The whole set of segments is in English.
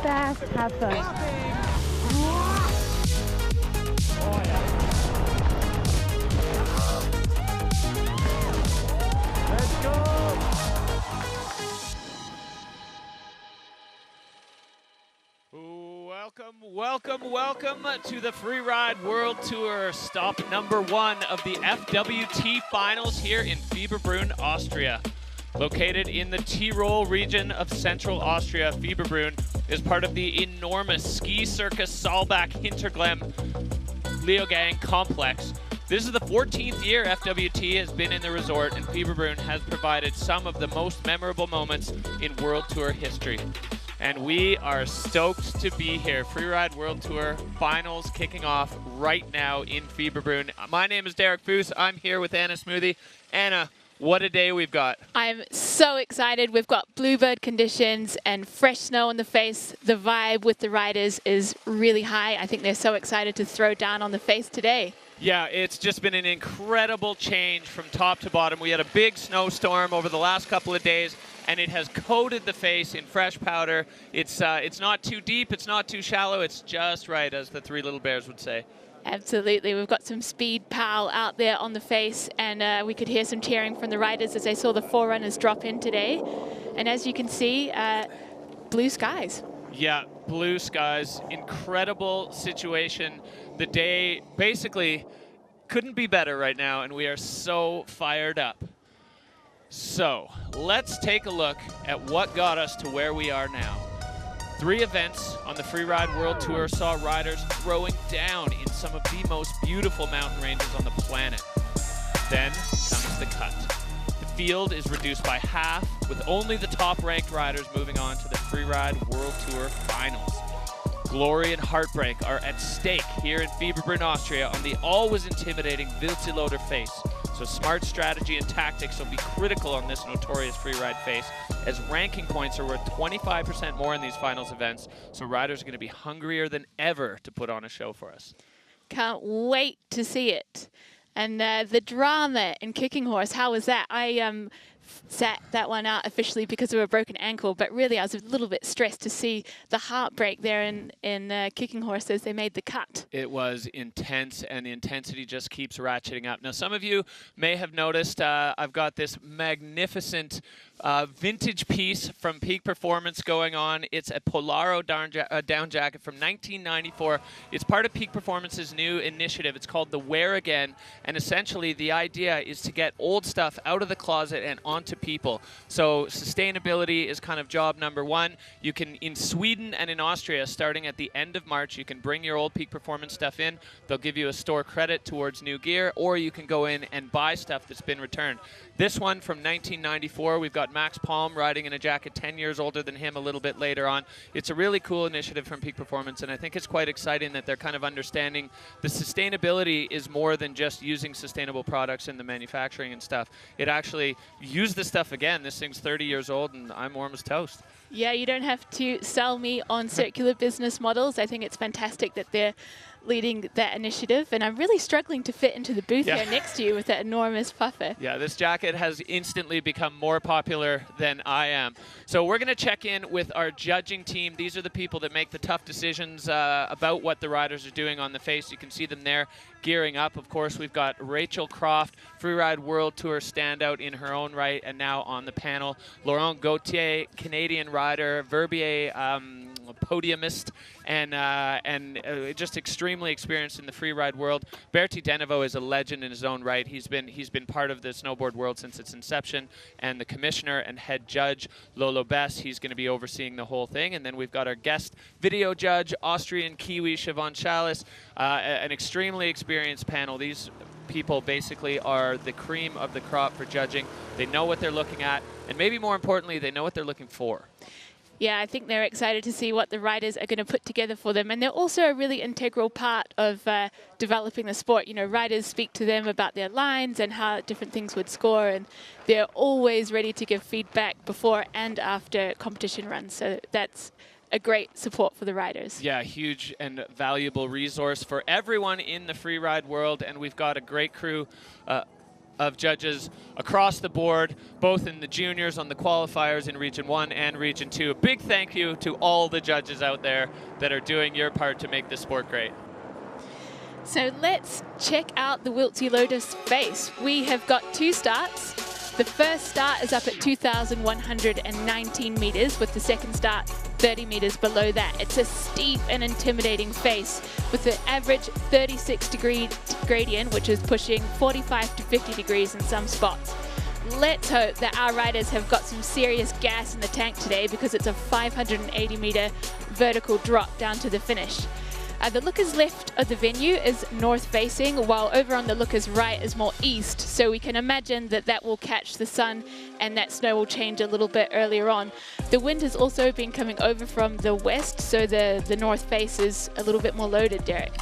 fast, have fun. Oh, yeah. Let's go! Welcome to the Freeride World Tour, stop number 1 of the FWT Finals here in Fieberbrunn, Austria. Located in the Tyrol region of central Austria, Fieberbrunn is part of the enormous Ski Circus Saalbach Hinterglemm Leogang complex. This is the 14th year FWT has been in the resort, and Fieberbrunn has provided some of the most memorable moments in World Tour history. And we are stoked to be here. Freeride World Tour Finals kicking off right now in Fieberbrunn. My name is Derek Foos. I'm here with Anna Smoothie. Anna, what a day we've got. I'm so excited. We've got bluebird conditions and fresh snow on the face. The vibe with the riders is really high. I think they're so excited to throw down on the face today. Yeah, it's just been an incredible change from top to bottom. We had a big snowstorm over the last couple of days, and it has coated the face in fresh powder. It's not too deep, it's not too shallow, it's just right, as the Three Little Bears would say. Absolutely. We've got some speed pal out there on the face, and we could hear some cheering from the riders as they saw the forerunners drop in today. And as you can see, blue skies. Yeah, blue skies, incredible situation. The day basically couldn't be better right now, and we are so fired up. So let's take a look at what got us to where we are now. 3 events on the Freeride World Tour saw riders throwing down in some of the most beautiful mountain ranges on the planet. Then comes the cut. The field is reduced by half, with only the top-ranked riders moving on to the Freeride World Tour Finals. Glory and heartbreak are at stake here in Fieberbrunn, Austria on the always intimidating Wildsee-Loader face. So smart strategy and tactics will be critical on this notorious freeride face, as ranking points are worth 25% more in these finals events, so riders are going to be hungrier than ever to put on a show for us. Can't wait to see it. And the drama in Kicking Horse, how was that? I sat that one out officially because of a broken ankle, but really I was a little bit stressed to see the heartbreak there in Kicking Horse as they made the cut. It was intense, and the intensity just keeps ratcheting up. Now, some of you may have noticed I've got this magnificent vintage piece from Peak Performance going on. It's a Polaro down jacket from 1994. It's part of Peak Performance's new initiative. It's called the Wear Again, and essentially the idea is to get old stuff out of the closet and onto people. So sustainability is kind of job number 1. You can, in Sweden and in Austria, starting at the end of March, you can bring your old Peak Performance stuff in. They'll give you a store credit towards new gear, or you can go in and buy stuff that's been returned. This one from 1994, we've got Max Palm riding in a jacket 10 years older than him a little bit later on. It's a really cool initiative from Peak Performance, and I think it's quite exciting that they're kind of understanding the sustainability is more than just using sustainable products in the manufacturing and stuff. It actually, use the stuff again. This thing's 30 years old, and I'm warm as toast. Yeah, you don't have to sell me on circular business models. I think it's fantastic that they're leading that initiative, and I'm really struggling to fit into the booth here next to you with that enormous puffer. Yeah, this jacket has instantly become more popular than I am. So we're going to check in with our judging team. These are the people that make the tough decisions about what the riders are doing on the face. You can see them there gearing up. Of course, we've got Rachel Croft, Freeride World Tour standout in her own right, and now on the panel, Laurent Gauthier, Canadian rider, Verbier podiumist, and just extremely experienced in the freeride world. Bertie Deneveau is a legend in his own right. He's been part of the snowboard world since its inception, and the commissioner and head judge Lolo Bess, he's going to be overseeing the whole thing. And then we've got our guest video judge, Austrian Kiwi Siobhan Chalice, an extremely experienced panel. These people basically are the cream of the crop for judging. They know what they're looking at, and maybe more importantly, they know what they're looking for. Yeah, I think they're excited to see what the riders are going to put together for them. And they're also a really integral part of developing the sport. You know, riders speak to them about their lines and how different things would score. And they're always ready to give feedback before and after competition runs. So that's a great support for the riders. Yeah, huge and valuable resource for everyone in the freeride world. And we've got a great crew of judges across the board, both in the juniors, on the qualifiers in Region 1 and Region 2. A big thank you to all the judges out there that are doing your part to make this sport great. So let's check out the Wiltsey Lotus face. We have got 2 starts. The first start is up at 2,119 meters, with the second start 30 meters below that. It's a steep and intimidating face with an average 36-degree gradient, which is pushing 45 to 50 degrees in some spots. Let's hope that our riders have got some serious gas in the tank today, because it's a 580-meter vertical drop down to the finish. The lookers left of the venue is north facing, while over on the lookers right is more east, so we can imagine that that will catch the sun and that snow will change a little bit earlier on. The wind has also been coming over from the west, so the north face is a little bit more loaded, Derek.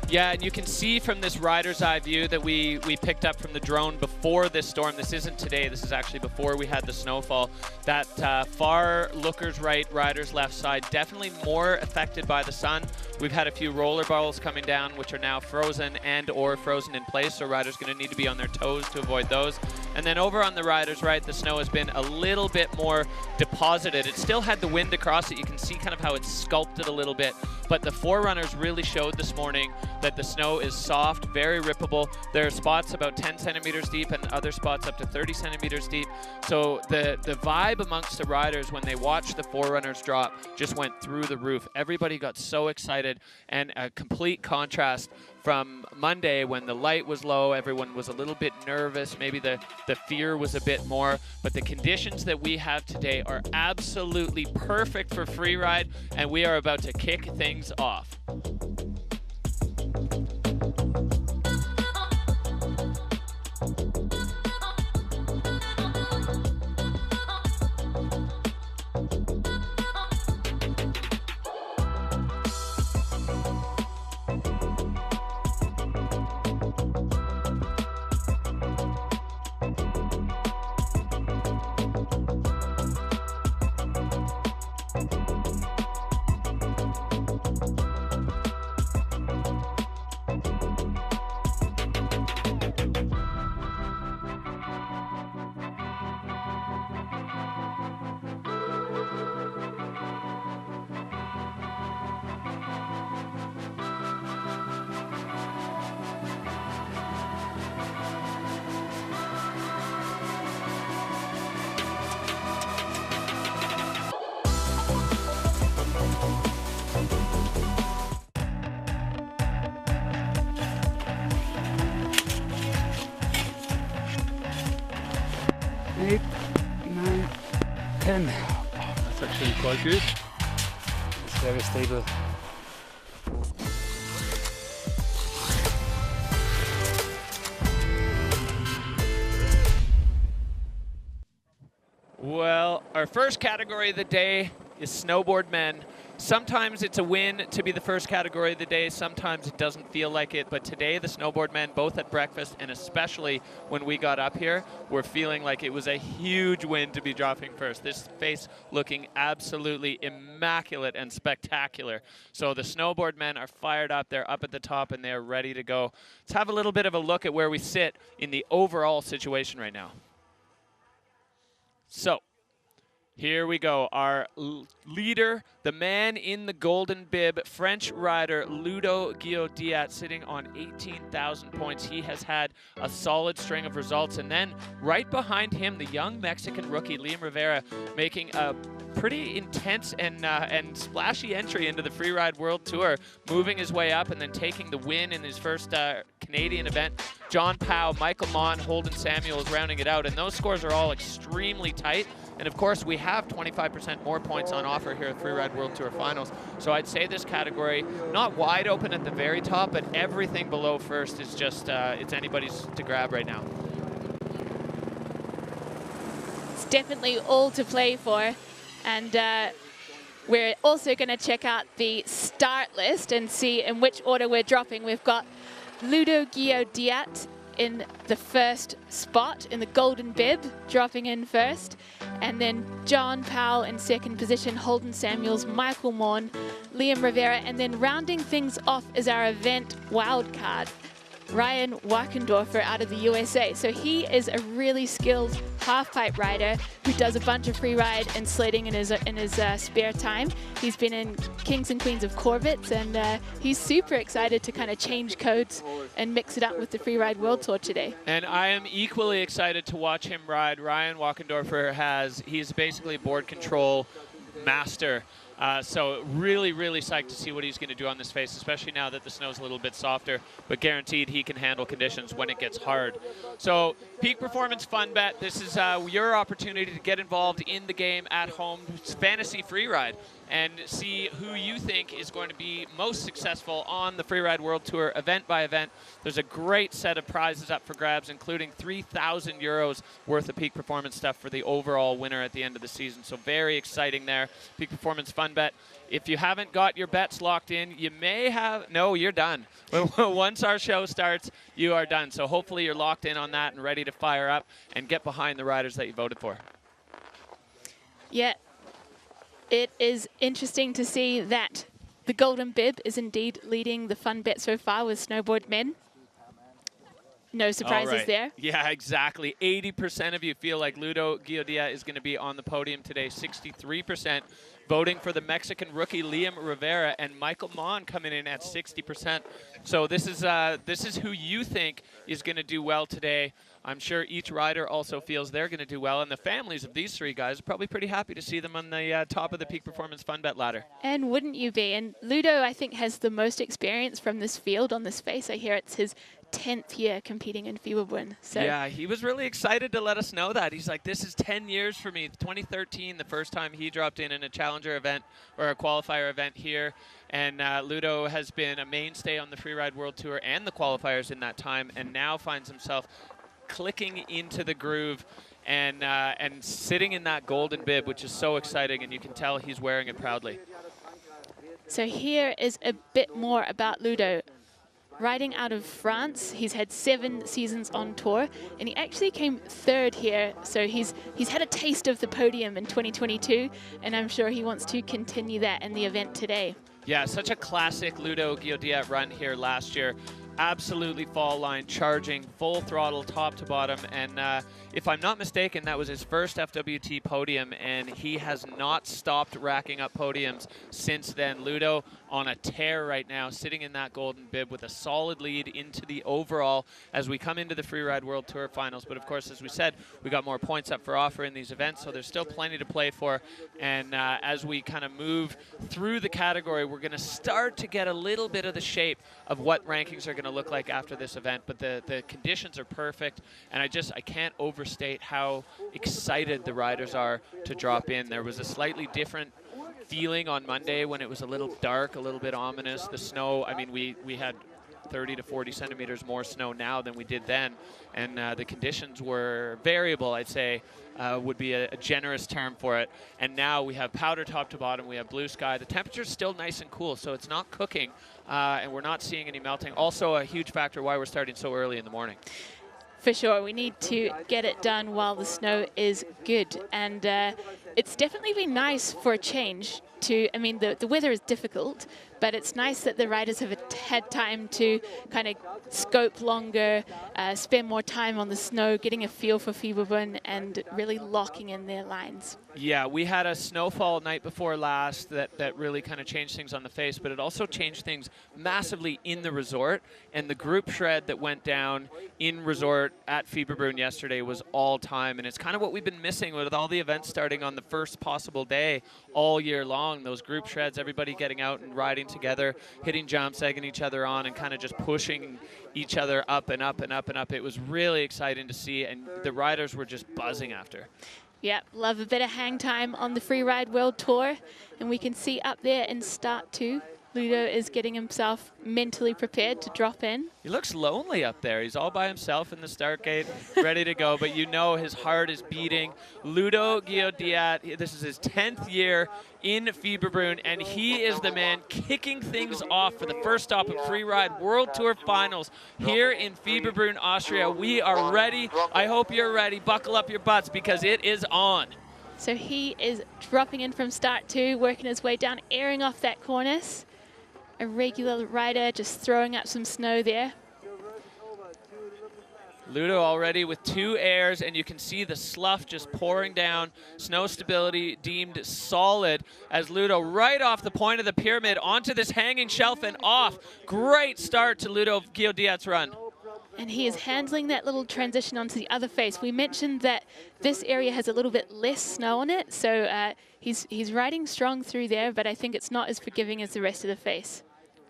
Yeah, and you can see from this rider's eye view that we picked up from the drone before this storm. This isn't today, this is actually before we had the snowfall. That far lookers right, riders left side, definitely more affected by the sun. We've had a few roller balls coming down, which are now frozen and or frozen in place, so riders going to need to be on their toes to avoid those. And then over on the riders right, the snow has been a little bit more deposited. It still had the wind across it. You can see kind of how it's sculpted a little bit, but the forerunners really showed this morning that the snow is soft, very rippable. There are spots about 10 centimeters deep and other spots up to 30 centimeters deep. So the vibe amongst the riders when they watched the forerunners drop just went through the roof. Everybody got so excited, and a complete contrast from Monday when the light was low, everyone was a little bit nervous, maybe the fear was a bit more, but the conditions that we have today are absolutely perfect for freeride, and we are about to kick things off. That's actually quite good. It's very stable. Well, our first category of the day is snowboard men. Sometimes it's a win to be the first category of the day, sometimes it doesn't feel like it, but today the snowboard men, both at breakfast and especially when we got up here, were feeling like it was a huge win to be dropping first. This face looking absolutely immaculate and spectacular. So the snowboard men are fired up, they're up at the top and they're ready to go. Let's have a little bit of a look at where we sit in the overall situation right now. So, here we go. Our leader, the man in the golden bib, French rider Ludo Guillaudiat, sitting on 18,000 points. He has had a solid string of results. And then right behind him, the young Mexican rookie, Liam Rivera, making a pretty intense and splashy entry into the Freeride World Tour, moving his way up and then taking the win in his first Canadian event. John Powell, Michael Mon, Holden Samuels rounding it out. And those scores are all extremely tight. And of course, we have 25% more points on offer here at Freeride World Tour Finals. So I'd say this category, not wide open at the very top, but everything below first is just, it's anybody's to grab right now. It's definitely all to play for. And we're also going to check out the start list and see in which order we're dropping. We've got Ludo Guillaudiat in the first spot in the golden bib, dropping in first. And then John Powell in second position, Holden Samuels, Michael Mon, Liam Rivera, and then rounding things off is our event wildcard, Ryan Wachendorfer out of the USA. So he is a really skilled half-pipe rider who does a bunch of free ride and sledding in his spare time. He's been in Kings and Queens of Corvettes, and he's super excited to kind of change codes and mix it up with the Free Ride World Tour today. And I am equally excited to watch him ride. Ryan Wachendorfer he's basically a board control master. So really, really psyched to see what he's going to do on this face, especially now that the snow's a little bit softer, but guaranteed he can handle conditions when it gets hard. So Peak Performance Fun Bet, this is your opportunity to get involved in the game at home. It's fantasy free ride, and see who you think is going to be most successful on the Free Ride World Tour event by event. There's a great set of prizes up for grabs, including 3,000 euros worth of Peak Performance stuff for the overall winner at the end of the season. So very exciting there. Peak Performance Fun Bet. If you haven't got your bets locked in, you may have, no, you're done. Once our show starts, you are done. So hopefully you're locked in on that and ready to fire up and get behind the riders that you voted for. Yeah. It is interesting to see that the Golden Bib is indeed leading the fun bet so far with Snowboard Men. No surprises there. Yeah, exactly. 80% of you feel like Ludo Guiodia is going to be on the podium today. 63% voting for the Mexican rookie Liam Rivera, and Michael Mon coming in at 60%. So this is who you think is going to do well today. I'm sure each rider also feels they're going to do well, and the families of these three guys are probably pretty happy to see them on the top of the Peak Performance Fun Bet ladder. And wouldn't you be? And Ludo, I think, has the most experience from this field on this face. I hear it's his 10th year competing in Fieberbrunn. So yeah, he was really excited to let us know that. He's like, this is 10 years for me. 2013, the first time he dropped in a challenger event or a qualifier event here. And Ludo has been a mainstay on the Free Ride World Tour and the qualifiers in that time, and now finds himself clicking into the groove and sitting in that golden bib, which is so exciting, and you can tell he's wearing it proudly. So here is a bit more about Ludo. Riding out of France, he's had 7 seasons on tour, and he actually came 3rd here. So he's had a taste of the podium in 2022, and I'm sure he wants to continue that in the event today. Yeah, such a classic Ludo Guiodia run here last year. Absolutely fall line, charging, full throttle, top to bottom. And if I'm not mistaken, that was his first FWT podium, and he has not stopped racking up podiums since then. Ludo on a tear right now, sitting in that golden bib with a solid lead into the overall as we come into the Free Ride World Tour Finals. But of course, as we said, we got more points up for offer in these events, so there's still plenty to play for. And as we kind of move through the category, we're going to start to get a little bit of the shape of what rankings are going to look like after this event. But the conditions are perfect, and I can't overstate how excited the riders are to drop in. There was a slightly different feeling on Monday when it was a little dark, a little bit ominous. The snow, I mean, we had 30 to 40 centimeters more snow now than we did then, and the conditions were variable, I'd say, would be a generous term for it. And now we have powder top to bottom, we have blue sky. The temperature's still nice and cool, so it's not cooking, and we're not seeing any melting. Also a huge factor why we're starting so early in the morning. For sure, we need to get it done while the snow is good. And it's definitely been nice for a change to, I mean, the weather is difficult, but it's nice that the riders have had time to kind of scope longer, spend more time on the snow, getting a feel for Fieberbrunn, and really locking in their lines. Yeah, we had a snowfall night before last that really kind of changed things on the face, but it also changed things massively in the resort. And the group shred that went down in resort at Fieberbrunn yesterday was all time. And it's kind of what we've been missing with all the events starting on the first possible day all year long. Those group shreds, everybody getting out and riding together, hitting jumps, egging each other on, and kind of just pushing each other up and up and up and up. It was really exciting to see, and the riders were just buzzing after. Yeah, love a bit of hang time on the Free Ride World Tour. And we can see up there in start 2, Ludo is getting himself mentally prepared to drop in. He looks lonely up there. He's all by himself in the start gate, ready to go. But you know his heart is beating. Ludo Guiodia, this is his 10th year in Fieberbrunn, and he is the man kicking things off for the first stop of Free Ride World Tour Finals here in Fieberbrunn, Austria. We are ready. I hope you're ready. Buckle up your butts because it is on. So he is dropping in from start 2, working his way down, airing off that cornice. A regular rider just throwing up some snow there. Ludo already with 2 airs, and you can see the slough just pouring down. Snow stability deemed solid as Ludo right off the point of the pyramid onto this hanging shelf and off. Great start to Ludo Guillaudiat's run. And he is handling that little transition onto the other face. We mentioned that this area has a little bit less snow on it, so he's riding strong through there, but I think it's not as forgiving as the rest of the face.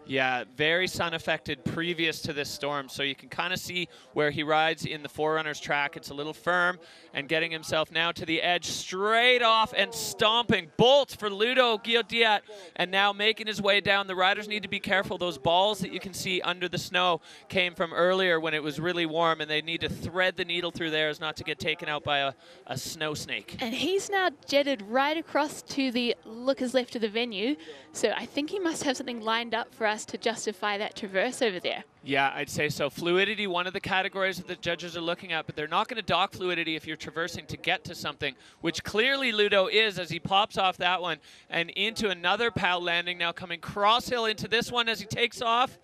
Yeah, very sun affected previous to this storm, so you can kind of see where he rides in the Forerunners track. It's a little firm, and getting himself now to the edge, straight off and stomping. Bolt for Ludo Guillaudiat, and now making his way down. The riders need to be careful. Those balls that you can see under the snow came from earlier when it was really warm, and they need to thread the needle through there as not to get taken out by a snow snake. And he's now jetted right across to the lookers left of the venue, so I think he must have something lined up for us to justify that traverse over there. Yeah, I'd say so. Fluidity, one of the categories that the judges are looking at, but they're not going to dock fluidity if you're traversing to get to something, which clearly Ludo is as he pops off that one and into another POW landing, now coming crosshill into this one as he takes off.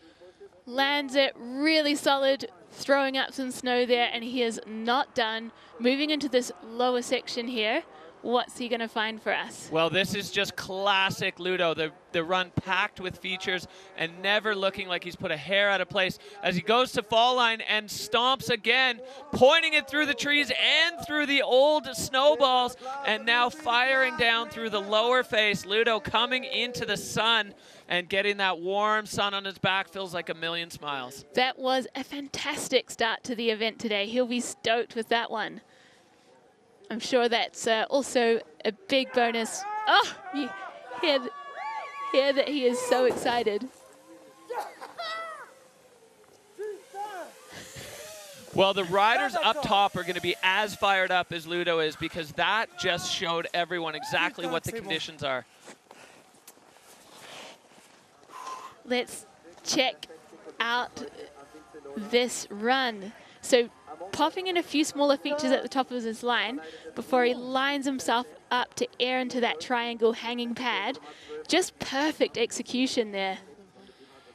Lands it really solid, throwing up some snow there, and he is not done. Moving into this lower section here. What's he going to find for us? Well, this is just classic Ludo. The run packed with features and never looking like he's put a hair out of place as he goes to fall line and stomps again, pointing it through the trees and through the old snowballs, and now firing down through the lower face. Ludo coming into the sun and getting that warm sun on his back feels like a million smiles. That was a fantastic start to the event today. He'll be stoked with that one. I'm sure that's also a big bonus. Oh, you hear that he is so excited. Well, the riders up top are going to be as fired up as Ludo is, because that just showed everyone exactly what the conditions are. Let's check out this run. So popping in a few smaller features at the top of his line before he lines himself up to air into that triangle hanging pad. Just perfect execution there.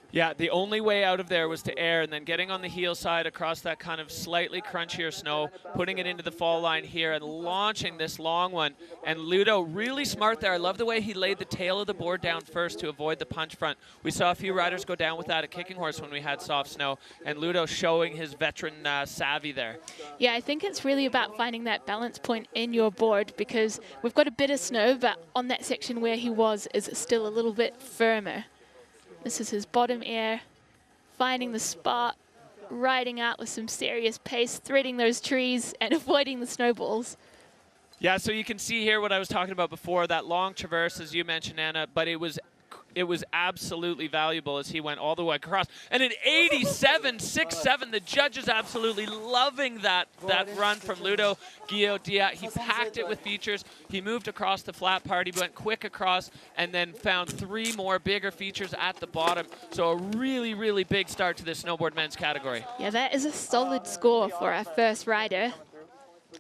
Yeah, the only way out of there was to air, and then getting on the heel side across that kind of slightly crunchier snow, putting it into the fall line here and launching this long one. And Ludo really smart there. I love the way he laid the tail of the board down first to avoid the punch front. We saw a few riders go down with that at Kicking Horse when we had soft snow, and Ludo showing his veteran savvy there. Yeah, I think it's really about finding that balance point in your board, because we've got a bit of snow, but on that section where he was is still a little bit firmer. This is his bottom air, finding the spot, riding out with some serious pace, threading those trees and avoiding the snowballs. Yeah, so you can see here what I was talking about before, that long traverse, as you mentioned, Anna, but it was absolutely valuable as he went all the way across. And an 87.67, the judges absolutely loving that run from Ludo Guillaudiat. He packed it with features. He moved across the flat part. He went quick across and then found 3 more bigger features at the bottom. So a really, really big start to the snowboard men's category. Yeah, that is a solid score for our first rider.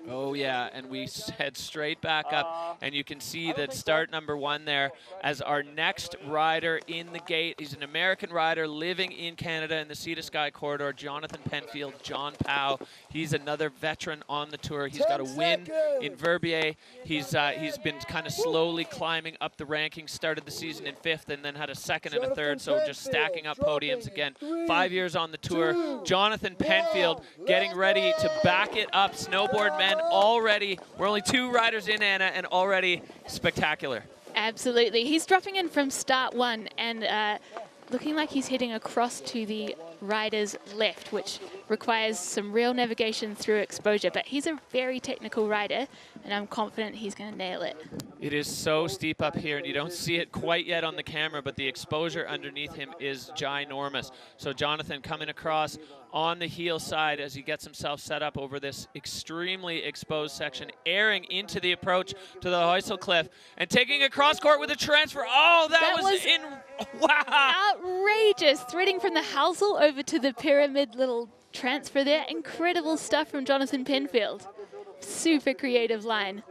Oh yeah, and we head straight back up, and you can see that start number 1 there as our next rider in the gate. He's an American rider living in Canada in the Sea to Sky corridor, Jonathan Penfield, John Powell. He's another veteran on the tour. He's got a win in Verbier. He's been kind of slowly climbing up the rankings, started the season in 5th and then had a 2nd and a 3rd, so just stacking up podiums again. 5 years on the tour. Jonathan Penfield getting ready to back it up. Snowboard men already, we're only 2 riders in, Anna, and already spectacular. Absolutely. He's dropping in from start 1 and looking like he's heading across to the rider's left, which requires some real navigation through exposure. But he's a very technical rider, and I'm confident he's going to nail it. It is so steep up here, and you don't see it quite yet on the camera, but the exposure underneath him is ginormous. So Jonathan coming across on the heel side as he gets himself set up over this extremely exposed section, airing into the approach to the Heusel Cliff, and taking a cross court with a transfer. Oh, that was in, wow. Outrageous, threading from the Heusel over to the pyramid little transfer there. Incredible stuff from Jonathan Penfield. Super creative line.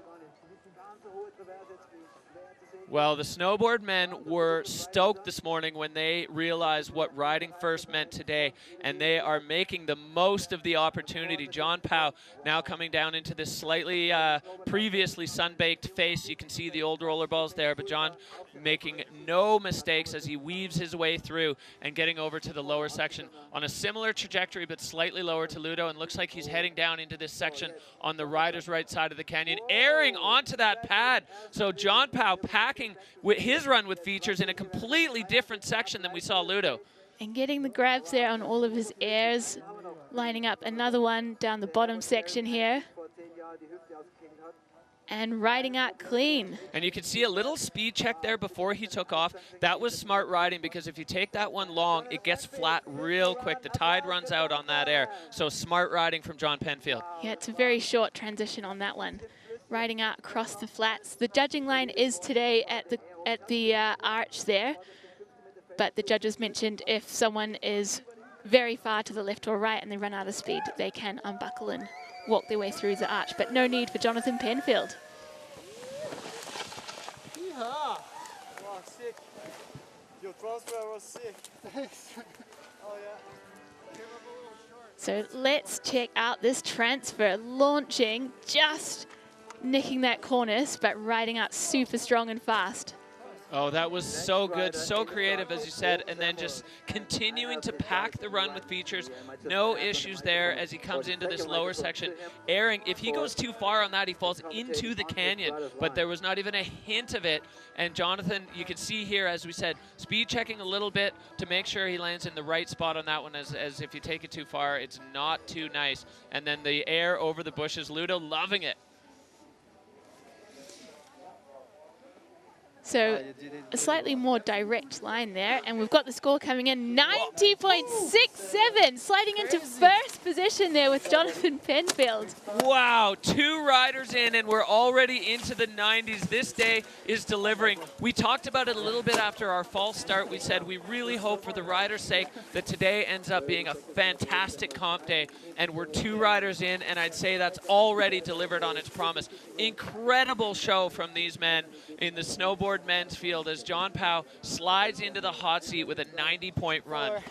Well, the snowboard men were stoked this morning when they realized what riding first meant today, and they are making the most of the opportunity. John Pao now coming down into this slightly previously sun-baked face. You can see the old roller balls there, but John making no mistakes as he weaves his way through and getting over to the lower section on a similar trajectory but slightly lower to Ludo, and looks like he's heading down into this section on the rider's right side of the canyon, airing onto that pad. So John Pao packing with his run with features in a completely different section than we saw Ludo. And getting the grabs there on all of his airs, lining up another one down the bottom section here. And riding out clean. And you can see a little speed check there before he took off. That was smart riding, because if you take that one long, it gets flat real quick. The tide runs out on that air. So smart riding from John Penfield. Yeah, it's a very short transition on that one. Riding out across the flats. The judging line is today at the arch there. But the judges mentioned if someone is very far to the left or right and they run out of speed, they can unbuckle and walk their way through the arch, but no need for Jonathan Penfield. Wow, sick. Your transfer was sick. Thanks. Oh, yeah. So let's check out this transfer. Launching, just nicking that cornice, but riding out super strong and fast. Oh, that was so good, so creative, as you said, and then just continuing to pack the run with features. No issues there as he comes into this lower section. Airing, if he goes too far on that, he falls into the canyon, but there was not even a hint of it. And Jonathan, you can see here, as we said, speed checking a little bit to make sure he lands in the right spot on that one, as if you take it too far, it's not too nice. And then the air over the bushes, Ludo loving it. So a slightly more direct line there, and we've got the score coming in 90.67, sliding into first position there with Jonathan Penfield. Wow, 2 riders in, and we're already into the 90s. This day is delivering. We talked about it a little bit after our false start. We said we really hope for the riders' sake that today ends up being a fantastic comp day, and we're 2 riders in, and I'd say that's already delivered on its promise. Incredible show from these men in the snowboard men's field as John Pao slides into the hot seat with a 90-point run.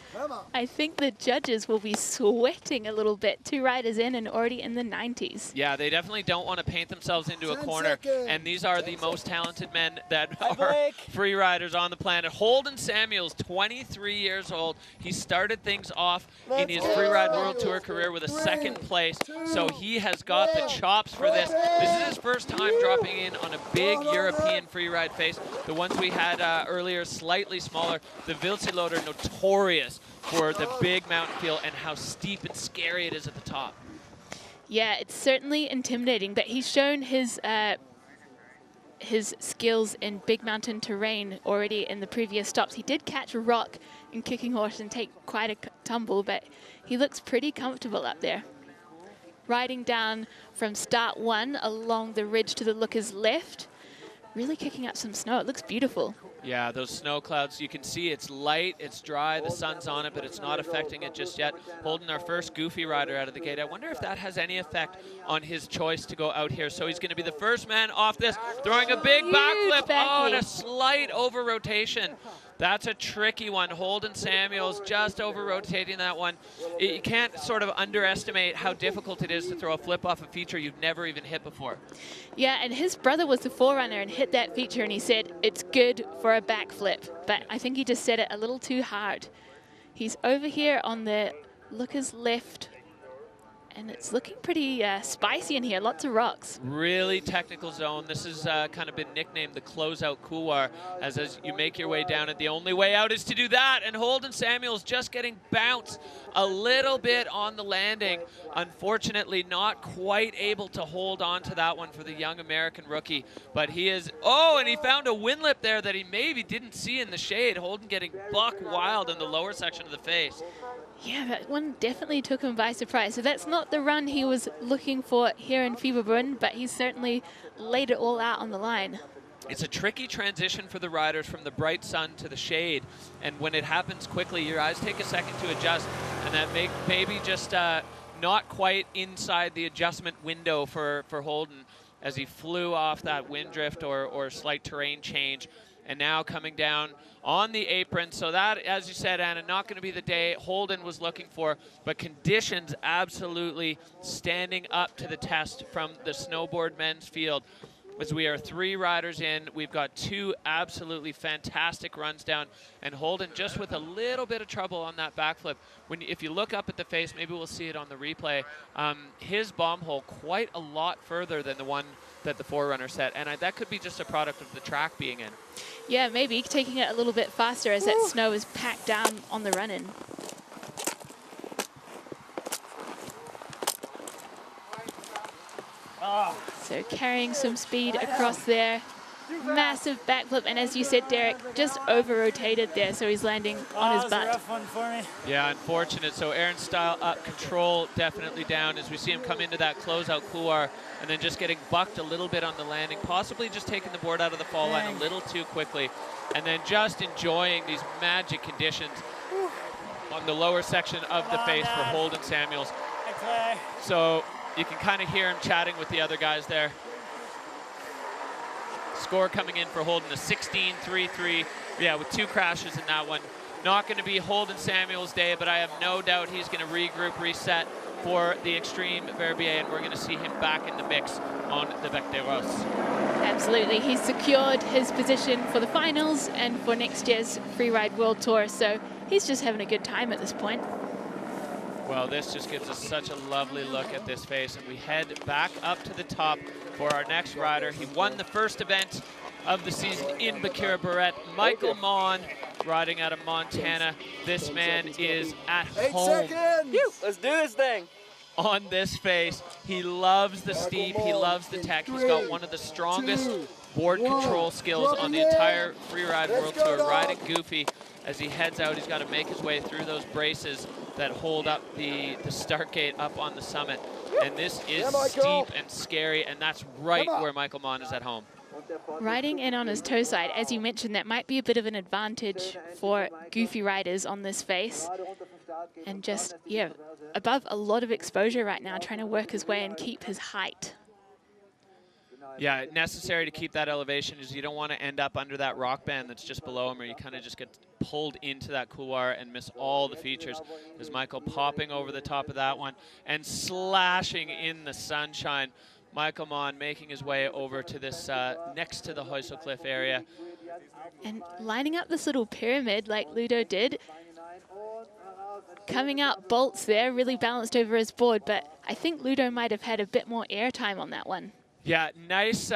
I think the judges will be sweating a little bit. 2 riders in and already in the 90s. Yeah, they definitely don't want to paint themselves into a corner, and these are the most talented men that are free riders on the planet. Holden Samuels, 23 years old. He started things off in his Freeride World Tour career with a 2nd place, so he has got the chops for this. This is his first time dropping in on a big European freeride face. The ones we had earlier, slightly smaller. The Vilseloader, notorious for the big mountain feel and how steep and scary it is at the top. Yeah, it's certainly intimidating, but he's shown his skills in big mountain terrain already in the previous stops. He did catch a rock in Kicking Horse and take quite a tumble, but he looks pretty comfortable up there. Riding down from start 1 along the ridge to the looker's left, really kicking up some snow. It looks beautiful. Yeah, those snow clouds, you can see it's light, it's dry, the sun's on it, but it's not affecting it just yet. Holden, our first goofy rider out of the gate. I wonder if that has any effect on his choice to go out here. So he's going to be the first man off this, throwing a big backflip. Oh, and a slight over rotation. That's a tricky one. Holden Samuels just over-rotating that one. You can't sort of underestimate how difficult it is to throw a flip off a feature you've never even hit before. Yeah, and his brother was the forerunner and hit that feature, and he said it's good for a backflip. But I think he just said it a little too hard. He's over here on the looker's left, and it's looking pretty spicy in here, lots of rocks. Really technical zone. This has kind of been nicknamed the closeout couloir, as you make your way down it. The only way out is to do that, and Holden Samuels just getting bounced a little bit on the landing. Unfortunately, not quite able to hold on to that one for the young American rookie, but he is, oh, and he found a windlip there that he maybe didn't see in the shade. Holden getting buck wild in the lower section of the face. Yeah, that one definitely took him by surprise. So that's not the run he was looking for here in Fieberbrunn, but he certainly laid it all out on the line. It's a tricky transition for the riders from the bright sun to the shade, and when it happens quickly, your eyes take a second to adjust, and that maybe just not quite inside the adjustment window for Holden. as he flew off that wind drift or slight terrain change. And now coming down on the apron. So that, as you said, Anna, not going to be the day Holden was looking for, but conditions absolutely standing up to the test from the snowboard men's field. As we are 3 riders in, we've got 2 absolutely fantastic runs down, and Holden just with a little bit of trouble on that backflip. If you look up at the face, maybe we'll see it on the replay, his bomb hole quite a lot further than the one that the Forerunner set, and that could be just a product of the track being in. Yeah, maybe taking it a little bit faster as that snow is packed down on the run-in. So carrying some speed across there. Massive backflip, and as you said, Derek, just over-rotated there, so he's landing on his butt. That was a rough one for me. Yeah, unfortunate. So Aaron Style up, control definitely down as we see him come into that closeout couloir and then just getting bucked a little bit on the landing, possibly just taking the board out of the fall line a little too quickly, and then just enjoying these magic conditions on the lower section of the face for Holden Samuels. So you can kind of hear him chatting with the other guys there. Score coming in for Holden, a 16-3-3. Yeah, with 2 crashes in that one. Not going to be Holden Samuels' day, but I have no doubt he's going to regroup, reset for the Extreme Verbier, and we're going to see him back in the mix on the Bec des Roses. Absolutely. He's secured his position for the finals and for next year's Freeride World Tour, so he's just having a good time at this point. Well, this just gives us such a lovely look at this face, and we head back up to the top for our next rider. He won the first event of the season in Bakira Barrett. Michael Maughan, riding out of Montana. This man is at home. 8 seconds! Let's do this thing. On this face. He loves the steep, he loves the tech. He's got one of the strongest board control skills on the entire Freeride World Tour, riding goofy as he heads out. He's got to make his way through those braces that hold up the start gate up on the summit. And this is steep and scary, and that's right where Michael Maughan is at home. Riding in on his toe side, as you mentioned, that might be a bit of an advantage for goofy riders on this face. And just, yeah, above a lot of exposure right now, trying to work his way and keep his height. Yeah, necessary to keep that elevation is you don't want to end up under that rock band that's just below him, or you kind of just get pulled into that couloir and miss all the features. There's Michael popping over the top of that one and slashing in the sunshine. Michael Maughan making his way over to this next to the Heusel Cliff area. And lining up this little pyramid like Ludo did. Coming out bolts there, really balanced over his board, but I think Ludo might have had a bit more airtime on that one. Yeah, nice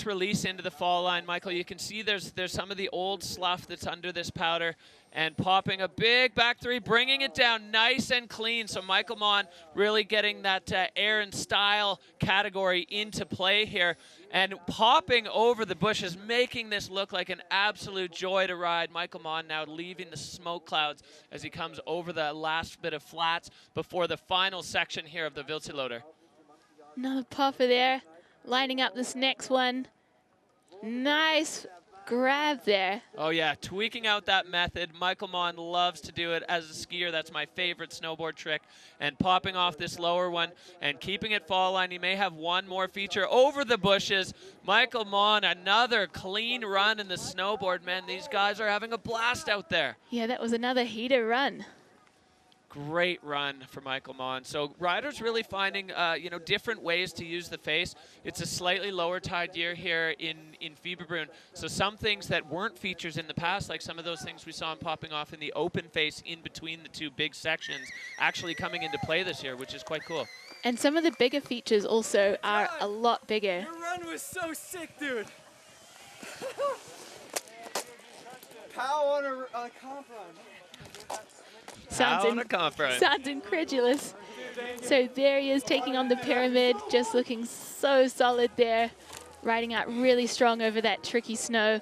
release into the fall line, Michael. You can see there's some of the old slough that's under this powder, and popping a big back 3, bringing it down nice and clean. So Michael Maughan really getting that Aaron Style category into play here, and popping over the bushes, making this look like an absolute joy to ride. Michael Maughan now leaving the smoke clouds as he comes over the last bit of flats before the final section here of the Wildsieloader. Another puffer there. Lining up this next one. Nice grab there. Oh yeah, tweaking out that method. Michael Maughan loves to do it as a skier. That's my favorite snowboard trick. And popping off this lower one and keeping it fall line. He may have one more feature over the bushes. Michael Maughan, another clean run in the snowboard. Man, these guys are having a blast out there. Yeah, that was another heater run. Great run for Michael Maughan. So riders really finding different ways to use the face. It's a slightly lower tide year here in Fieberbrunn. So some things that weren't features in the past, like some of those things we saw him popping off in the open face in between the 2 big sections, actually coming into play this year, which is quite cool. And some of the bigger features also are a lot bigger. Your run was so sick, dude. Pow on a comp run. Sounds incredulous. So there he is taking on the pyramid, just looking so solid there, riding out really strong over that tricky snow.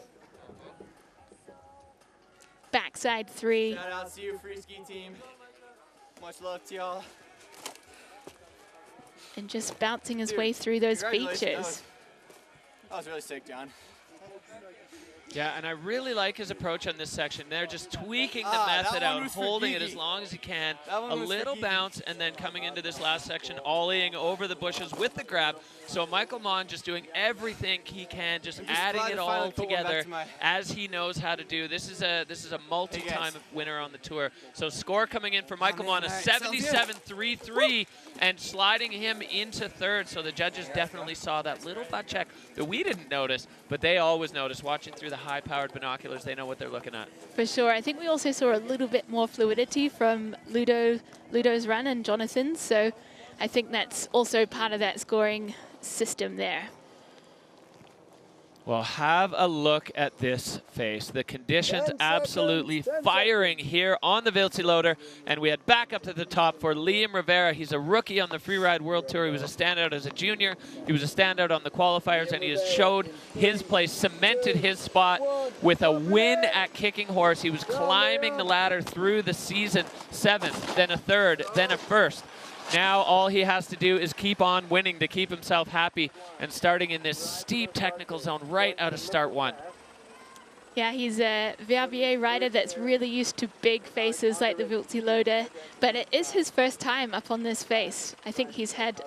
Backside 3. Shout out to you, free ski team. Much love to y'all. And just bouncing his way through those features. That was really sick, John. Yeah, and I really like his approach on this section. They're just tweaking the that method one out, was for holding it Gigi. as long as he can. That one A was for little Gigi. bounce, and then coming into this last section, ollieing over the bushes with the grab. So Michael Mon just doing everything he can, just I'm just adding glad it to all finally put one back together to my- as he knows how to do. This is a multi-time guys. winner on the tour. So score coming in for Michael Mon, a man, all right, sounds good. 77.33, and sliding him into third. So the judges definitely saw that little butt check that we didn't notice, but they always notice. Watching through the high-powered binoculars, they know what they're looking at. For sure. I think we also saw a little bit more fluidity from Ludo's run and Jonathan's, so I think that's also part of that scoring system there. Well, have a look at this face. The conditions absolutely firing here on the Vilttiloader. And we head back up to the top for Liam Rivera. He's a rookie on the Freeride World Tour. He was a standout as a junior. He was a standout on the qualifiers, and he has showed his place, cemented his spot with a win at Kicking Horse. He was climbing the ladder through the season, 7th, then a 3rd, then a 1st. Now all he has to do is keep on winning to keep himself happy, and starting in this steep technical zone right out of start 1. Yeah, he's a VRBA rider that's really used to big faces like the Vilttiloader, but it is his first time up on this face. I think he's had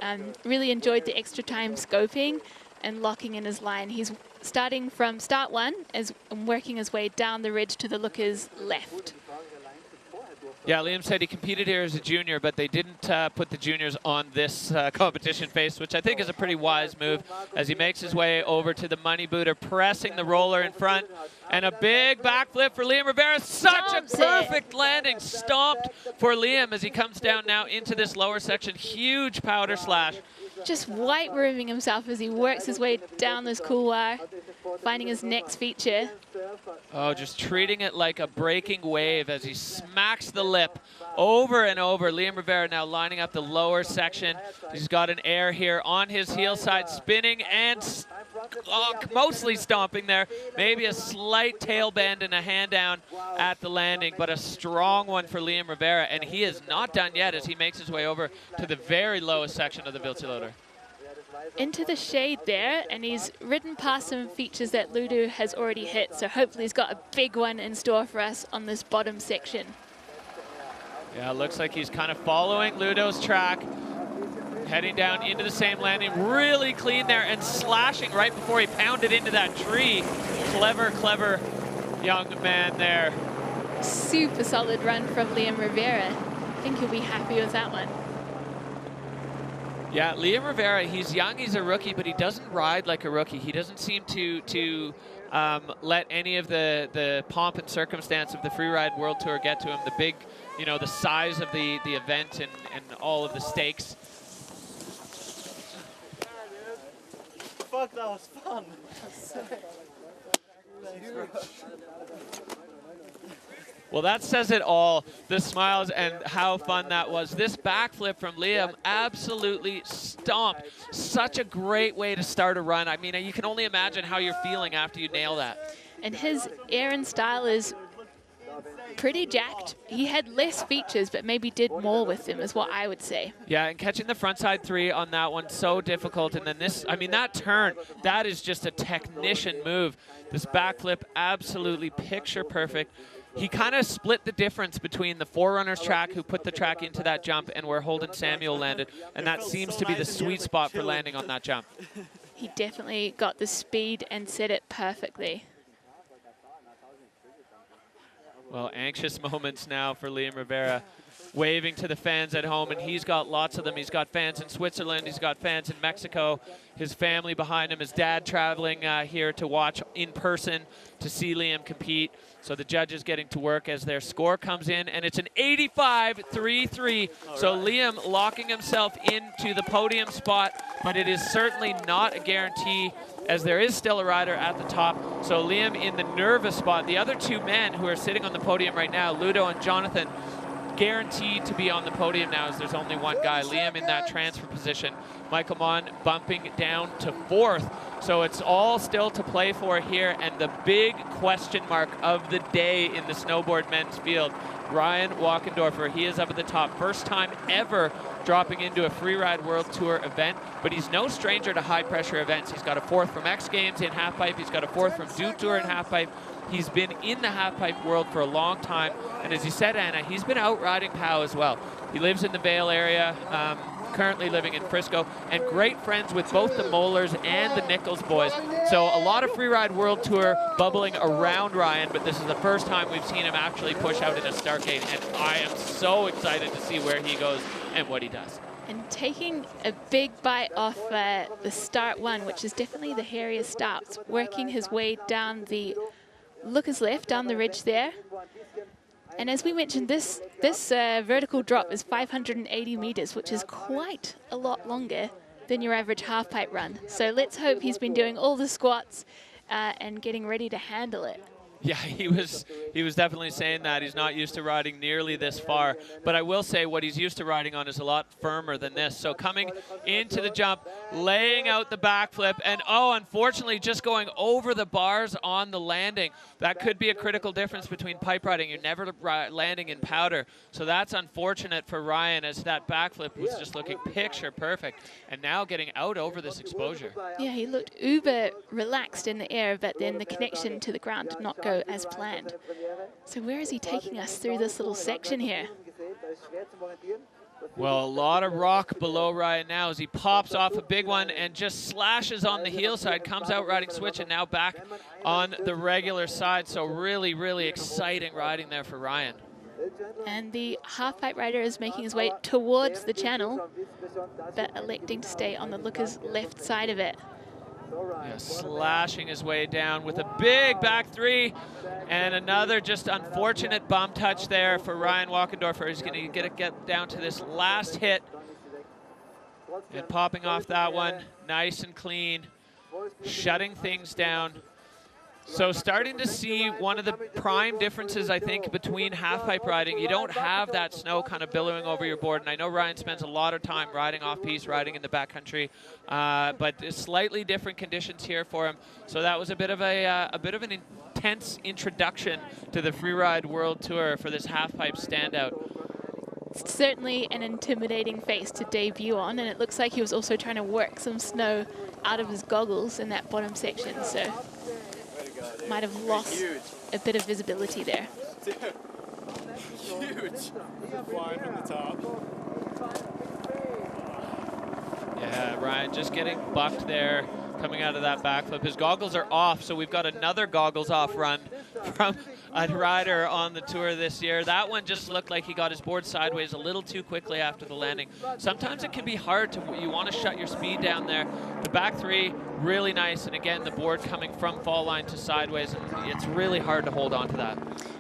really enjoyed the extra time scoping and locking in his line. He's starting from start 1 and working his way down the ridge to the looker's left. Yeah, Liam said he competed here as a junior, but they didn't put the juniors on this competition face, which I think is a pretty wise move as he makes his way over to the money booter, pressing the roller in front. And a big backflip for Liam Rivera. Such a perfect landing. Stomped for Liam as he comes down now into this lower section. Huge powder slash. Just white rooming himself as he works his way down this couloir, finding his next feature. Oh, just treating it like a breaking wave as he smacks the lip over and over. Liam Rivera now lining up the lower section. He's got an air here on his heel side, spinning and mostly stomping there. Maybe a slight tail bend and a hand down at the landing, but a strong one for Liam Rivera. And he is not done yet as he makes his way over to the very lowest section of the Vilttiloader. Into the shade there, and he's ridden past some features that Ludo has already hit, so hopefully he's got a big one in store for us on this bottom section. Yeah, it looks like he's kind of following Ludo's track, heading down into the same landing, really clean there, and slashing right before he pounded into that tree. Clever, clever young man there. Super solid run from Liam Rivera. I think he'll be happy with that one. Yeah, Liam Rivera, he's young, he's a rookie, but he doesn't ride like a rookie. He doesn't seem to let any of the pomp and circumstance of the Freeride World Tour get to him. The big, you know, the size of the event and all of the stakes. Fuck, that was fun. Thanks, bro. Well, that says it all, the smiles and how fun that was. This backflip from Liam absolutely stomped. Such a great way to start a run. I mean, you can only imagine how you're feeling after you nail that. And his air and style is pretty jacked. He had less features, but maybe did more with them, is what I would say. Yeah, and catching the frontside 3 on that one, so difficult. And then this, I mean, that turn, that is just a technician move. This backflip, absolutely picture perfect. He kind of split the difference between the Forerunners track, who put the track into that jump, and where Holden Samuel landed. And that seems to be the sweet spot for landing on that jump. He definitely got the speed and set it perfectly. Well, anxious moments now for Liam Rivera, waving to the fans at home, and he's got lots of them. He's got fans in Switzerland, he's got fans in Mexico, his family behind him, his dad traveling here to watch in person to see Liam compete. So the judges getting to work as their score comes in, and it's an 85-3-3. So Liam locking himself into the podium spot, but it is certainly not a guarantee as there is still a rider at the top. So Liam in the nervous spot. The other two men who are sitting on the podium right now, Ludo and Jonathan, guaranteed to be on the podium now as there's only one guy. Liam in that transfer position. Michael Mon bumping down to 4th. So it's all still to play for here, and the big question mark of the day in the snowboard men's field, Ryan Walkendorfer. He is up at the top. First time ever dropping into a Freeride World Tour event, but he's no stranger to high-pressure events. He's got a 4th from X Games in halfpipe. He's got a 4th from Dew Tour in halfpipe. He's been in the halfpipe world for a long time, and as you said, Anna, he's been out riding POW as well. He lives in the Vail area, currently living in Frisco, and great friends with both the Mollers and the Nichols boys. So a lot of Freeride World Tour bubbling around Ryan, but this is the first time we've seen him actually push out in a start gate, and I am so excited to see where he goes and what he does. And taking a big bite off the start one, which is definitely the hairiest starts, working his way down the Lookers left, down the ridge there. And as we mentioned, this vertical drop is 580 meters, which is quite a lot longer than your average half-pipe run. So let's hope he's been doing all the squats and getting ready to handle it. Yeah, he was definitely saying that. He's not used to riding nearly this far. But I will say what he's used to riding on is a lot firmer than this. So coming into the jump, laying out the backflip, and oh, unfortunately, just going over the bars on the landing. That could be a critical difference between pipe riding. You're never landing in powder. So that's unfortunate for Ryan, as that backflip was just looking picture perfect. And now getting out over this exposure. Yeah, he looked uber relaxed in the air, but then the connection to the ground did not go as planned. So where is he taking us through this little section here? Well, a lot of rock below Ryan now as he pops off a big one and just slashes on the heel side, comes out riding switch, and now back on the regular side. So really, really exciting riding there for Ryan. And the half-pipe rider is making his way towards the channel, but electing to stay on the Lookers left side of it. Yeah, slashing his way down with a big back 3 and another just unfortunate bump touch there for Ryan Walkendorfer. He's going to get down to this last hit and popping off that one nice and clean, shutting things down. So starting to see one of the prime differences, I think, between half-pipe riding. You don't have that snow kind of billowing over your board, and I know Ryan spends a lot of time riding off-piste, riding in the backcountry, but slightly different conditions here for him. So that was a bit of an intense introduction to the Freeride World Tour for this half-pipe standout. It's certainly an intimidating face to debut on, and it looks like he was also trying to work some snow out of his goggles in that bottom section, so might have lost a bit of visibility there. Huge. Flying from the top. Yeah, Ryan just getting bucked there, coming out of that backflip. His goggles are off, so we've got another goggles off run from a rider on the tour this year. That one just looked like he got his board sideways a little too quickly after the landing. Sometimes it can be hard to, you want to shut your speed down there. The back 3, really nice, and again, the board coming from fall line to sideways, and it's really hard to hold on to that.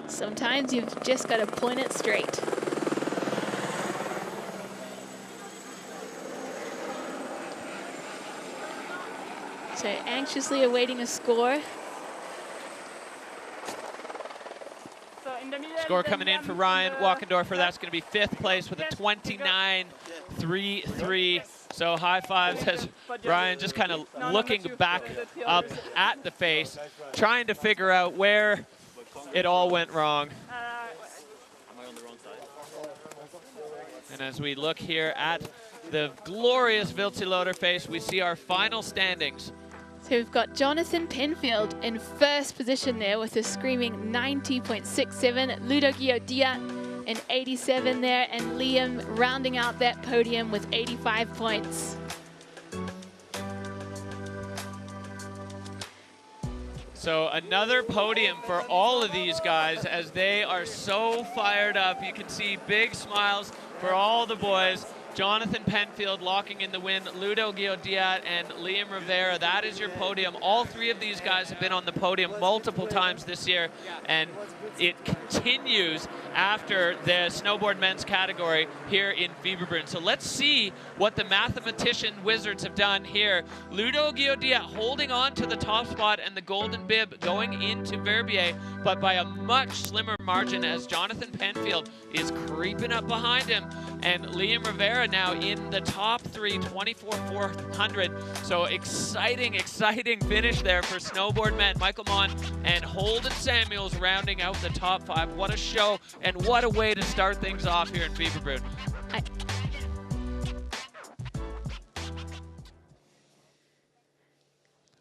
Sometimes you've just got to point it straight. So anxiously awaiting a score. Score coming in for Ryan Walkendorfer. That's going to be 5th place with a 29.33. So high fives as Ryan just kind of looking back up at the face, trying to figure out where it all went wrong. And as we look here at the glorious Vilttiloder face, we see our final standings. So we've got Jonathan Penfield in first position there with a screaming 90.67, Ludo Guillaudiat in 87 there, and Liam rounding out that podium with 85 points. So another podium for all of these guys as they are so fired up. You can see big smiles for all the boys. Jonathan Penfield locking in the win, Ludo Guillaudiat and Liam Rivera. That is your podium. All 3 of these guys have been on the podium multiple times this year, and it continues after the snowboard men's category here in Fieberbrunn. So let's see what the mathematician wizards have done here. Ludo Guillaudiat holding on to the top spot and the golden bib going into Verbier, but by a much slimmer margin as Jonathan Penfield is creeping up behind him. And Liam Rivera now in the top 3, 24,400. So exciting, exciting finish there for snowboard men. Michael Mon and Holden Samuels rounding out the top 5. What a show and what a way to start things off here in Fieberbrunn.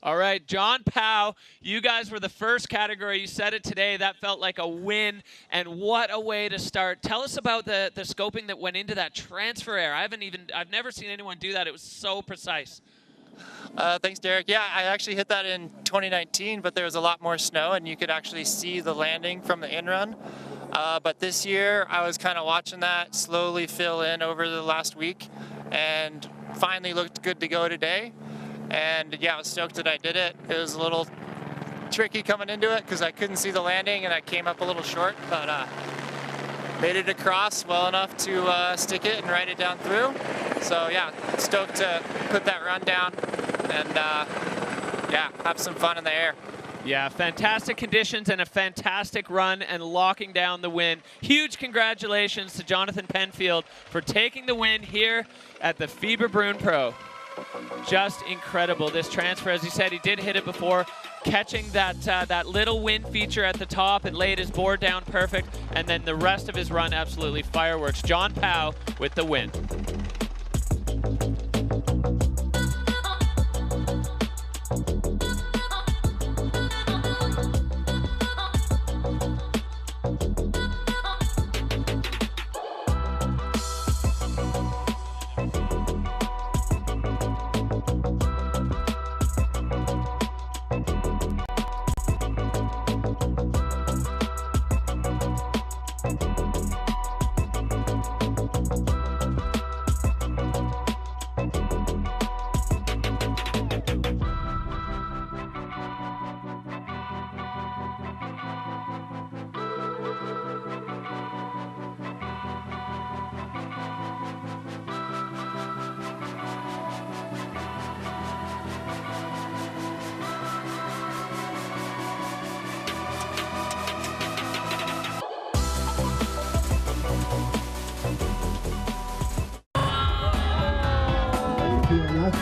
All right, John Powell, you guys were the first category. You said it today. That felt like a win, and what a way to start. Tell us about the scoping that went into that transfer air. I've never seen anyone do that. It was so precise. Thanks, Derek. Yeah, I actually hit that in 2019, but there was a lot more snow, and you could actually see the landing from the in-run. But this year, I was kind of watching that slowly fill in over the last week, and finally looked good to go today. And yeah, I was stoked that I did it. It was a little tricky coming into it because I couldn't see the landing and I came up a little short, but made it across well enough to stick it and ride it down through. So yeah, stoked to put that run down and yeah, have some fun in the air. Yeah, fantastic conditions and a fantastic run and locking down the win. Huge congratulations to Jonathan Penfield for taking the win here at the Fieberbrunn Pro. Just incredible. This transfer, as you said, he did hit it before, catching that little wind feature at the top and laid his board down perfect, and then the rest of his run absolutely fireworks. John Powell with the win.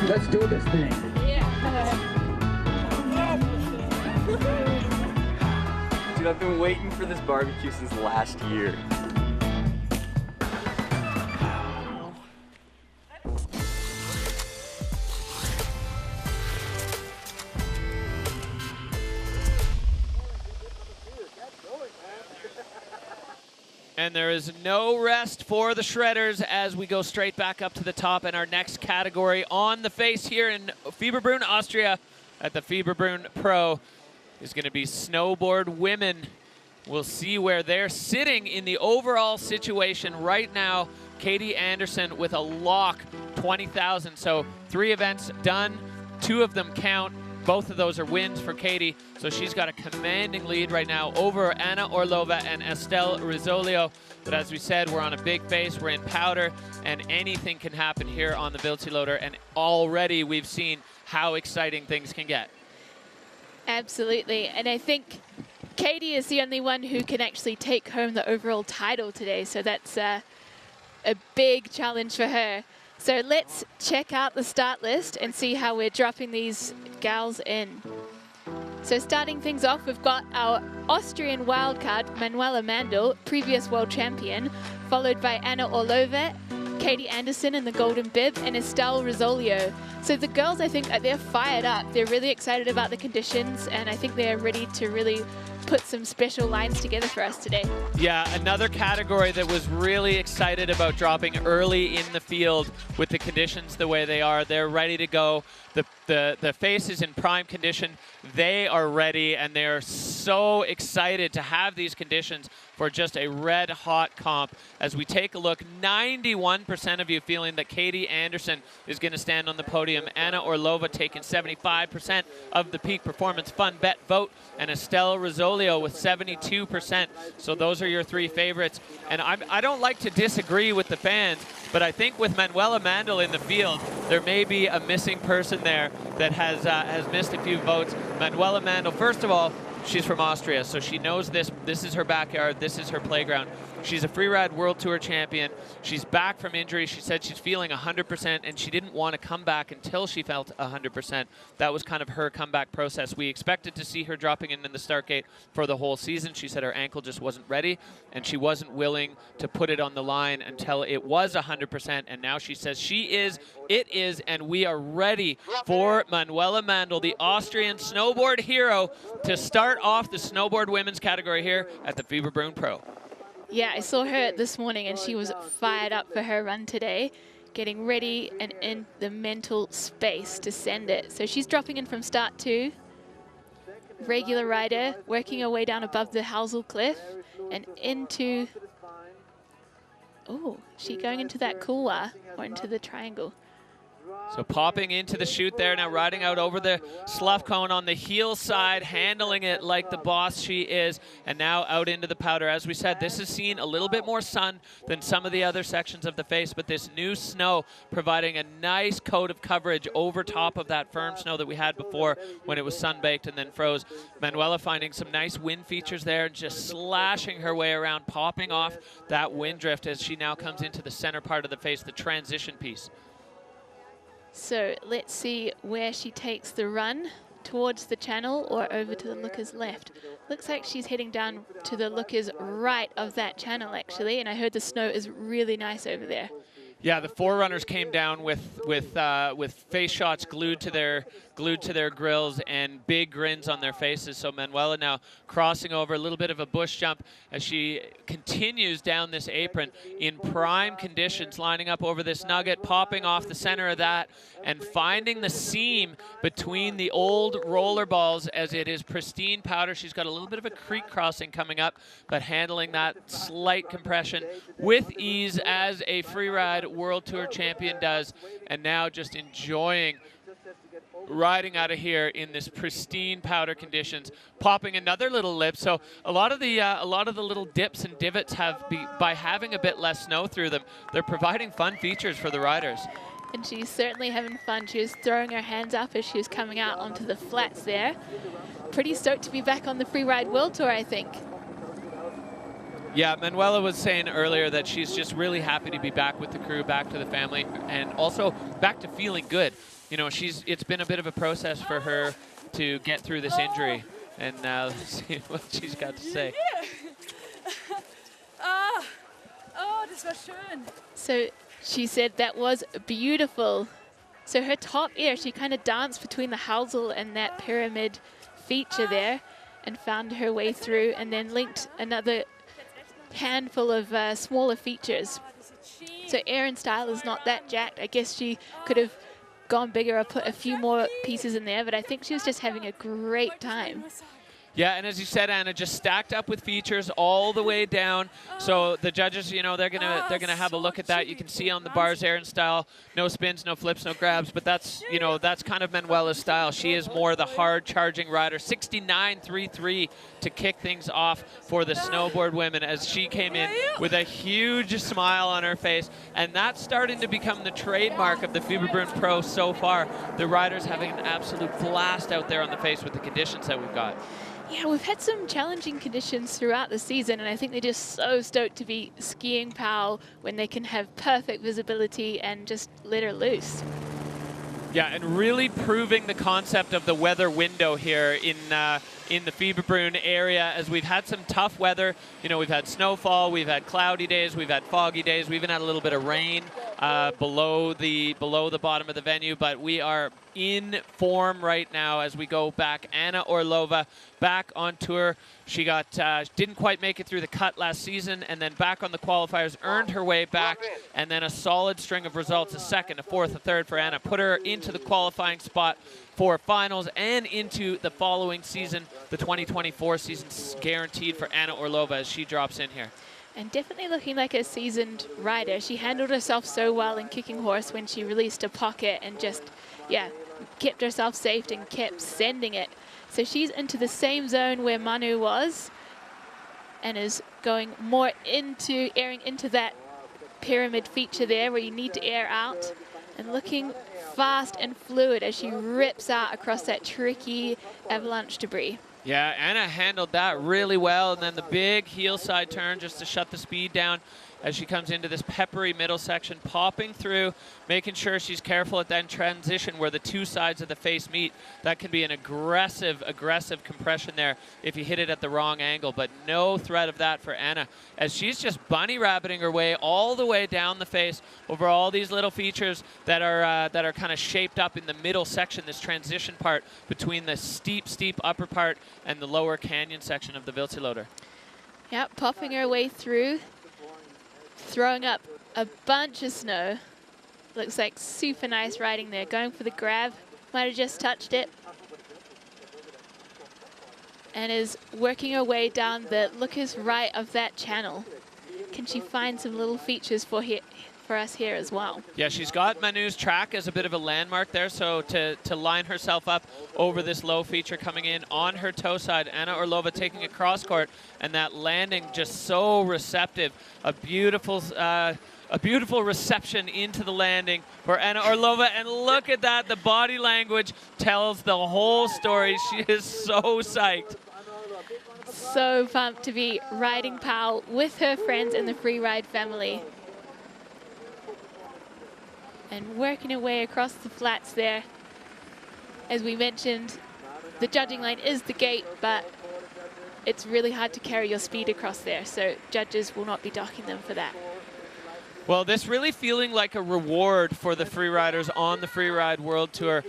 Let's do this thing. Dude, I've been waiting for this barbecue since last year. And there is no rest for the Shredders as we go straight back up to the top in our next category on the face here in Fieberbrunn, Austria at the Fieberbrunn Pro is going to be snowboard women. We'll see where they're sitting in the overall situation right now. Katie Anderson with a lock, 20,000. So 3 events done, 2 of them count. Both of those are wins for Katie, so she's got a commanding lead right now over Anna Orlova and Estelle Rizzolio. But as we said, we're on a big face, we're in powder, and anything can happen here on the Viltiloader, and already we've seen how exciting things can get. Absolutely, and I think Katie is the only one who can actually take home the overall title today, so that's a big challenge for her. So let's check out the start list and see how we're dropping these gals in. So starting things off, we've got our Austrian wildcard, Manuela Mandl, previous world champion, followed by Anna Orlova, Katie Anderson in the golden bib, and Estelle Rizzolio. So the girls, I think, they're fired up. They're really excited about the conditions, and I think they're ready to really put some special lines together for us today. Yeah, another category that was really excited about dropping early in the field with the conditions the way they are. They're ready to go. The face is in prime condition. They are ready, and they're so excited to have these conditions for just a red-hot comp. As we take a look, 91% of you feeling that Katie Anderson is going to stand on the podium. Anna Orlova taking 75% of the Peak Performance Fun Bet vote, and Estelle Rizzolio with 72%. So those are your 3 favorites. And I don't like to disagree with the fans, but I think with Manuela Mandl in the field, there may be a missing person there that has missed a few votes. Manuela Mandl, first of all, she's from Austria, so she knows this. This is her backyard. This is her playground. She's a free ride World Tour champion. She's back from injury. She said she's feeling 100%, and she didn't want to come back until she felt 100%. That was kind of her comeback process. We expected to see her dropping in the start gate for the whole season. She said her ankle just wasn't ready, and she wasn't willing to put it on the line until it was 100%. And now she says she is, it is, and we are ready for Manuela Mandl, the Austrian snowboard hero, to start off the snowboard women's category here at the Fieberbrunn Pro. Yeah, I saw her this morning and she was fired up for her run today, getting ready and in the mental space to send it. So she's dropping in from start 2. Regular rider, working her way down above the Housel Cliff and into, oh, she going into that couloir or into the triangle. So popping into the chute there, now riding out over the slough cone on the heel side, handling it like the boss she is, and now out into the powder. As we said, this has seen a little bit more sun than some of the other sections of the face, but this new snow providing a nice coat of coverage over top of that firm snow that we had before when it was sun-baked and then froze. Manuela finding some nice wind features there, just slashing her way around, popping off that wind drift as she now comes into the center part of the face, the transition piece. So let's see where she takes the run, towards the channel or over to the Lookers left. Looks like she's heading down to the Lookers right of that channel actually, and I heard the snow is really nice over there. Yeah, the forerunners came down with face shots glued to their grills and big grins on their faces. So Manuela now crossing over a little bit of a bush jump as she continues down this apron in prime conditions, lining up over this nugget, popping off the center of that and finding the seam between the old roller balls as it is pristine powder. She's got a little bit of a creek crossing coming up, but handling that slight compression with ease as a free ride World Tour champion does, and now just enjoying riding out of here in this pristine powder conditions, popping another little lip. So a lot of the little dips and divots have by having a bit less snow through them, they're providing fun features for the riders. And she's certainly having fun. She was throwing her hands up as she was coming out onto the flats there. Pretty stoked to be back on the Free Ride World Tour, I think. Yeah, Manuela was saying earlier that she's just really happy to be back with the crew, back to the family, and also back to feeling good. You know, it's been a bit of a process for her to get through this injury, and let's see what she's got to say. Das war schön. So she said that was beautiful. So her top air, she kind of danced between the Housel and that pyramid feature there and found her way through and then linked another handful of smaller features. So air and style is not that jacked. I guess she could have gone bigger or put a few more pieces in there, but I think she was just having a great time. Yeah, and as you said, Anna, just stacked up with features all the way down. So the judges, you know, they're gonna have a look at that. You can see on the bars, air and style, no spins, no flips, no grabs. But that's, you know, that's kind of Manuela's style. She is more the hard charging rider. 69.33 to kick things off for the snowboard women as she came in with a huge smile on her face, and that's starting to become the trademark of the Fieberbrunn Pro so far. The riders having an absolute blast out there on the face with the conditions that we've got. Yeah, we've had some challenging conditions throughout the season, and I think they're just so stoked to be skiing POW when they can have perfect visibility and just let her loose. Yeah, and really proving the concept of the weather window here in the Fieberbrunn area, as we've had some tough weather. You know, we've had snowfall, we've had cloudy days, we've had foggy days, we even had a little bit of rain below the bottom of the venue, but we are in form right now as we go back. Anna Orlova back on tour. She got didn't quite make it through the cut last season, and then back on the qualifiers, earned her way back, and then a solid string of results, a second, a fourth, a third for Anna, put her into the qualifying spot for finals and into the following season. The 2024 season's guaranteed for Anna Orlova as she drops in here. And definitely looking like a seasoned rider. She handled herself so well in Kicking Horse when she released a pocket and just, yeah, kept herself safe and kept sending it. So she's into the same zone where Manu was and is going more into, airing into that pyramid feature there where you need to air out, and looking fast and fluid as she rips out across that tricky avalanche debris. Yeah, Anna handled that really well, and then the big heel side turn just to shut the speed down as she comes into this peppery middle section, popping through, making sure she's careful at that transition where the two sides of the face meet. That can be an aggressive compression there if you hit it at the wrong angle, but no threat of that for Anna, as she's just bunny rabbiting her way all the way down the face over all these little features that are kind of shaped up in the middle section, this transition part between the steep upper part and the lower canyon section of the Vilseloader. Yep, popping her way through, throwing up a bunch of snow. Looks like super nice riding there. Going for the grab, might have just touched it. And is working her way down the lookers right of that channel. Can she find some little features for us here as well? Yeah, she's got Manu's track as a bit of a landmark there, so to line herself up over this low feature coming in on her toe side, Anna Orlova taking a cross court, and that landing just so receptive. A beautiful reception into the landing for Anna Orlova, and look at that, the body language tells the whole story. She is so psyched. So pumped to be riding POW with her friends in the Freeride family. And working her way across the flats there. As we mentioned, the judging line is the gate, but it's really hard to carry your speed across there, so judges will not be docking them for that. Well, this really feeling like a reward for the freeriders on the Freeride World Tour.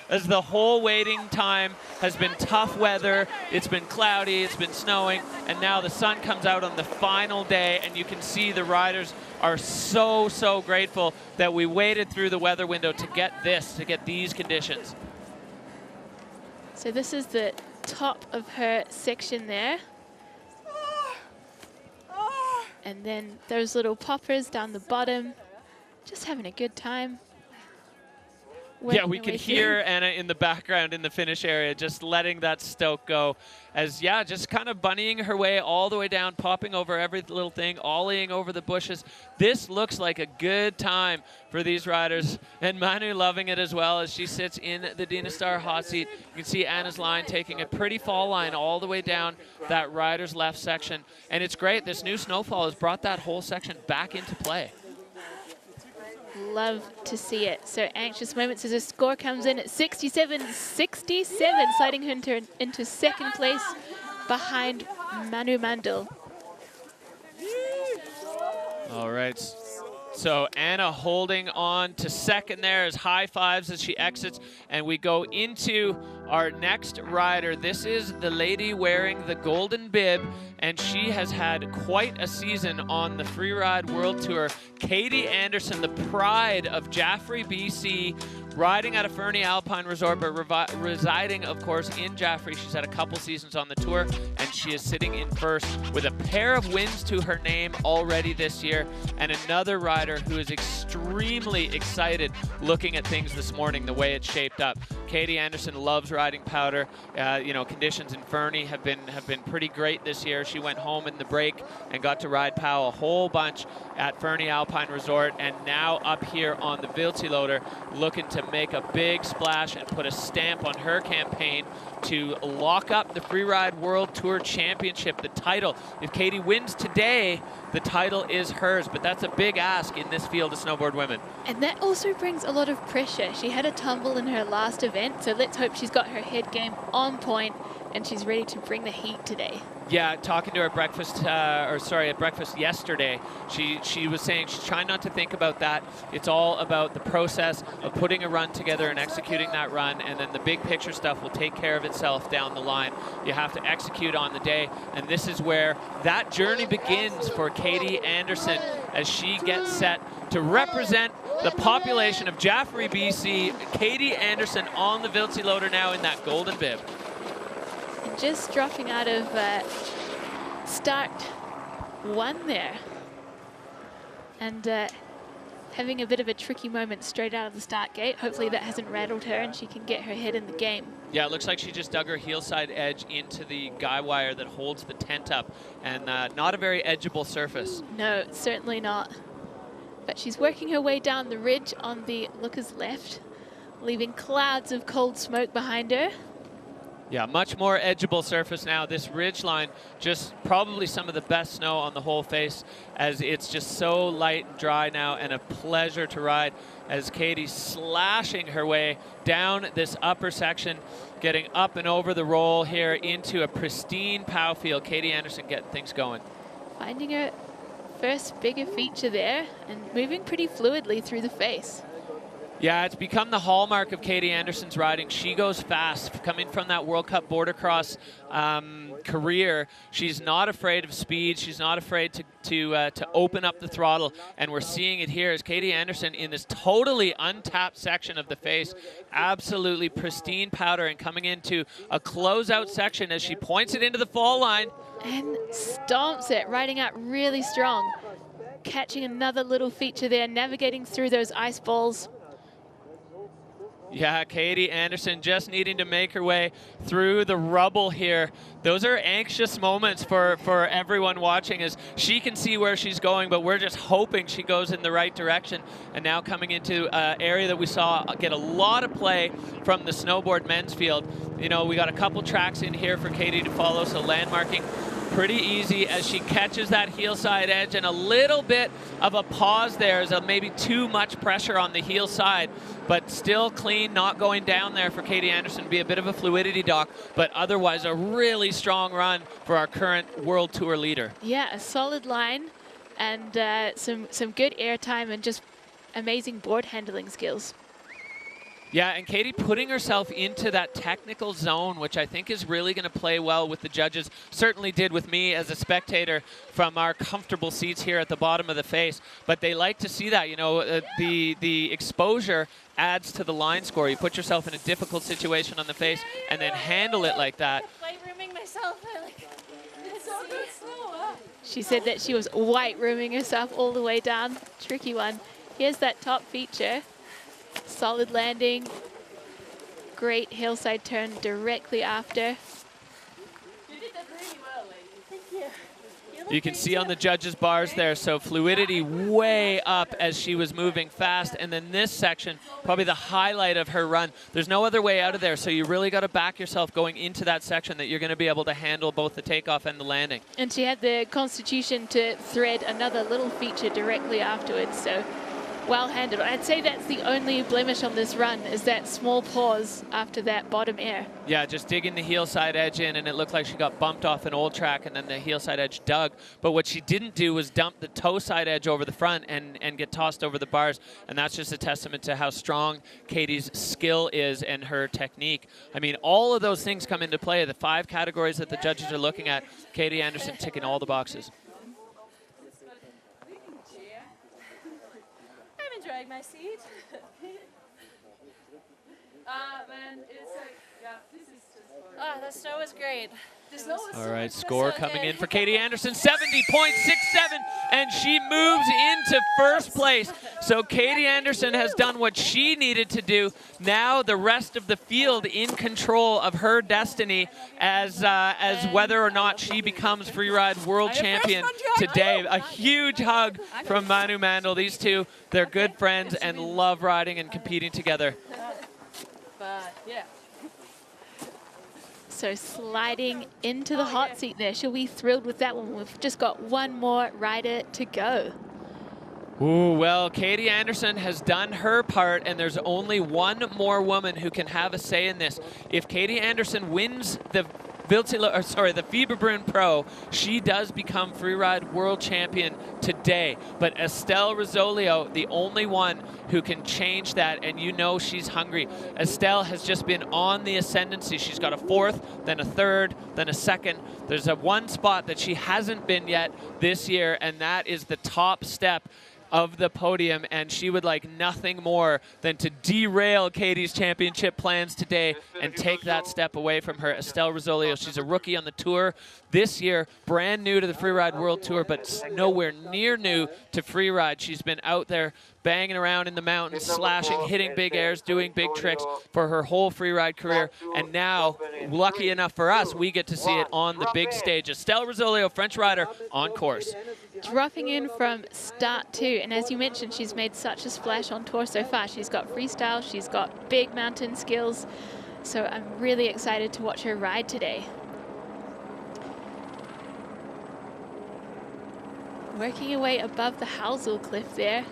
As the whole waiting time has been tough weather, it's been cloudy, it's been snowing, and now the sun comes out on the final day, and you can see the riders are so grateful that we waited through the weather window to get these conditions. So this is the top of her section there. And then those little poppers down the bottom, just having a good time. Yeah, we can hear Anna in the background in the finish area, just letting that stoke go as, yeah, just kind of bunnying her way all the way down, popping over every little thing, ollieing over the bushes. This looks like a good time for these riders, and Manu loving it as well as she sits in the Dynastar hot seat. You can see Anna's line taking a pretty fall line all the way down that rider's left section, and it's great. This new snowfall has brought that whole section back into play. Love to see it. So anxious moments as the score comes in at 67-67, sliding her into second place behind Manu Mandel. All right. So Anna holding on to second there as high fives as she exits, and we go into our next rider. This is the lady wearing the golden bib, and she has had quite a season on the Freeride World Tour. Katie Anderson, the pride of Jaffrey, BC, riding out of Fernie Alpine Resort, but residing, of course, in Jaffrey. She's had a couple seasons on the tour, and she is sitting in first with a pair of wins to her name already this year, and another rider who is extremely excited looking at things this morning, the way it's shaped up. Katie Anderson loves riding powder. You know, conditions in Fernie have been pretty great this year. She went home in the break and got to ride POW a whole bunch at Fernie Alpine Resort, and now up here on the Vilseloader, looking to make a big splash and put a stamp on her campaign to lock up the Freeride World Tour Championship, the title. If Katie wins today, the title is hers, but that's a big ask in this field of snowboard women. And that also brings a lot of pressure. She had a tumble in her last event, so let's hope she's got her head game on point and she's ready to bring the heat today. Yeah, talking to her at breakfast, at breakfast yesterday, she was saying she's trying not to think about that. It's all about the process of putting a run together and executing that run, and then the big picture stuff will take care of itself down the line. You have to execute on the day, and this is where that journey begins for Katie Anderson as she gets set to represent the population of Jaffrey, BC. Katie Anderson on the Vilseloader now in that golden bib. Just dropping out of start one there, and having a bit of a tricky moment straight out of the start gate. Hopefully that hasn't rattled her and she can get her head in the game. Yeah, it looks like she just dug her heel side edge into the guy wire that holds the tent up, and not a very edgeable surface. No, certainly not. But she's working her way down the ridge on the looker's left, leaving clouds of cold smoke behind her. Yeah, much more edgeable surface now. This ridge line, just probably some of the best snow on the whole face, as it's just so light and dry now, and a pleasure to ride as Katie's slashing her way down this upper section, getting up and over the roll here into a pristine POW field. Katie Anderson getting things going. Finding her first bigger feature there and moving pretty fluidly through the face. Yeah, it's become the hallmark of Katie Anderson's riding. She goes fast. Coming from that World Cup border cross career, she's not afraid of speed. She's not afraid to open up the throttle, and we're seeing it here as Katie Anderson in this totally untapped section of the face, absolutely pristine powder, and coming into a closeout section as she points it into the fall line. And stomps it, riding out really strong. Catching another little feature there, navigating through those ice balls. Yeah, Katie Anderson just needing to make her way through the rubble here. Those are anxious moments for everyone watching, as she can see where she's going, but we're just hoping she goes in the right direction. And now coming into an area that we saw get a lot of play from the snowboard men's field. You know, we got a couple tracks in here for Katie to follow, so landmarking pretty easy as she catches that heel side edge, and a little bit of a pause there as maybe too much pressure on the heel side, but still clean, not going down there for Katie Anderson. Be a bit of a fluidity dock, but otherwise a really strong run for our current World Tour leader. Yeah, a solid line and some good air time and just amazing board handling skills. Yeah, and Katie putting herself into that technical zone, which I think is really going to play well with the judges. Certainly did with me as a spectator from our comfortable seats here at the bottom of the face. But they like to see that, you know, the exposure adds to the line score. You put yourself in a difficult situation on the face and then handle it like that. White rooming myself. It's so good slow. She said that she was white rooming herself all the way down. Tricky one. Here's that top feature. Solid landing. Great hillside turn directly after. You did that really well, lady. Thank you. You can see on the judges' bars there, so fluidity way up as she was moving fast. And then this section, probably the highlight of her run. There's no other way out of there, so you really got to back yourself going into that section that you're going to be able to handle both the takeoff and the landing. And she had the constitution to thread another little feature directly afterwards, so well handled. I'd say that's the only blemish on this run, is that small pause after that bottom air. Yeah, just digging the heel side edge in, and it looked like she got bumped off an old track, and then the heel side edge dug. But what she didn't do was dump the toe side edge over the front and get tossed over the bars, and that's just a testament to how strong Katie's skill is and her technique. I mean, all of those things come into play. The 5 categories that the judges are looking at, Katie Anderson ticking all the boxes. Enjoying my seat. Man, it's like, yeah, this is just fun. Oh, the snow is great. The snow is all right, score coming in for Katie Anderson, 70.67, and she moves into first place. So Katie Anderson has done what she needed to do. Now the rest of the field in control of her destiny as whether or not she becomes freeride world champion today. A huge hug from Manu Mandel. These two, they're good friends and love riding and competing together. But yeah. So sliding into the hot seat there. She'll be thrilled with that one. We've just got one more rider to go. Ooh, well, Katie Anderson has done her part, and there's only one more woman who can have a say in this. If Katie Anderson wins the Fieberbrunn Pro, she does become freeride world champion today. But Estelle Rosolio, the only one who can change that, and you know she's hungry. Estelle has just been on the ascendancy. She's got a 4th, then a 3rd, then a 2nd. There's a 1 spot that she hasn't been yet this year, and that is the top step of the podium, and she would like nothing more than to derail Katie's championship plans today and take that step away from her. Estelle Rosolio, she's a rookie on the tour this year, brand new to the Freeride World Tour, but nowhere near new to freeride. She's been out there banging around in the mountains, slashing, hitting big airs, doing big tricks for her whole freeride career. And now, lucky enough for us, we get to see it on the big stage. Estelle Rosolio, French rider, on course. Dropping in from start 2, and as you mentioned, she's made such a splash on tour so far. She's got freestyle, she's got big mountain skills, So I'm really excited to watch her ride today. Working your way above the Housel Cliff there.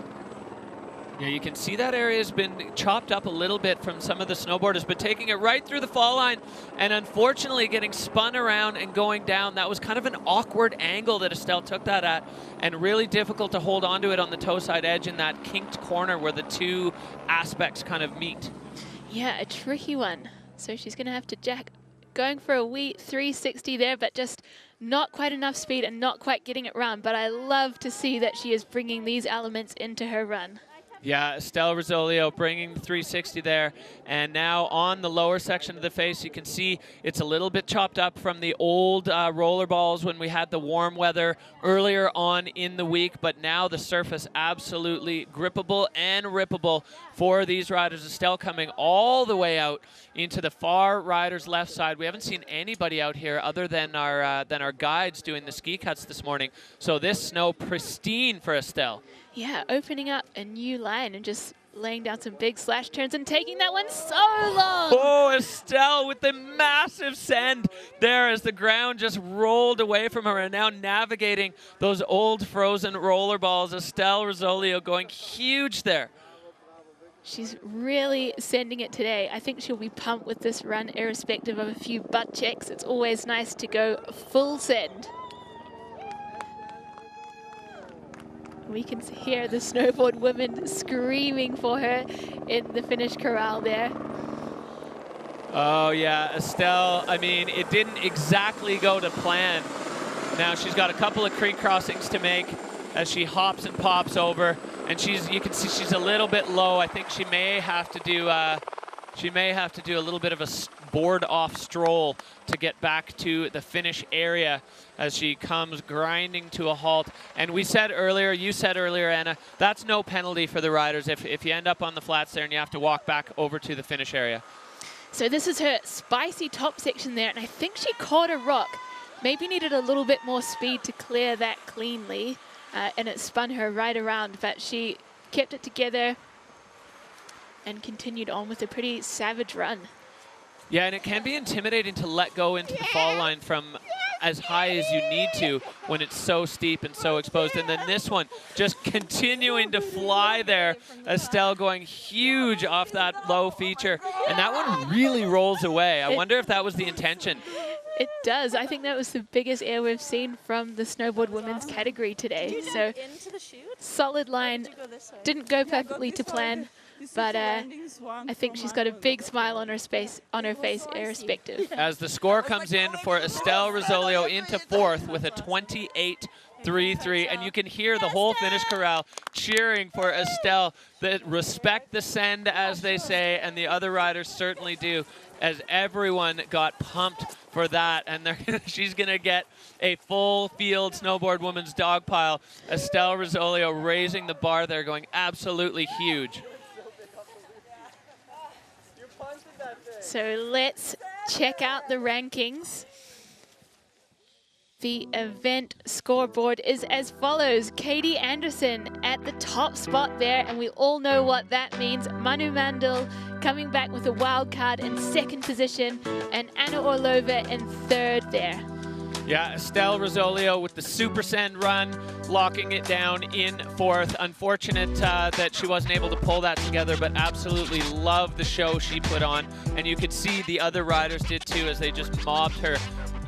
Yeah, you can see that area has been chopped up a little bit from some of the snowboarders, but taking it right through the fall line and unfortunately getting spun around and going down. That was kind of an awkward angle that Estelle took that at, and really difficult to hold onto it on the toe side edge in that kinked corner where the two aspects kind of meet. Yeah, a tricky one. So she's going to have to jack, going for a wee 360 there, but just not quite enough speed and not quite getting it round. But I love to see that she is bringing these elements into her run. Yeah, Estelle Rosolio bringing the 360 there. And now on the lower section of the face, you can see it's a little bit chopped up from the old roller balls when we had the warm weather earlier on in the week. But now the surface absolutely grippable and rippable for these riders. Estelle coming all the way out into the far rider's left side. We haven't seen anybody out here other than our guides doing the ski cuts this morning. So this snow pristine for Estelle. Yeah, opening up a new line and just laying down some big slash turns and taking that one so long. Oh, Estelle with the massive send there as the ground just rolled away from her, and now navigating those old frozen roller balls. Estelle Rosolio going huge there. She's really sending it today. I think she'll be pumped with this run, irrespective of a few butt checks. It's always nice to go full send. We can hear the snowboard women screaming for her in the finish corral there. Oh yeah, Estelle, I mean, it didn't exactly go to plan. Now she's got a couple of creek crossings to make as she hops and pops over, and you can see she's a little bit low. I think she may have to do a little bit of a board off stroll to get back to the finish area as she comes grinding to a halt. And we said earlier, you said earlier, Anna, that's no penalty for the riders if you end up on the flats there and you have to walk back over to the finish area. So this is her spicy top section there, and I think she caught a rock. Maybe needed a little bit more speed to clear that cleanly, and it spun her right around, but she kept it together and continued on with a pretty savage run. Yeah, and it can be intimidating to let go into the fall line from as high as you need to when it's so steep and so exposed. And then this one just continuing to fly there. Estelle going huge off that low feature. And that one really rolls away. I wonder if that was the intention. It does. I think that was the biggest air we've seen from the snowboard women's category today. So solid line. Didn't go perfectly to plan. But I think she's got a big smile on her face, irrespective. As the score comes in for Estelle Rosolio into fourth with a 28.33, and you can hear the whole finish corral cheering for Estelle. That respect the send, as they say, and the other riders certainly do, as everyone got pumped for that, and she's gonna get a full field snowboard women's dog pile. Estelle Rosolio raising the bar there, going absolutely huge. So let's check out the rankings. The event scoreboard is as follows. Katie Anderson at the top spot there, and we all know what that means. Manu Mandl coming back with a wild card in second position, and Anna Orlova in third there. Yeah, Estelle Rosolio with the super send run, locking it down in fourth. Unfortunate that she wasn't able to pull that together, but absolutely love the show she put on. And you could see the other riders did too, as they just mobbed her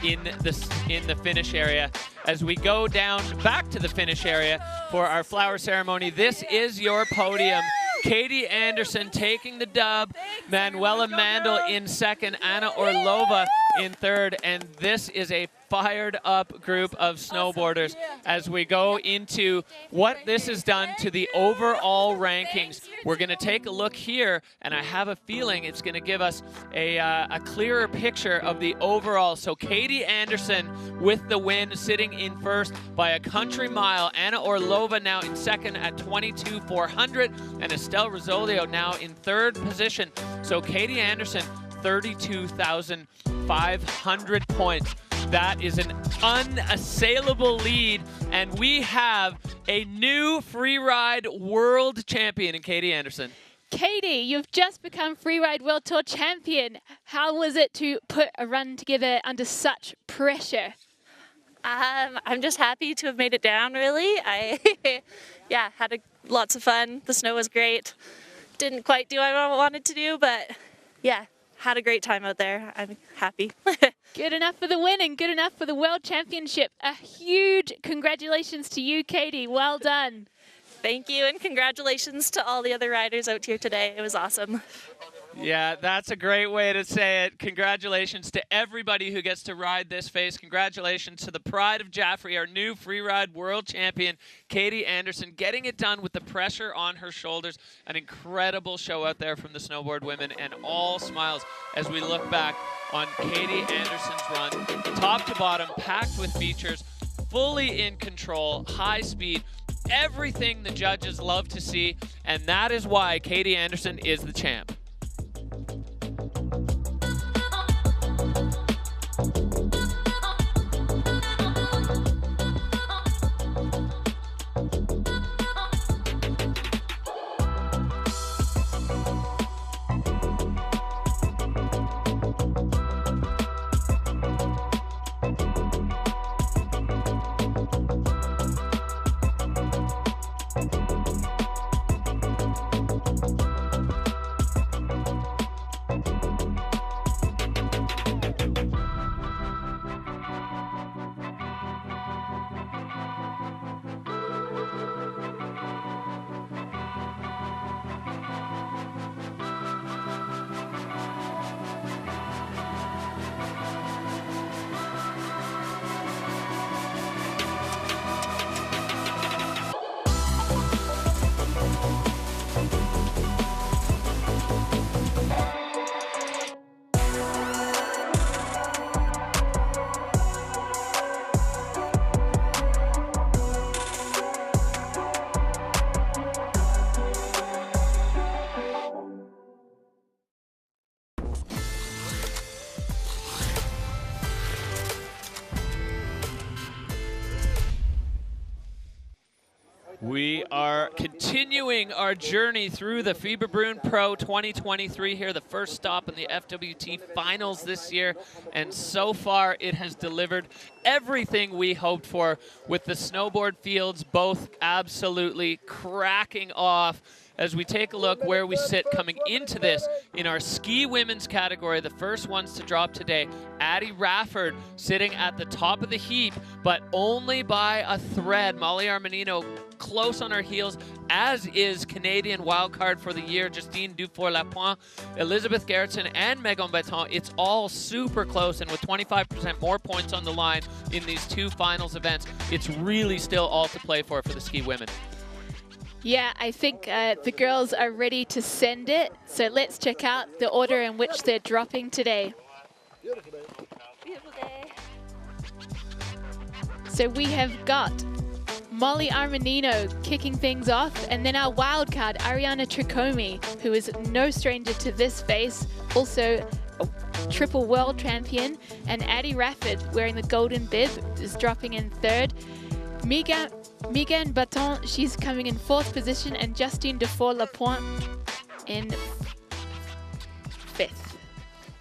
in the finish area. As we go down back to the finish area for our flower ceremony, this is your podium. Katie Anderson taking the dub, Manuela Mandl in second, Anna Orlova in third, and this is a fired up group of snowboarders as we go into what this has done to the overall rankings. We're going to take a look here, and I have a feeling it's going to give us a clearer picture of the overall. So Katie Anderson with the win, sitting in first by a country mile. Anna Orlova now in second at 22,400, and Estelle Rosolio now in third position. So Katie Anderson, 32,500 points. That is an unassailable lead, and we have a new free ride world champion in Katie Anderson. Katie, you've just become Freeride World Tour champion. How was it to put a run together under such pressure? I'm just happy to have made it down, really. Yeah, had lots of fun. The snow was great. Didn't quite do what I wanted to do, but yeah, had a great time out there. I'm happy. Good enough for the win and good enough for the World Championship. A huge congratulations to you, Katie. Well done. Thank you, and congratulations to all the other riders out here today. It was awesome. Yeah, that's a great way to say it. Congratulations to everybody who gets to ride this face. Congratulations to the pride of Jaffrey, our new freeride world champion, Katie Anderson, getting it done with the pressure on her shoulders. An incredible show out there from the snowboard women, and all smiles as we look back on Katie Anderson's run. Top to bottom, packed with features, fully in control, high speed, everything the judges love to see, and that is why Katie Anderson is the champ. We are continuing our journey through the FIBA Bruin Pro 2023 here, the first stop in the FWT Finals this year, and so far it has delivered everything we hoped for, with the snowboard fields both absolutely cracking off. As we take a look where we sit coming into this in our ski women's category, the first ones to drop today, Addie Rafford sitting at the top of the heap, but only by a thread. Molly Armanino close on her heels, as is Canadian wildcard for the year, Justine Dufour-Lapointe, Elizabeth Gerritsen, and Megan Beton. It's all super close, and with 25% more points on the line in these two finals events, it's really still all to play for the ski women. Yeah, I think the girls are ready to send it. So let's check out the order in which they're dropping today. Beautiful day. So we have got Molly Armanino kicking things off, and then our wild card, Ariana Tricomi, who is no stranger to this face, also a triple world champion, and Addie Rafford, wearing the golden bib, is dropping in third. Megan Baton, she's coming in fourth position, and Justine Dufour-Lapointe in fifth.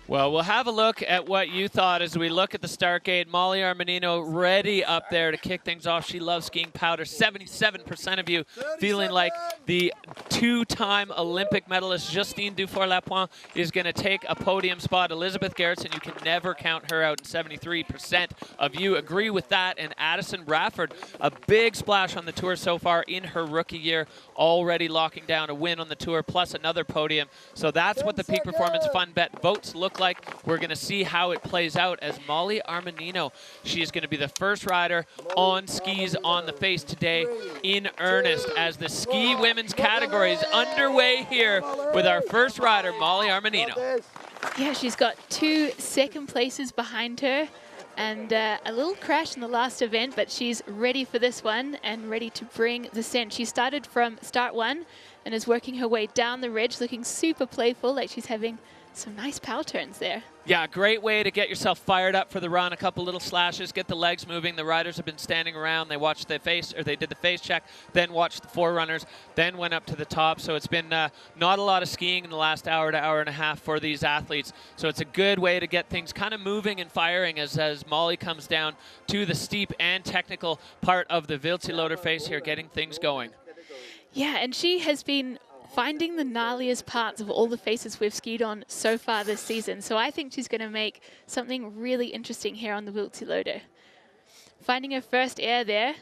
Well, we'll have a look at what you thought as we look at the start gate. Molly Armanino ready up there to kick things off. She loves skiing powder. 77% of you feeling like the two-time Olympic medalist Justine Dufour-Lapointe is going to take a podium spot. Elizabeth Gerritsen, you can never count her out. 73% of you agree with that. And Addison Rafford, a big splash on the tour so far in her rookie year, already locking down a win on the tour plus another podium. So that's what the Peak Performance Fun Bet votes look like. We're going to see how it plays out as Molly Armanino, she is going to be the first rider on skis on the face today in earnest, as the ski women's category is underway here with our first rider, Molly Armanino. Yeah, she's got 2 second places behind her, and a little crash in the last event, but she's ready for this one and ready to bring the scent. She started from start 1 and is working her way down the ridge, looking super playful, like she's having Some nice power turns there. Yeah, great way to get yourself fired up for the run. A couple little slashes, get the legs moving. The riders have been standing around. They watched the face, or they did the face check, then watched the forerunners, then went up to the top. So it's been not a lot of skiing in the last hour to hour and a half for these athletes. So it's a good way to get things kind of moving and firing as Molly comes down to the steep and technical part of the Viltiloder face here, getting things going. Yeah, and she has been finding the gnarliest parts of all the faces we've skied on so far this season. So I think she's going to make something really interesting here on the Viltiloder. Finding her first air there.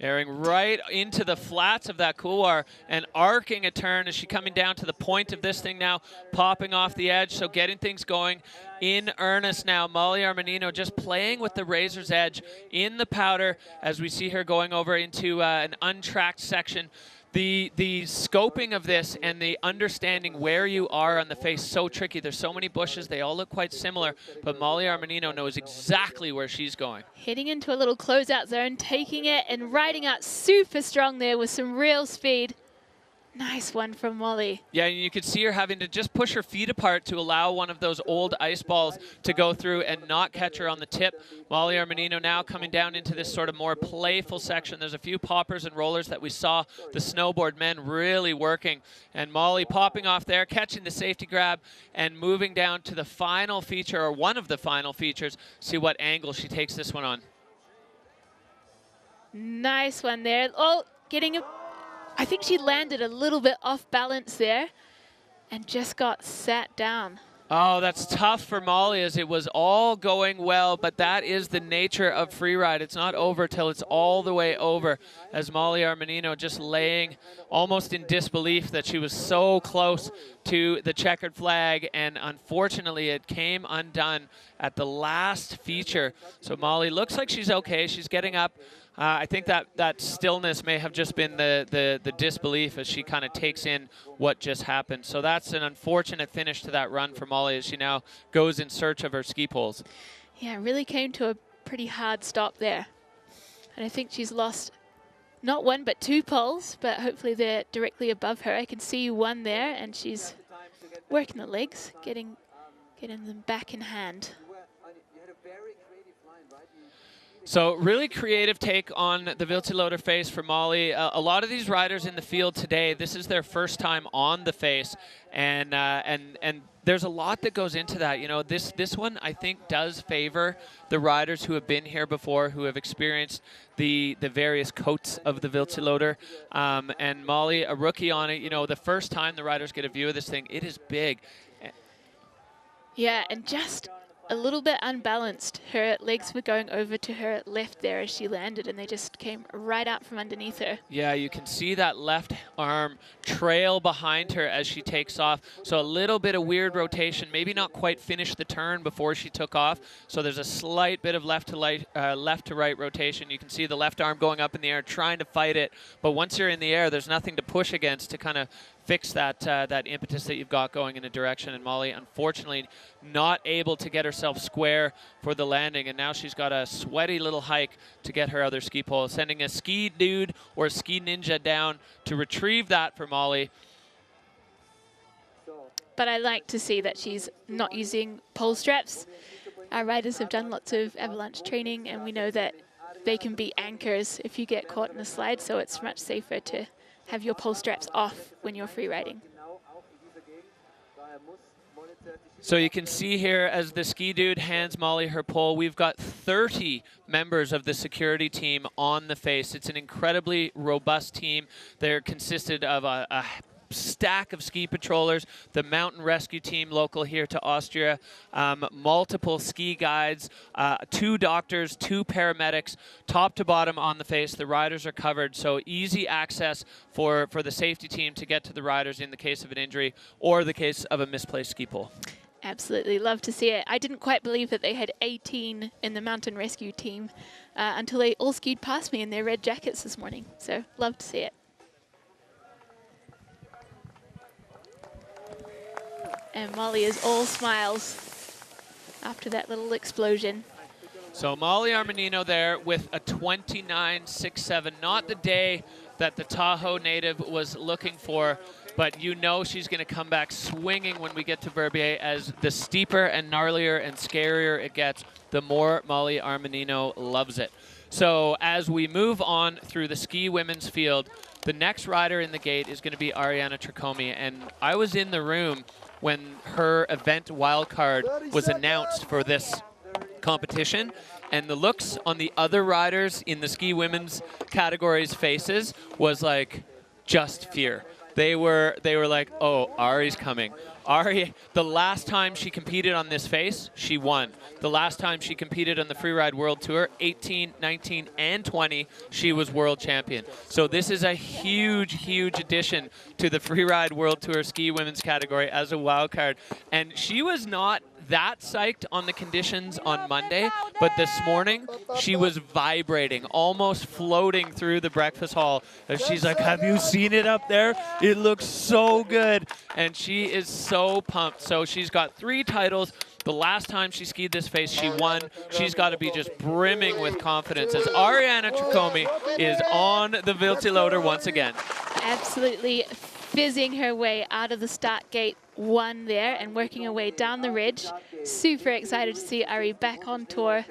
Airing right into the flats of that couloir and arcing a turn as she's coming down to the point of this thing now, popping off the edge. So getting things going in earnest now. Molly Armanino just playing with the razor's edge in the powder as we see her going over into an untracked section. The scoping of this and the understanding where you are on the face, so tricky. There's so many bushes. They all look quite similar, but Molly Armanino knows exactly where she's going. Heading into a little closeout zone, taking it and riding out super strong there with some real speed. Nice one from Molly. Yeah, and you could see her having to just push her feet apart to allow one of those old ice balls to go through and not catch her on the tip. Molly Armanino now coming down into this sort of more playful section. There's a few poppers and rollers that we saw the snowboard men really working. And Molly popping off there, catching the safety grab, and moving down to the final feature, or one of the final features. See what angle she takes this one on. Nice one there. Oh, getting a... I think she landed a little bit off balance there and just got sat down. Oh, that's tough for Molly as it was all going well, but that is the nature of freeride. It's not over till it's all the way over, as Molly Armanino just laying almost in disbelief that she was so close to the checkered flag, and unfortunately it came undone at the last feature. So Molly looks like she's okay. She's getting up. I think that stillness may have just been the disbelief as she kind of takes in what just happened. So that's an unfortunate finish to that run for Molly as she now goes in search of her ski poles. Yeah, really came to a pretty hard stop there. And I think she's lost not one but two poles, but hopefully they're directly above her. I can see one there, and she's working the legs, getting them back in hand. So really creative take on the Viltiloder face for Molly. A lot of these riders in the field today, this is their first time on the face, and there's a lot that goes into that. You know, this one I think does favor the riders who have been here before, who have experienced the various coats of the Viltiloder. And Molly, a rookie on it. You know, the first time the riders get a view of this thing, it is big. Yeah, and just a little bit unbalanced. Her legs were going over to her left there as she landed, and they just came right out from underneath her. Yeah, you can see that left arm trail behind her as she takes off. So a little bit of weird rotation, maybe not quite finished the turn before she took off. So there's a slight bit of left to right rotation. You can see the left arm going up in the air, trying to fight it. But once you're in the air, there's nothing to push against to kind of fix that impetus that you've got going in a direction. And Molly, unfortunately, not able to get herself square for the landing. And now she's got a sweaty little hike to get her other ski pole, sending a ski dude or a ski ninja down to retrieve that for Molly. But I like to see that she's not using pole straps. Our riders have done lots of avalanche training, and we know that they can be anchors if you get caught in a slide, so it's much safer to have your pole straps off when you're free riding. So you can see here as the ski dude hands Molly her pole, we've got 30 members of the security team on the face. It's an incredibly robust team. They're consisted of a stack of ski patrollers, the mountain rescue team local here to Austria, multiple ski guides, 2 doctors, 2 paramedics, top to bottom on the face. The riders are covered, so easy access for the safety team to get to the riders in the case of an injury or the case of a misplaced ski pole. Absolutely, love to see it. I didn't quite believe that they had 18 in the mountain rescue team until they all skied past me in their red jackets this morning, so love to see it. And Molly is all smiles after that little explosion. So Molly Armanino there with a 29.67, not the day that the Tahoe native was looking for. but you know she's going to come back swinging when we get to Verbier, as the steeper and gnarlier and scarier it gets, the more Molly Armanino loves it. So as we move on through the ski women's field, the next rider in the gate is going to be Ariana Tricome, and I was in the room when her event wildcard was announced for this competition, and the looks on the other riders in the ski women's categories' faces was like just fear. They were like, oh, Ari's coming. Ari, the last time she competed on this face, she won. The last time she competed on the Freeride World Tour, 18, 19, and 20, she was world champion. So this is a huge, huge addition to the Freeride World Tour ski women's category as a wild card. And she was not that psyched on the conditions on Monday, but this morning she was vibrating, almost floating through the breakfast hall. And she's like, have you seen it up there? It looks so good. And she is so pumped. So she's got 3 titles. The last time she skied this face, she won. She's got to be just brimming with confidence as Ariana Tricome is on the Viltiloder once again. Absolutely fizzing her way out of the start gate 1 there and working her way down the ridge. Super excited to see Ari back on tour.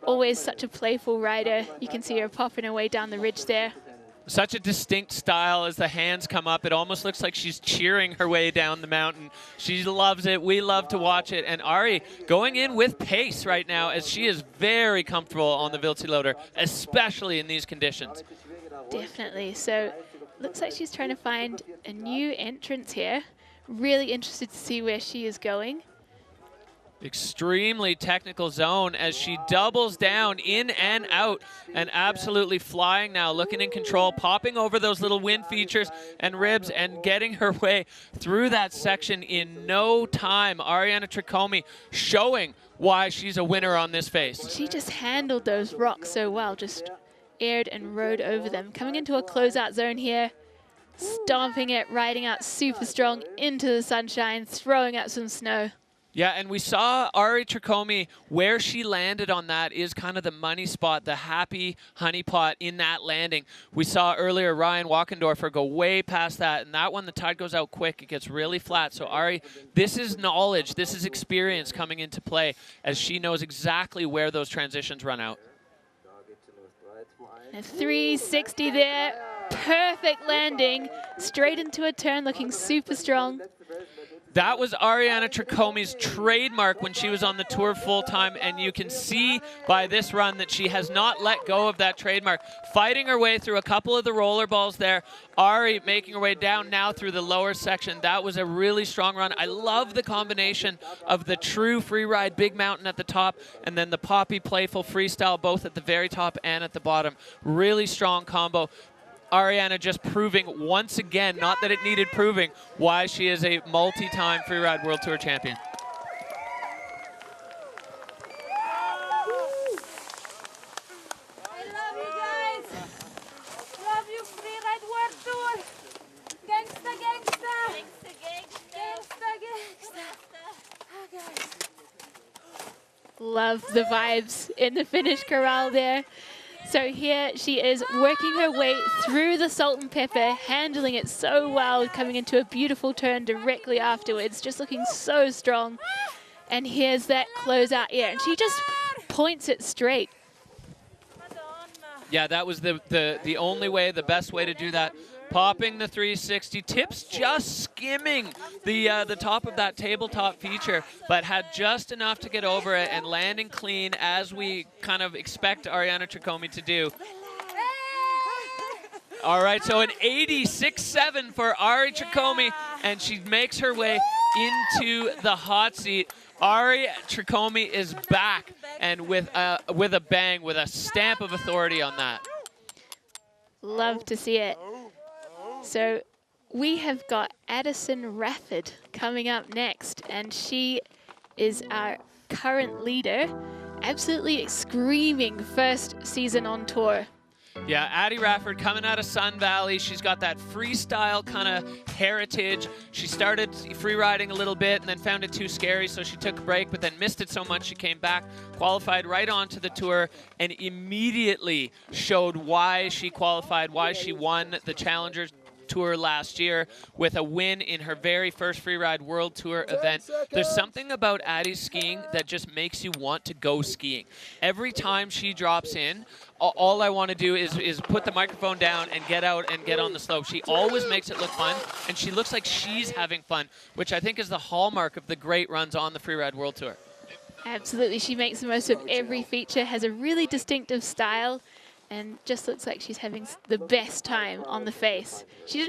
Always such a playful rider. You can see her popping her way down the ridge there. Such a distinct style as the hands come up. It almost looks like she's cheering her way down the mountain. She loves it. We love to watch it. And Ari going in with pace right now as she is very comfortable on the Viltiloder, especially in these conditions. Definitely. So looks like she's trying to find a new entrance here. Really interested to see where she is going. Extremely technical zone as she doubles down in and out and absolutely flying now, looking in control, popping over those little wind features and ribs and getting her way through that section in no time. Ariana Tricome showing why she's a winner on this face. She just handled those rocks so well, just aired and rode over them. Coming into a closeout zone here, stomping it, riding out super strong into the sunshine, throwing out some snow. Yeah, and we saw Ari Tricome, where she landed on that is kind of the money spot, the happy honeypot in that landing. We saw earlier Ryan Walkendorfer go way past that, and that one, the tide goes out quick. It gets really flat. So Ari, this is knowledge, this is experience coming into play as she knows exactly where those transitions run out. A 360 there, perfect landing, straight into a turn, looking super strong. That was Ariana Tricome's trademark when she was on the tour full-time, and you can see by this run that she has not let go of that trademark. Fighting her way through a couple of the roller balls there. Ari making her way down now through the lower section. That was a really strong run. I love the combination of the true free ride big mountain at the top and then the poppy playful freestyle both at the very top and at the bottom. Really strong combo. Ariana just proving once again, not that it needed proving, why she is a multi-time Freeride World Tour champion. I love you guys. Love you, Freeride World Tour. Gangsta, gangsta. Gangsta, gangsta. Gangsta, gangsta. Love the vibes in the finish corral there. So here she is working her way through the salt and pepper, handling it so well, coming into a beautiful turn directly afterwards, just looking so strong. And here's that closeout air, and she just points it straight. Yeah, that was the only way, the best way to do that. Popping the 360, tips just skimming the top of that tabletop feature, but had just enough to get over it and landing clean as we kind of expect Ariana Tricome to do. All right, so an 86.7 for Ari Tricome, and she makes her way into the hot seat. Ari Tricome is back, and with a bang, with a stamp of authority on that. Love to see it. So we have got Addison Rafford coming up next, and she is our current leader. Absolutely screaming first season on tour. Yeah, Addie Rafford coming out of Sun Valley. She's got that freestyle kind of heritage. She started free riding a little bit and then found it too scary, so she took a break, but then missed it so much she came back, qualified right onto the tour, and immediately showed why she qualified, why she won the Challengers Tour last year with a win in her very first Freeride World Tour event. There's something about Addie's skiing that just makes you want to go skiing. Every time she drops in, all I want to do is put the microphone down and get out and get on the slope. She always makes it look fun, and she looks like she's having fun, which I think is the hallmark of the great runs on the Freeride World Tour. Absolutely. She makes the most of every feature, has a really distinctive style, and just looks like she's having the best time on the face. She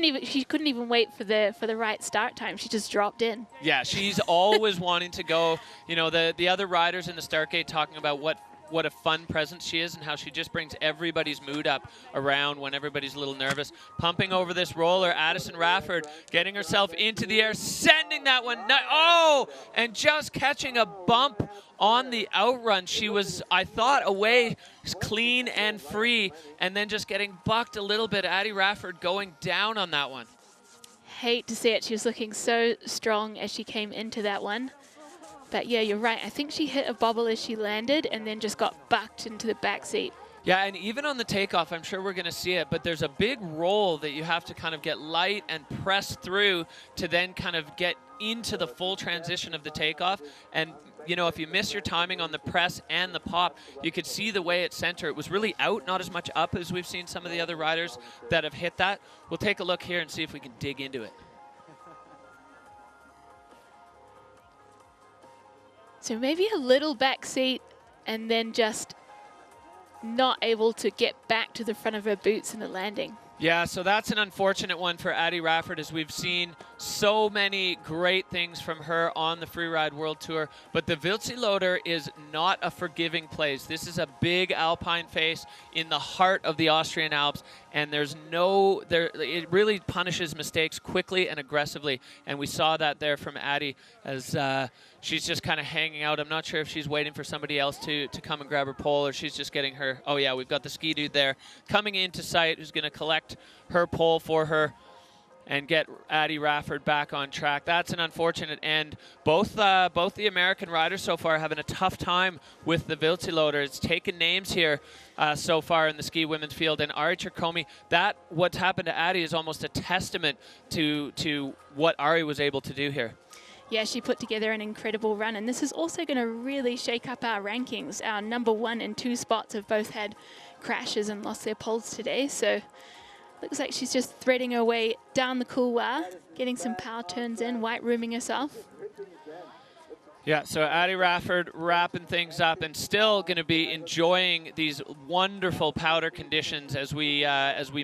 couldn't even wait for the right start time. She just dropped in. Yeah, she's always wanting to go. You know, the other riders in the start gate talking about what a fun presence she is and how she just brings everybody's mood up around when everybody's a little nervous. Pumping over this roller, Addison Rafford getting herself into the air, sending that one. And just catching a bump on the outrun. She was, I thought, away clean and free, and then just getting bucked a little bit. Addie Rafford going down on that one. Hate to see it. She was looking so strong as she came into that one. But yeah, you're right. I think she hit a bobble as she landed and then just got bucked into the back seat. Yeah, and even on the takeoff, I'm sure we're going to see it, but there's a big roll that you have to kind of get light and press through to then kind of get into the full transition of the takeoff. And, you know, if you miss your timing on the press and the pop, you could see the way it center. It was really out, not as much up as we've seen some of the other riders that have hit that. We'll take a look here and see if we can dig into it. So maybe a little back seat and then just not able to get back to the front of her boots in the landing. Yeah, so that's an unfortunate one for Addie Rafford, as we've seen so many great things from her on the Freeride World Tour. But the Wildsee-Loader is not a forgiving place. This is a big alpine face in the heart of the Austrian Alps, and it really punishes mistakes quickly and aggressively. And we saw that there from Addie as she's just kind of hanging out. I'm not sure if she's waiting for somebody else to come and grab her pole, or she's just getting her. Oh yeah, we've got the ski dude there coming into sight who's going to collect her pole for her and get Addie Rafford back on track. That's an unfortunate end. Both the American riders so far having a tough time with the Wildsee-Loader. It's taken names here so far in the ski women's field. And Ari Trikomi, what's happened to Addie is almost a testament to what Ari was able to do here. Yeah, she put together an incredible run, and this is also going to really shake up our rankings. Our number 1 and 2 spots have both had crashes and lost their poles today, so looks like she's just threading her way down the couloir, getting some power turns in, white rooming herself. Yeah, so Addie Rafford wrapping things up and still going to be enjoying these wonderful powder conditions as we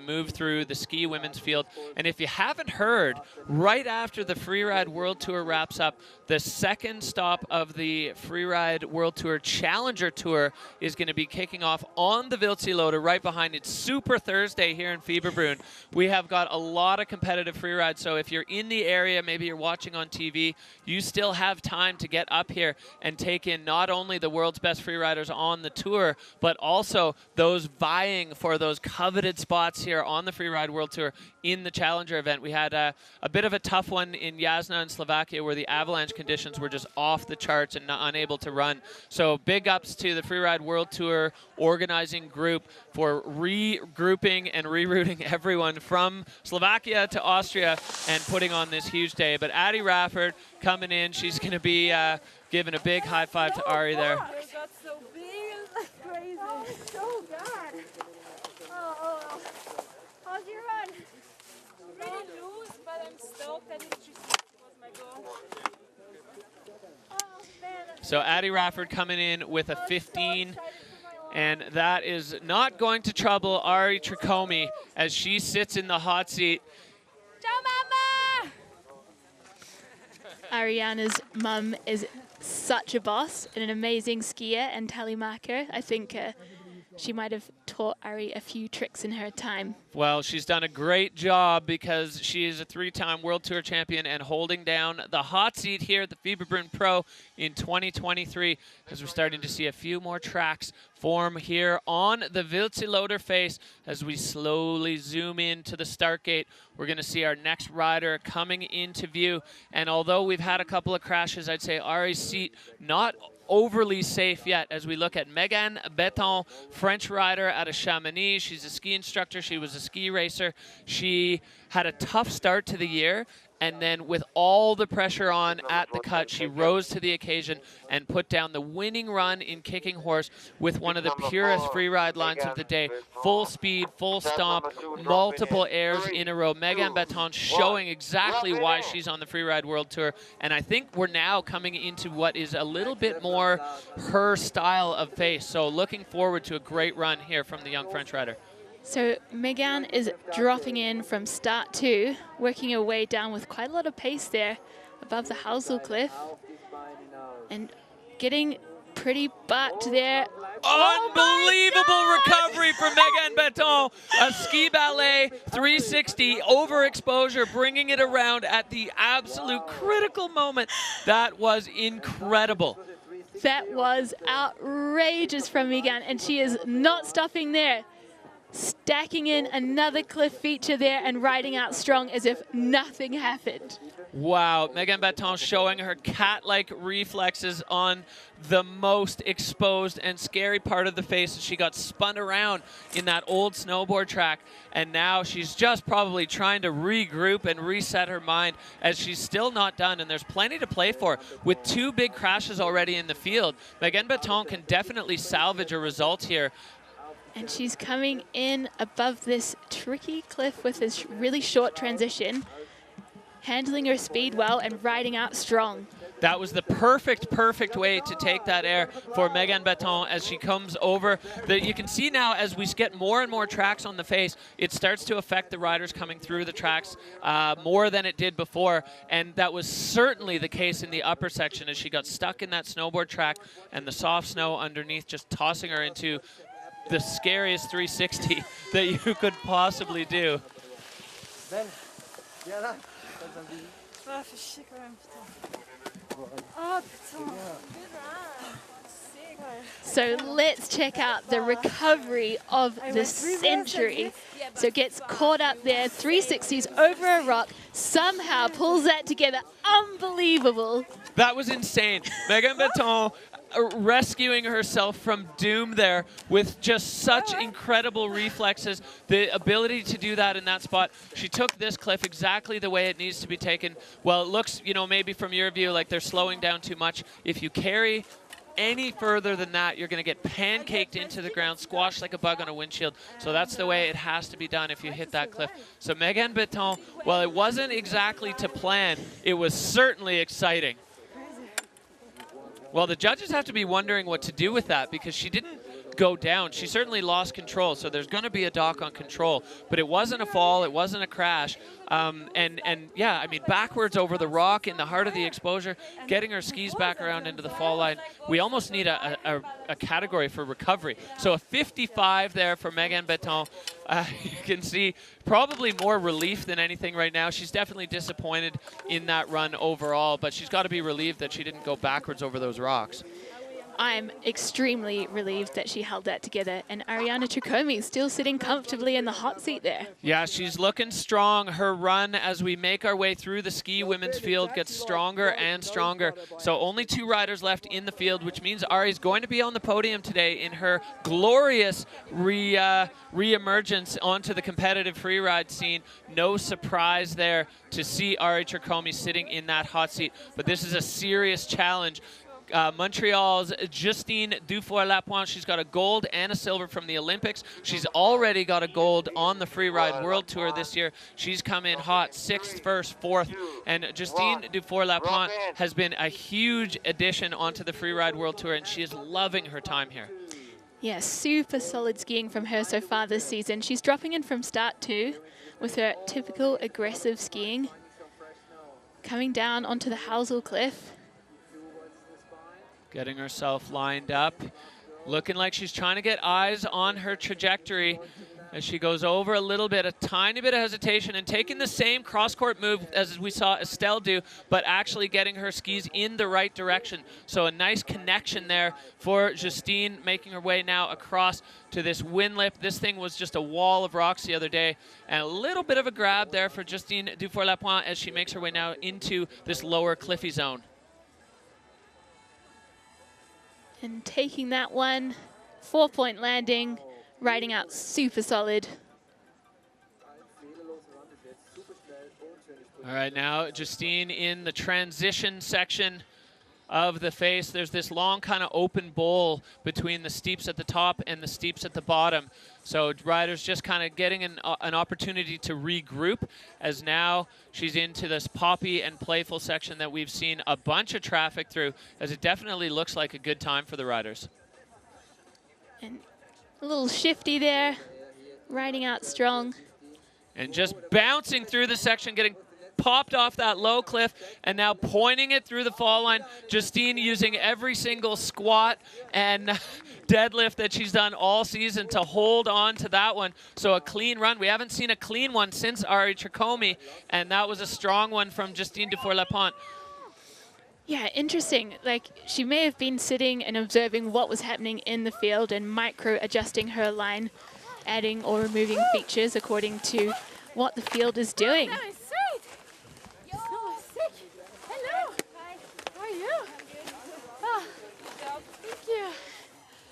move through the ski women's field. And if you haven't heard, right after the Freeride World Tour wraps up, the second stop of the Freeride World Tour Challenger Tour is going to be kicking off on the Wildsee-Loader right behind it. Super Thursday here in Fieberbrunn. We have got a lot of competitive freeride, so if you're in the area, maybe you're watching on TV, you still have time to get up here and take in not only the world's best freeriders on the tour, but also those vying for those coveted spots here on the Freeride World Tour in the Challenger event. We had a bit of a tough one in Jasna in Slovakia where the avalanche conditions were just off the charts and unable to run. So big ups to the Freeride World Tour organizing group for regrouping and rerouting everyone from Slovakia to Austria and putting on this huge day. But Addie Rafford coming in, she's going to be giving a big high five to Ari there. It got so big, it's like crazy. Oh, so good. Oh. How's your run? Pretty loose, but I'm stoked that it was my goal. Oh, man. So Addie Rafford coming in with a 15. And that is not going to trouble Ari Trikomi as she sits in the hot seat. Ciao, Mama! Ariana's mum is such a boss and an amazing skier and telemarketer. I think she might have taught Ari a few tricks in her time. Well, she's done a great job because she is a 3-time World Tour champion and holding down the hot seat here at the Fieberbrunn Pro in 2023 as we're starting to see a few more tracks form here on the Wildsee-Loader face as we slowly zoom in to the start gate. We're going to see our next rider coming into view. And although we've had a couple of crashes, I'd say Ari's seat not overly safe yet as we look at Megan Beton, French rider out of Chamonix. She's a ski instructor. She was a ski racer. She had a tough start to the year, and then with all the pressure on at the cut, she rose to the occasion and put down the winning run in Kicking Horse with one of the purest freeride lines of the day. Full speed, full stomp, multiple airs in a row. Megan Beton showing exactly why she's on the Freeride World Tour. And I think we're now coming into what is a little bit more her style of face. So looking forward to a great run here from the young French rider. So Megan is dropping in from start 2, working her way down with quite a lot of pace there above the Housel Cliff, and getting pretty bucked there. Unbelievable recovery from Megan Beton. A ski ballet 360 overexposure, bringing it around at the absolute critical moment. That was incredible. That was outrageous from Megan, and she is not stopping there. Stacking in another cliff feature there and riding out strong as if nothing happened. Wow, Megan Beton showing her cat-like reflexes on the most exposed and scary part of the face. She got spun around in that old snowboard track, and now she's just probably trying to regroup and reset her mind as she's still not done, and there's plenty to play for. With 2 big crashes already in the field, Megan Beton can definitely salvage a result here. And she's coming in above this tricky cliff with this really short transition, handling her speed well and riding out strong. That was the perfect way to take that air for Megan Beton as she comes over. You can see now as we get more and more tracks on the face, it starts to affect the riders coming through the tracks more than it did before. And that was certainly the case in the upper section as she got stuck in that snowboard track and the soft snow underneath just tossing her into the scariest 360 that you could possibly do. So let's check out the recovery of the century. So gets caught up there, 360s over a rock, somehow pulls that together. Unbelievable. That was insane. Megan Beton rescuing herself from doom there with just such incredible reflexes, the ability to do that in that spot. She took this cliff exactly the way it needs to be taken. Well, it looks, you know, maybe from your view like they're slowing down too much. If you carry any further than that, you're going to get pancaked into the ground, squashed like a bug on a windshield. So that's the way it has to be done if you hit that cliff. So Megan Beton, well, it wasn't exactly to plan. It was certainly exciting. Well, the judges have to be wondering what to do with that because she didn't go down. She certainly lost control, so there's going to be a dock on control. But it wasn't a fall. It wasn't a crash. And yeah, I mean, backwards over the rock in the heart of the exposure, getting her skis back around into the fall line. We almost need a category for recovery. So a 55 there for Megan Beton. You can see probably more relief than anything right now. She's definitely disappointed in that run overall, but she's got to be relieved that she didn't go backwards over those rocks. I'm extremely relieved that she held that together, and Ariana Tricome still sitting comfortably in the hot seat there. Yeah, she's looking strong. Her run as we make our way through the ski women's field gets stronger and stronger. So only 2 riders left in the field, which means Ari's going to be on the podium today in her glorious re-emergence onto the competitive freeride scene. No surprise there to see Ari Tricome sitting in that hot seat, but this is a serious challenge. Montreal's Justine Dufour-Lapointe, she's got a gold and a silver from the Olympics. She's already got a gold on the Freeride World Tour this year. She's come in hot, 6th, 1st, 4th. And Justine Dufour-Lapointe has been a huge addition onto the Freeride World Tour, and she is loving her time here. Yeah, super solid skiing from her so far this season. She's dropping in from start 2 with her typical aggressive skiing. Coming down onto the Housel Cliff. Getting herself lined up, looking like she's trying to get eyes on her trajectory as she goes over a little bit, a tiny bit of hesitation, and taking the same cross-court move as we saw Estelle do, but actually getting her skis in the right direction. So a nice connection there for Justine, making her way now across to this wind lip. This thing was just a wall of rocks the other day, and a little bit of a grab there for Justine Dufour-Lapointe as she makes her way now into this lower cliffy zone. And taking that one, 4-point landing, riding out super solid. All right, now Justine in the transition section of the face. There's this long kind of open bowl between the steeps at the top and the steeps at the bottom. So riders just kind of getting an opportunity to regroup, as now she's into this poppy and playful section that we've seen a bunch of traffic through, as it definitely looks like a good time for the riders. And a little shifty there, riding out strong. And just bouncing through the section, getting popped off that low cliff, and now pointing it through the fall line. Justine using every single squat and deadlift that she's done all season to hold on to that one. So a clean run. We haven't seen a clean one since Ari Tricomi, and that was a strong one from Justine Dufour-Lapointe. Yeah, interesting. Like, she may have been sitting and observing what was happening in the field and micro-adjusting her line, adding or removing features according to what the field is doing.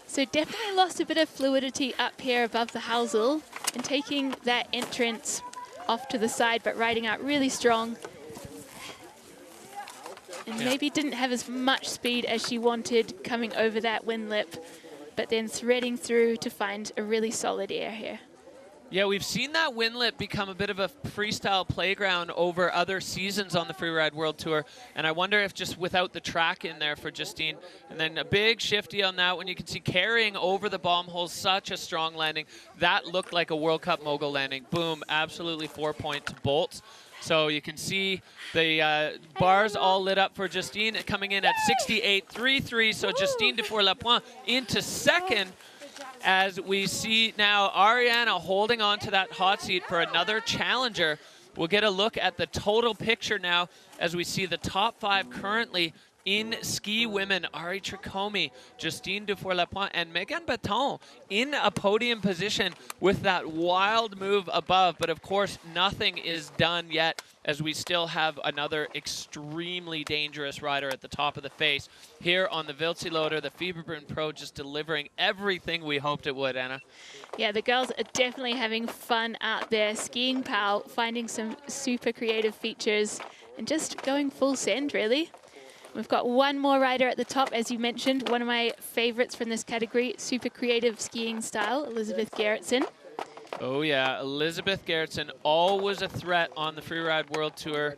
So definitely lost a bit of fluidity up here above the Housel and taking that entrance off to the side, but riding out really strong. And maybe didn't have as much speed as she wanted coming over that wind lip, but then threading through to find a really solid air here. Yeah, we've seen that windlip become a bit of a freestyle playground over other seasons on the Freeride World Tour, and I wonder if just without the track in there for Justine, and then a big shifty on that one, you can see carrying over the bomb holes, such a strong landing. That looked like a World Cup mogul landing. Boom, absolutely 4-point bolts. So you can see the bars all lit up for Justine, coming in at 68.33, so Justine Dufour-Lapointe into second, as we see now Ariana holding on to that hot seat for another challenger. We'll get a look at the total picture now as we see the top 5 currently in ski women. Ari Tricomi, Justine Dufour-Lapointe, and Megan Baton in a podium position with that wild move above. But of course, nothing is done yet, as we still have another extremely dangerous rider at the top of the face. Here on the Wildseeloader, the Fieberbrunn Pro just delivering everything we hoped it would, Anna. Yeah, the girls are definitely having fun out there, skiing POW, finding some super creative features, and just going full send, really. We've got one more rider at the top, as you mentioned, one of my favorites from this category, super creative skiing style, Elizabeth Gerritsen. Oh yeah, Elizabeth Gerritsen, always a threat on the Freeride World Tour.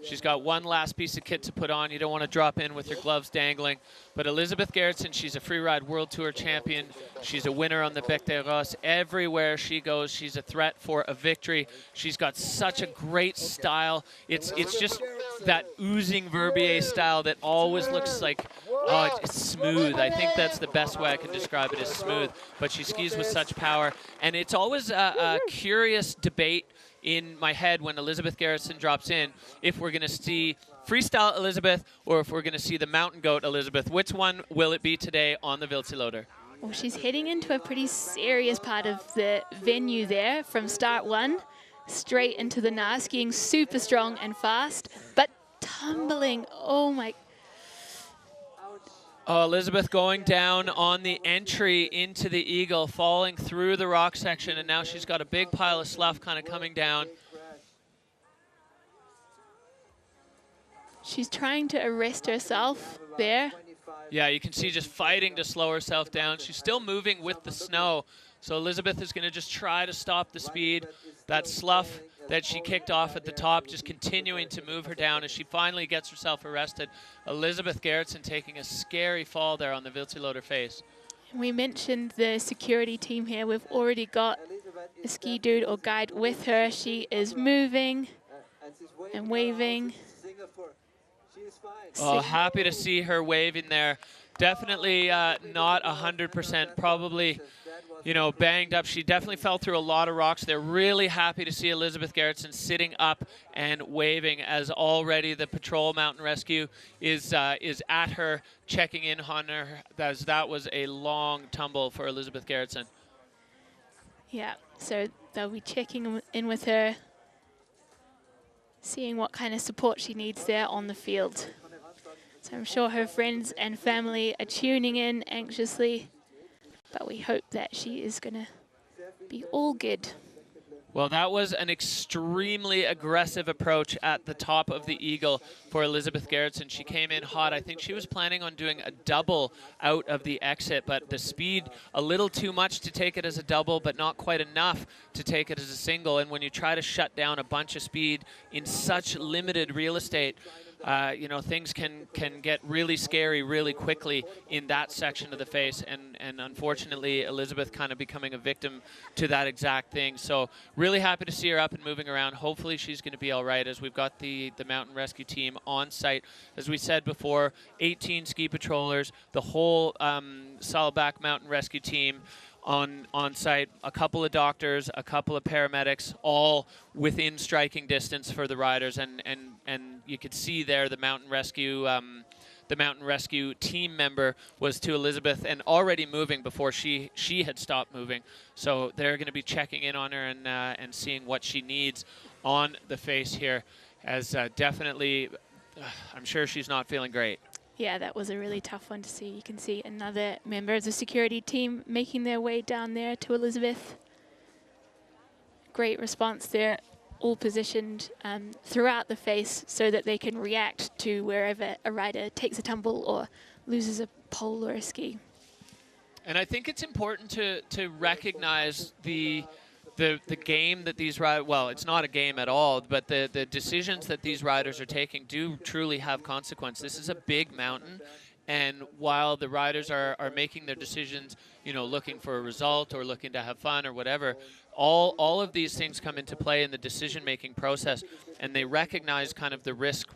She's got one last piece of kit to put on. You don't want to drop in with your gloves dangling. But Elizabeth Gerritsen, she's a Freeride World Tour champion. She's a winner on the Bec des Roses. Everywhere she goes, she's a threat for a victory. She's got such a great style. It's just that oozing Verbier style that always looks like, oh, it's smooth. I think that's the best way I can describe it, is smooth. But she skis with such power. And it's always a curious debate in my head when Elizabeth Gerritsen drops in, if we're going to see freestyle Elizabeth or if we're going to see the mountain goat Elizabeth. Which one will it be today on the Wildseeloader? Well, she's heading into a pretty serious part of the venue there from start 1 straight into the Naas, skiing super strong and fast, but tumbling. Oh my. Oh, Elizabeth going down on the entry into the Eagle, falling through the rock section, and now she's got a big pile of slough kind of coming down. She's trying to arrest herself there. Yeah, you can see just fighting to slow herself down. She's still moving with the snow, so Elizabeth is going to just try to stop the speed. That slough that she kicked off at the top, just continuing to move her down as she finally gets herself arrested. Elizabeth Gerritsen taking a scary fall there on the Wildseeloader face. We mentioned the security team here. We've already got a ski dude or guide with her. She is moving and waving. Oh, happy to see her waving there. Definitely not 100%, probably, you know, banged up. She definitely fell through a lot of rocks. They're really happy to see Elizabeth Gerritsen sitting up and waving, as already the Patrol Mountain Rescue is at her, checking in on her, as that was a long tumble for Elizabeth Gerritsen. Yeah, so they'll be checking in with her, seeing what kind of support she needs there on the field. So I'm sure her friends and family are tuning in anxiously, but we hope that she is going to be all good. Well, that was an extremely aggressive approach at the top of the eagle for Elizabeth Gerritsen. She came in hot. I think she was planning on doing a double out of the exit, but the speed a little too much to take it as a double, but not quite enough to take it as a single. And when you try to shut down a bunch of speed in such limited real estate, you know, things can get really scary really quickly in that section of the face, and unfortunately Elizabeth kind of becoming a victim to that exact thing. So really happy to see her up and moving around. Hopefully she's going to be all right, as we've got the mountain rescue team on site. As we said before, 18 ski patrollers, the whole Saddleback Mountain Rescue team on site, a couple of doctors, a couple of paramedics, all within striking distance for the riders, and you could see there the mountain rescue team member was to Elizabeth and already moving before she had stopped moving. So they're going to be checking in on her and seeing what she needs on the face here, as definitely I'm sure she's not feeling great. Yeah, that was a really tough one to see. You can see another member of the security team making their way down there to Elizabeth. Great response there, all positioned throughout the face so that they can react to wherever a rider takes a tumble or loses a pole or a ski. And I think it's important to recognize the game that these riders, well, it's not a game at all, but the decisions that these riders are taking do truly have consequence. This is a big mountain, and while the riders are making their decisions, you know, looking for a result or looking to have fun or whatever, all of these things come into play in the decision-making process, and they recognize kind of the risk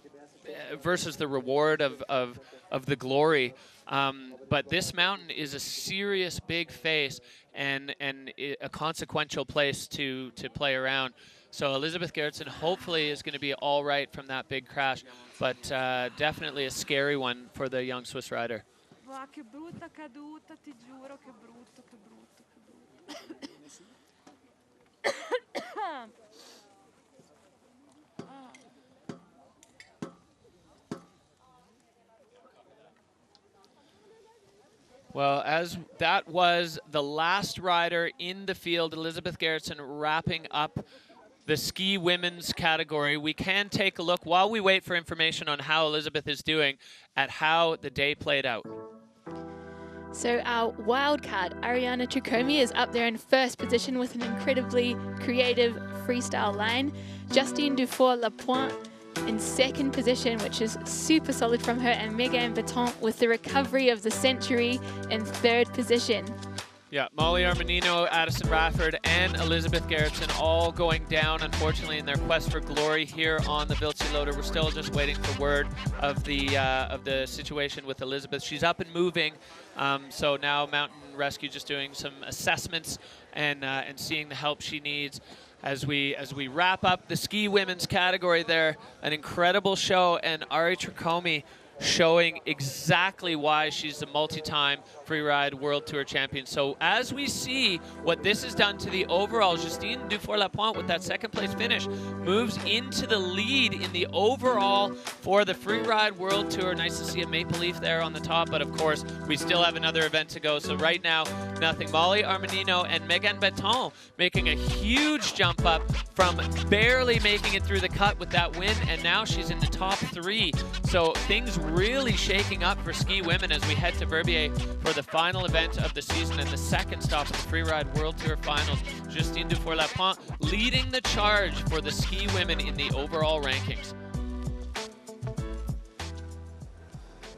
versus the reward of the glory. But this mountain is a serious big face and a consequential place to play around. So Elizabeth Gerritsen hopefully is going to be all right from that big crash, but definitely a scary one for the young Swiss rider. Ma che brutta caduta, ti giuro, che brutto, che brutto, che brutto. Well, as that was the last rider in the field, Elizabeth Gerritsen wrapping up the ski women's category. We can take a look, while we wait for information on how Elizabeth is doing, at how the day played out. So our wild card, Ariana Trucomi, is up there in first position with an incredibly creative freestyle line. Justine Dufour-Lapointe in second position, which is super solid from her, and Megan Baton with the recovery of the century in third position. Yeah, Molly Armanino, Addison Rafford, and Elizabeth Gerritsen all going down, unfortunately, in their quest for glory here on the Wildsee-Loader. We're still just waiting for word of the situation with Elizabeth. She's up and moving, so now Mountain Rescue just doing some assessments and seeing the help she needs. As we wrap up the ski women's category there, an incredible show, and Ari Trucomi showing exactly why she's a multi-time freeride World Tour champion. So as we see what this has done to the overall, Justine Dufour-Lapointe with that second place finish moves into the lead in the overall for the freeride World Tour. Nice to see a maple leaf there on the top, but of course we still have another event to go. So right now, nothing. Molly Armanino and Megan Baton making a huge jump up from barely making it through the cut with that win, and now she's in the top 3. So things really shaking up for ski women as we head to Verbier for the final event of the season and the second stop of the Freeride World Tour Finals. Justine Dufour-Lapointe leading the charge for the ski women in the overall rankings.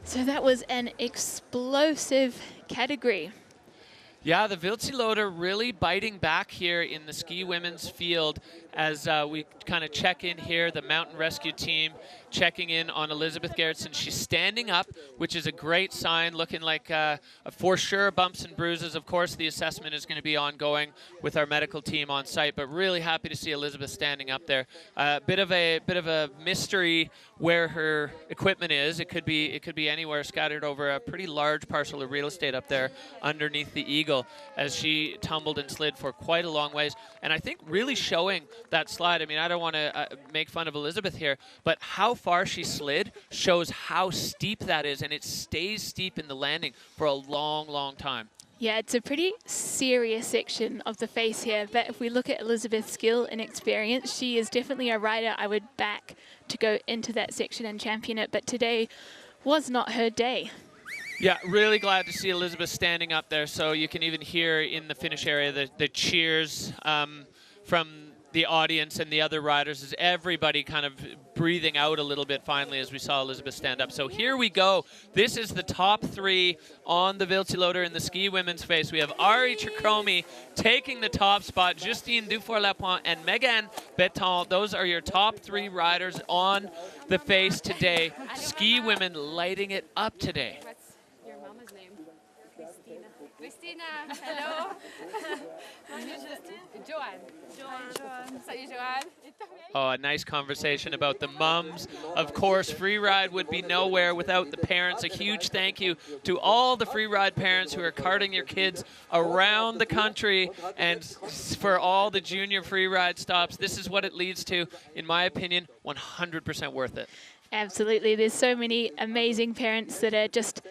So that was an explosive category. Yeah, the Wildsee-Loader really biting back here in the ski women's field as we kind of check in here, the Mountain Rescue team checking in on Elizabeth Gerritsen. She's standing up, which is a great sign, looking like for sure bumps and bruises. Of course, the assessment is going to be ongoing with our medical team on site, but really happy to see Elizabeth standing up there. Bit of a mystery where her equipment is. It could be anywhere, scattered over a pretty large parcel of real estate up there underneath the Eagle, as she tumbled and slid for quite a long ways. And I think really showing that slide. I mean, I don't want to make fun of Elizabeth here, but how far she slid shows how steep that is, and it stays steep in the landing for a long, long time. Yeah, it's a pretty serious section of the face here, but if we look at Elizabeth's skill and experience, she is definitely a rider I would back to go into that section and champion it, but today was not her day. Yeah, really glad to see Elizabeth standing up there, so you can even hear in the finish area the cheers from the audience and the other riders, as everybody kind of breathing out a little bit finally as we saw Elizabeth stand up. So here we go. This is the top 3 on the Viltiloder in the ski women's face. We have Ari Tricomi taking the top spot, Justine Dufour-Lapointe and Megan Beton. Those are your top 3 riders on the face today. Ski women lighting it up today. What's your mama's name? Christina. Hello. Joanne. Joanne. Salut, Joanne. Oh, a nice conversation about the mums. Of course, free ride would be nowhere without the parents. A huge thank you to all the free ride parents who are carting your kids around the country, and for all the junior free ride stops. This is what it leads to, in my opinion, 100% worth it. Absolutely. There's so many amazing parents that are just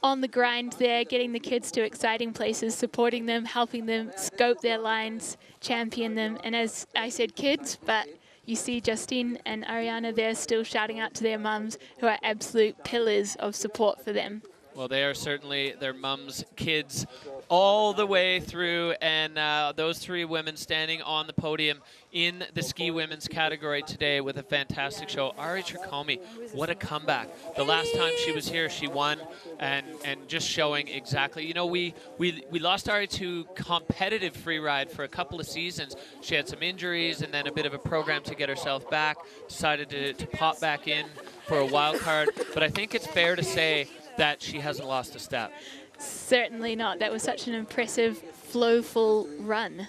on the grind there, getting the kids to exciting places, supporting them, helping them scope their lines, champion them. And as I said, kids, but you see Justine and Ariana there still shouting out to their mums, who are absolute pillars of support for them. Well, they are certainly their mums' kids all the way through, and those 3 women standing on the podium in the ski women's category today with a fantastic show. Ari Tricomi, what a comeback. The last time she was here, she won, and just showing exactly. You know, we lost Ari to competitive free ride for a couple of seasons. She had some injuries and then a bit of a program to get herself back, decided to pop back in for a wild card, but I think it's fair to say that she hasn't lost a step. Certainly not. That was such an impressive, flowful run.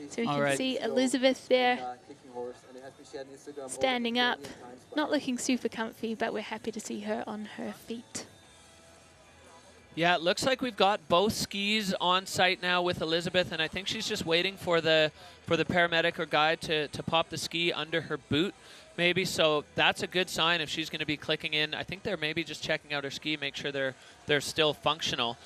So you can see Elizabeth there standing up, not looking super comfy, but we're happy to see her on her feet. Yeah, it looks like we've got both skis on site now with Elizabeth, and I think she's just waiting for the paramedic or guide to pop the ski under her boot, maybe. So that's a good sign if she's going to be clicking in. I think they're maybe just checking out her ski, make sure they're still functional.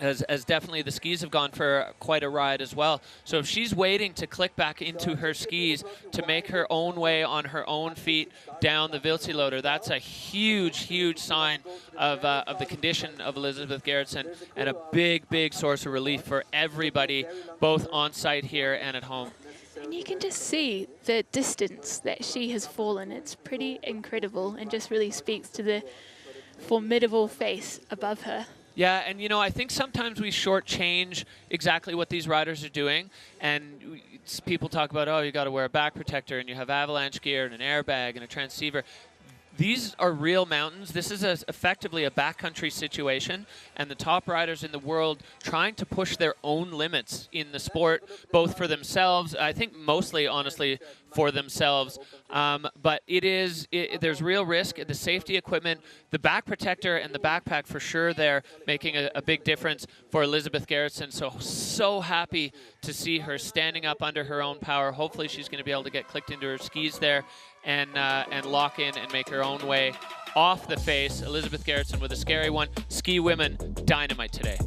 As definitely the skis have gone for quite a ride as well. So if she's waiting to click back into her skis to make her own way on her own feet down the Viltiloder, that's a huge, huge sign of the condition of Elizabeth Gerritsen, and a big, big source of relief for everybody, both on site here and at home. And you can just see the distance that she has fallen. It's pretty incredible and just really speaks to the formidable face above her. Yeah, and you know, I think sometimes we shortchange exactly what these riders are doing, and people talk about, oh, you got to wear a back protector, and you have avalanche gear and an airbag and a transceiver. These are real mountains. This is effectively a backcountry situation, and the top riders in the world trying to push their own limits in the sport, both for themselves, I think mostly, honestly, for themselves. But there's real risk. The safety equipment, the back protector and the backpack for sure there making a big difference for Elizabeth Gerritsen. So happy to see her standing up under her own power. Hopefully she's going to be able to get clicked into her skis there and lock in and make her own way off the face. Elizabeth Gerritsen with a scary one. Ski women, dynamite today.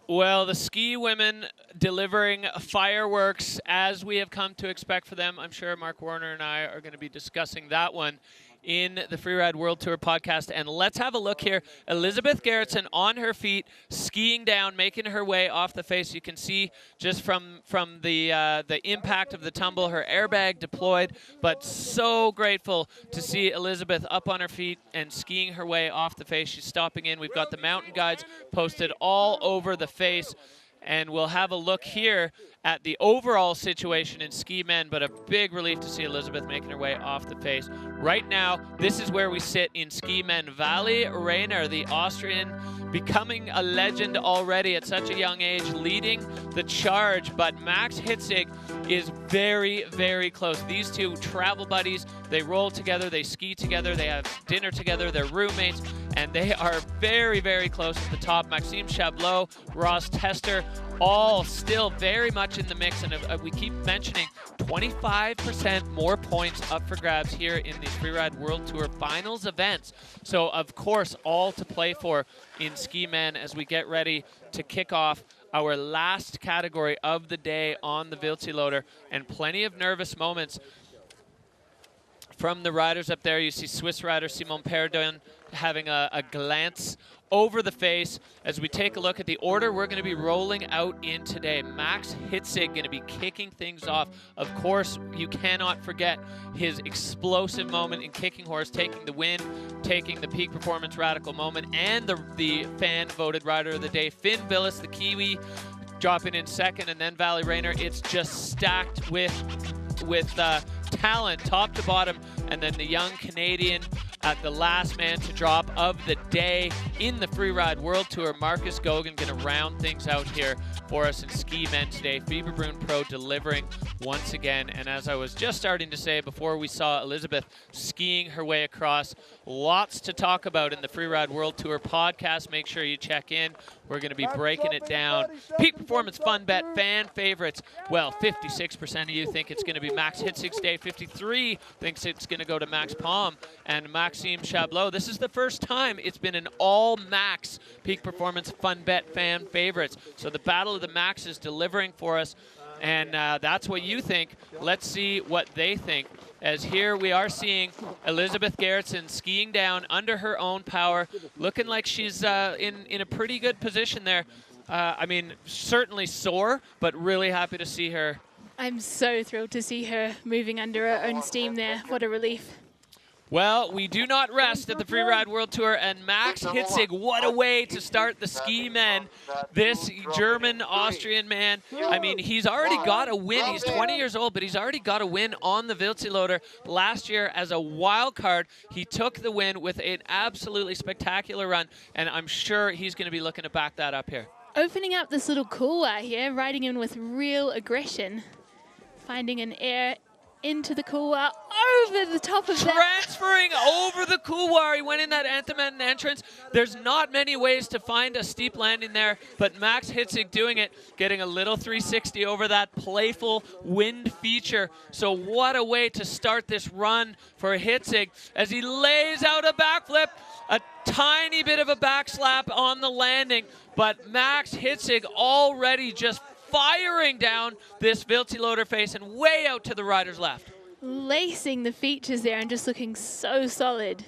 Well, the ski women delivering fireworks as we have come to expect for them. I'm sure Mark Warner and I are going to be discussing that one in the Freeride World Tour podcast. And let's have a look here. Elizabeth Gerritsen on her feet, skiing down, making her way off the face. You can see just from the impact of the tumble, her airbag deployed. But so grateful to see Elizabeth up on her feet and skiing her way off the face. She's stopping in. We've got the mountain guides posted all over the face. And we'll have a look here at the overall situation in ski men, but a big relief to see Elizabeth making her way off the face. Right now, this is where we sit in ski men. Vali Rainer, the Austrian, becoming a legend already at such a young age, leading the charge, but Max Hitzig is very, very close. These two travel buddies, they roll together, they ski together, they have dinner together, they're roommates, and they are very, very close at the top. Maxime Chablot, Ross Tester, all still very much in the mix, and we keep mentioning 25% more points up for grabs here in the Freeride World Tour Finals events. So, of course, all to play for in ski men as we get ready to kick off our last category of the day on the Wildseeloader, and plenty of nervous moments from the riders up there. You see Swiss rider Simon Perdon having a glance over the face. As we take a look at the order we're going to be rolling out in today, Max Hitzig going to be kicking things off. Of course, you cannot forget his explosive moment in Kicking Horse, taking the win, taking the Peak Performance Radical moment, and the fan-voted Rider of the Day. Finn Billis, the Kiwi, dropping in second, and then Vali Rainer. It's just stacked with talent, top to bottom, and then the young Canadian at the last man to drop of the day in the Freeride World Tour. Marcus Gogan going to round things out here for us in ski men today. Fieberbrunn Pro delivering once again, and as I was just starting to say before we saw Elizabeth skiing her way across, lots to talk about in the Freeride World Tour podcast. Make sure you check in. We're going to be breaking it down. Peak Performance Fun Bet fan favorites. Well, 56% of you think it's going to be Max Hitzig's day. 53 thinks it's going to go to Max Palm and Maxime Chablot. This is the first time it's been an all-Max Peak Performance Fun Bet fan favorites. So the Battle of the Max is delivering for us, and that's what you think. Let's see what they think. As here we are seeing Elizabeth Gerritsen skiing down under her own power, looking like she's in a pretty good position there. I mean, certainly sore, but really happy to see her. I'm so thrilled to see her moving under her own steam there. What a relief. Well, we do not rest at the Freeride World Tour, and Max Hitzig, what a way to start the ski men. This German-Austrian man, I mean, he's already got a win. He's 20 years old, but he's already got a win on the Wildseeloader. Last year, as a wild card, he took the win with an absolutely spectacular run, and I'm sure he's going to be looking to back that up here. Opening up this little couloir here, riding in with real aggression. Finding an air into the couloir, over the top of that. Transferring over the couloir. He went in that Antimatten entrance. There's not many ways to find a steep landing there, but Max Hitzig doing it, getting a little 360 over that playful wind feature. So what a way to start this run for Hitzig as he lays out a backflip, a tiny bit of a backslap on the landing, but Max Hitzig already just firing down this Wildseeloader face and way out to the rider's left. Lacing the features there and just looking so solid.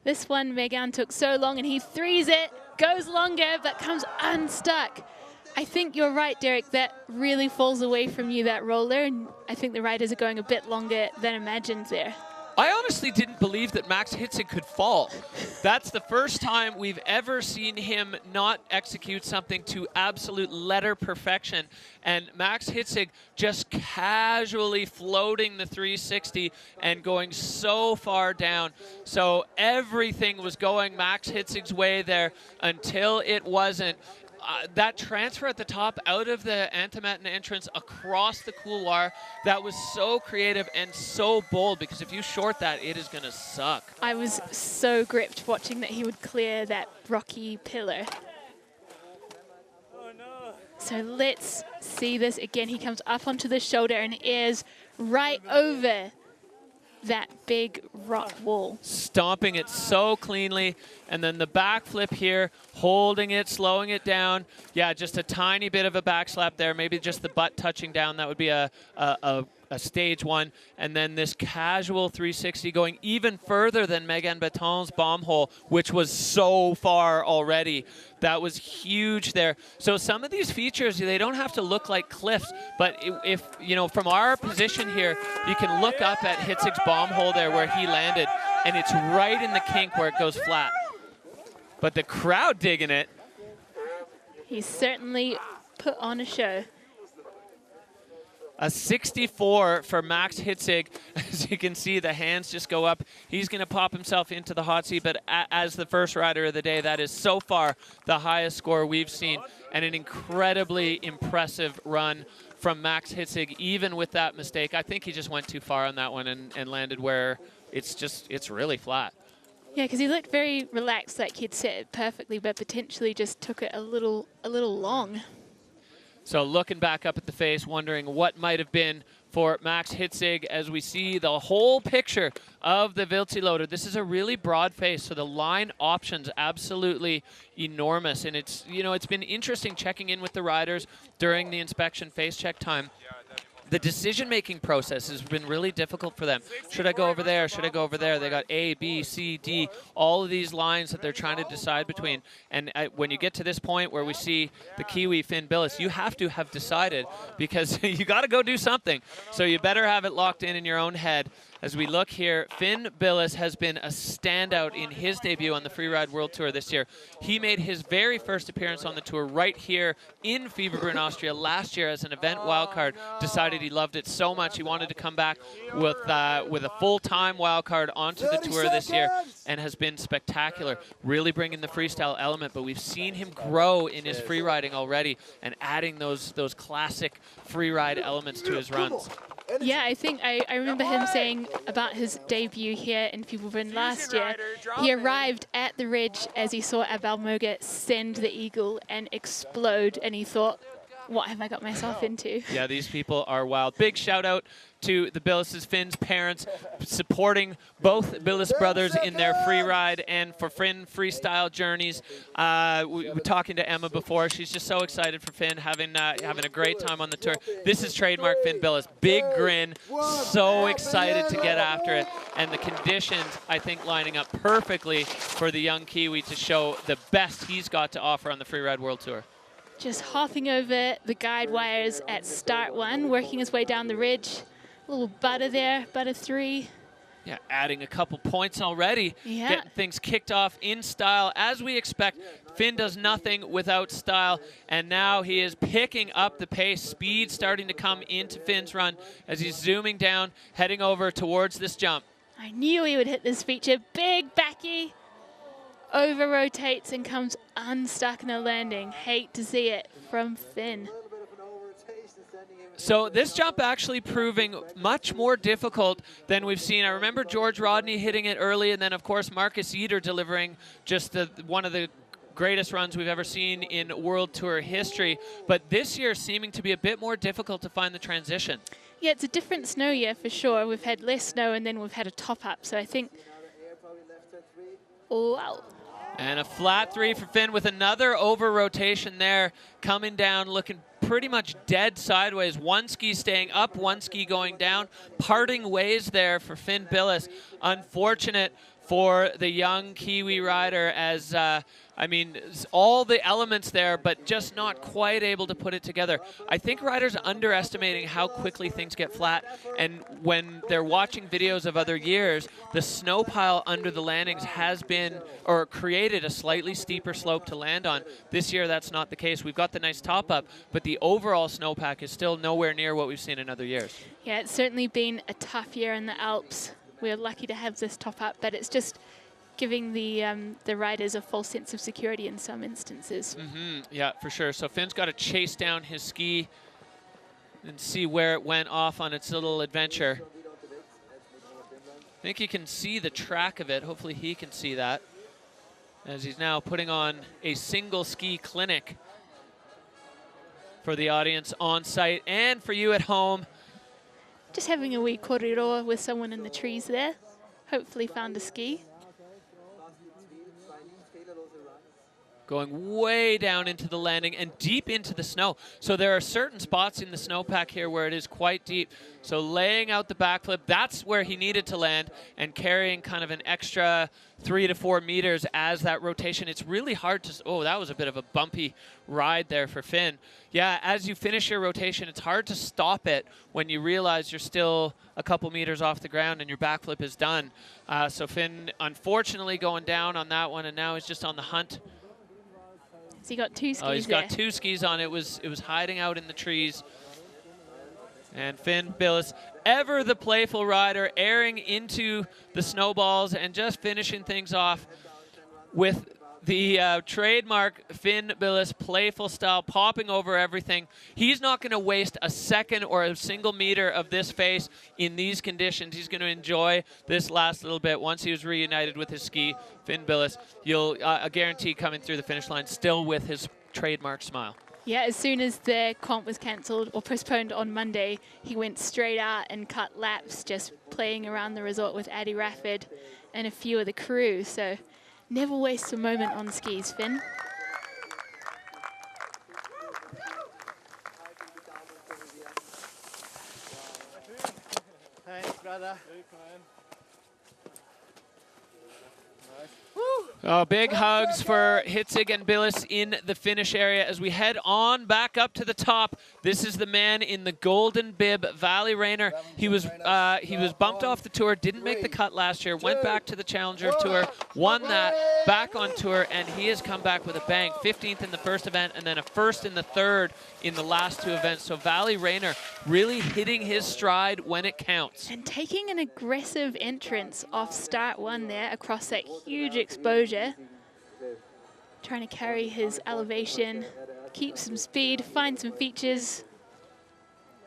This one, Megan, took so long, and he threes it, goes longer, but comes unstuck. I think you're right, Derek. That really falls away from you, that roller, and I think the riders are going a bit longer than imagined there. I honestly didn't believe that Max Hitzig could fall. That's the first time we've ever seen him not execute something to absolute letter perfection. And Max Hitzig just casually floating the 360 and going so far down. So everything was going Max Hitzig's way there until it wasn't. That transfer at the top out of the Antimatten entrance across the couloir, that was so creative and so bold, because if you short that, it is going to suck. I was so gripped watching that he would clear that rocky pillar. So let's see this again. He comes up onto the shoulder and airs right over that big rock wall. Stomping it so cleanly, and then the backflip here, holding it, slowing it down. Yeah, just a tiny bit of a back slap there, maybe just the butt touching down. That would be a stage one. And then this casual 360 going even further than Megan Baton's bomb hole, which was so far already. That was huge there. So some of these features, they don't have to look like cliffs, but if you know, from our position here, you can look up at Hitzig's bomb hole there where he landed, and it's right in the kink where it goes flat. But the crowd digging it. He's certainly put on a show. A 64 for Max Hitzig. As you can see, the hands just go up. He's going to pop himself into the hot seat, but as the first rider of the day, that is so far the highest score we've seen, and an incredibly impressive run from Max Hitzig, even with that mistake. I think he just went too far on that one and landed where it's really flat. Yeah, because he looked very relaxed, like he'd set it perfectly, but potentially just took it a little long. So looking back up at the face, wondering what might have been for Max Hitzig as we see the whole picture of the Vilti-Loader. This is a really broad face, so the line options absolutely enormous. And it's, you know, it's been interesting checking in with the riders during the inspection face check time. The decision-making process has been really difficult for them. Should I go over there? Should I go over there? They got A, B, C, D, all of these lines that they're trying to decide between. And when you get to this point where we see the Kiwi Finn Billis, you have to have decided, because you got to go do something. So you better have it locked in your own head. As we look here, Finn Billis has been a standout in his debut on the Freeride World Tour this year. He made his very first appearance on the tour right here in Fieberbrunn, Austria last year as an event wildcard. Decided he loved it so much he wanted to come back with a full-time wildcard onto the tour this year, and has been spectacular, really bringing the freestyle element. But we've seen him grow in his freeriding already and adding those classic freeride elements to his runs. Yeah, I think I remember him saying about his debut here in Fieberbrunn last year. He arrived at the ridge as he saw Abel Moga send the eagle and explode, and he thought, what have I got myself into? Yeah, these people are wild. Big shout out to the Billis' Finn's parents, supporting both Billis brothers in their free ride and for Finn freestyle journeys. We were talking to Emma before. She's just so excited for Finn, having a great time on the tour. This is trademark Finn Billis. Big grin, so excited to get after it. And the conditions, I think, lining up perfectly for the young Kiwi to show the best he's got to offer on the Freeride World Tour. Just hopping over the guide wires at start one, working his way down the ridge. A little butter there, butter 3. Yeah, adding a couple points already. Yeah. Getting things kicked off in style. As we expect, Finn does nothing without style, and now he is picking up the pace. Speed starting to come into Finn's run as he's zooming down, heading over towards this jump. I knew he would hit this feature. Big backy. Over rotates and comes unstuck in a landing. Hate to see it from Finn. So this jump actually proving much more difficult than we've seen. I remember George Rodney hitting it early, and then of course Marcus Eder delivering just one of the greatest runs we've ever seen in World Tour history. But this year seeming to be a bit more difficult to find the transition. Yeah, it's a different snow year for sure. We've had less snow and then we've had a top up. So I think, wow. And a flat 3 for Finn with another over rotation there, coming down, looking pretty much dead sideways. One ski staying up, one ski going down. Parting ways there for Finn Billis. Unfortunate for the young Kiwi rider as, I mean, all the elements there, but just not quite able to put it together. I think riders are underestimating how quickly things get flat, and when they're watching videos of other years, the snow pile under the landings has been, or created a slightly steeper slope to land on. This year, that's not the case. We've got the nice top up, but the overall snowpack is still nowhere near what we've seen in other years. Yeah, it's certainly been a tough year in the Alps. We're lucky to have this top up, but it's just giving the riders a false sense of security in some instances. Yeah, for sure. So Finn's got to chase down his ski and see where it went off on its little adventure. I think you can see the track of it. Hopefully he can see that, as he's now putting on a single ski clinic for the audience on site and for you at home. Just having a wee kōrero with someone in the trees there. Hopefully found a ski. Going way down into the landing and deep into the snow. So there are certain spots in the snowpack here where it is quite deep. So laying out the backflip, that's where he needed to land, and carrying kind of an extra 3 to 4 meters as that rotation. It's really hard to, oh, that was a bit of a bumpy ride there for Finn. Yeah, as you finish your rotation, it's hard to stop it when you realize you're still a couple meters off the ground and your backflip is done. So Finn, unfortunately, going down on that one, and now he's just on the hunt. So he got 2 skis. Oh, he's got 2 skis on. It was hiding out in the trees. And Finn Billes, ever the playful rider, airing into the snowballs and just finishing things off with the trademark Finn Billes playful style, popping over everything. He's not going to waste a second or a single meter of this face in these conditions. He's going to enjoy this last little bit. Once he was reunited with his ski, Finn Billes, you'll guarantee coming through the finish line still with his trademark smile. Yeah, as soon as the comp was cancelled or postponed on Monday, he went straight out and cut laps, just playing around the resort with Addy Rafford and a few of the crew. So never waste a moment on skis, Finn. Thanks, brother. Oh, big hugs for Hitzig and Billes in the finish area as we head on back up to the top. This is the man in the golden bib, Vali Rayner. He was bumped off the tour, didn't make the cut last year, went back to the Challenger Tour, won that, back on tour, and he has come back with a bang. 15th in the first event and then a first in the third in the last 2 events. So Vali Rayner really hitting his stride when it counts. And taking an aggressive entrance off start 1 there across that huge exposure. Trying to carry his elevation, keep some speed, find some features.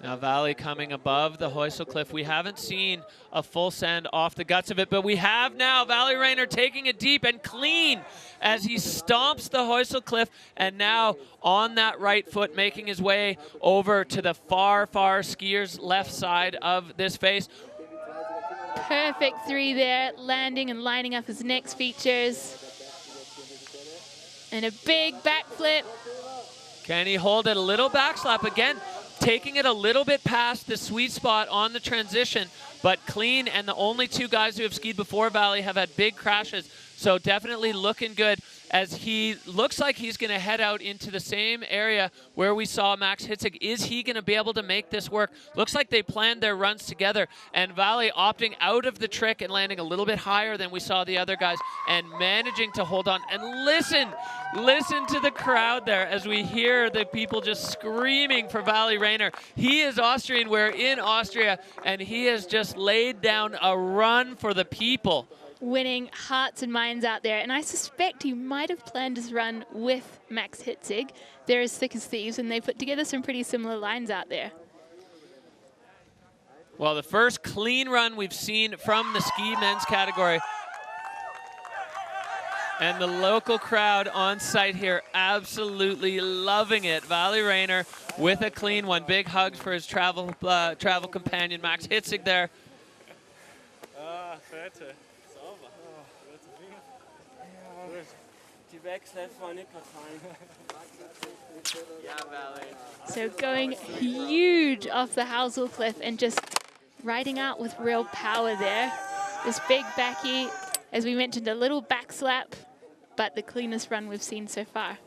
Now Vali coming above the Heusel Cliff. We haven't seen a full send off the guts of it, but we have now. Vali Rayner taking it deep and clean as he stomps the Heusel Cliff, and now on that right foot making his way over to the far, far skier's left side of this face. Perfect 3 there, landing and lining up his next features. And a big backflip. Can he hold it? A little backslap again, taking it a little bit past the sweet spot on the transition, but clean, and the only 2 guys who have skied before Vali have had big crashes. So definitely looking good as he looks like he's going to head out into the same area where we saw Max Hitzig. Is he going to be able to make this work? Looks like they planned their runs together, and Vali opting out of the trick and landing a little bit higher than we saw the other guys and managing to hold on. And listen to the crowd there as we hear the people just screaming for Vali Rayner. He is Austrian, we're in Austria, and he has just laid down a run for the people. Winning hearts and minds out there, and I suspect he might have planned his run with Max Hitzig. They're as thick as thieves, and they put together some pretty similar lines out there. Well, the first clean run we've seen from the ski men's category. And the local crowd on site here absolutely loving it. Vali Rayner with a clean one. Big hugs for his travel companion, Max Hitzig there. So going huge off the Heusel Cliff and just riding out with real power there. This big backy, as we mentioned, a little back slap, but the cleanest run we've seen so far.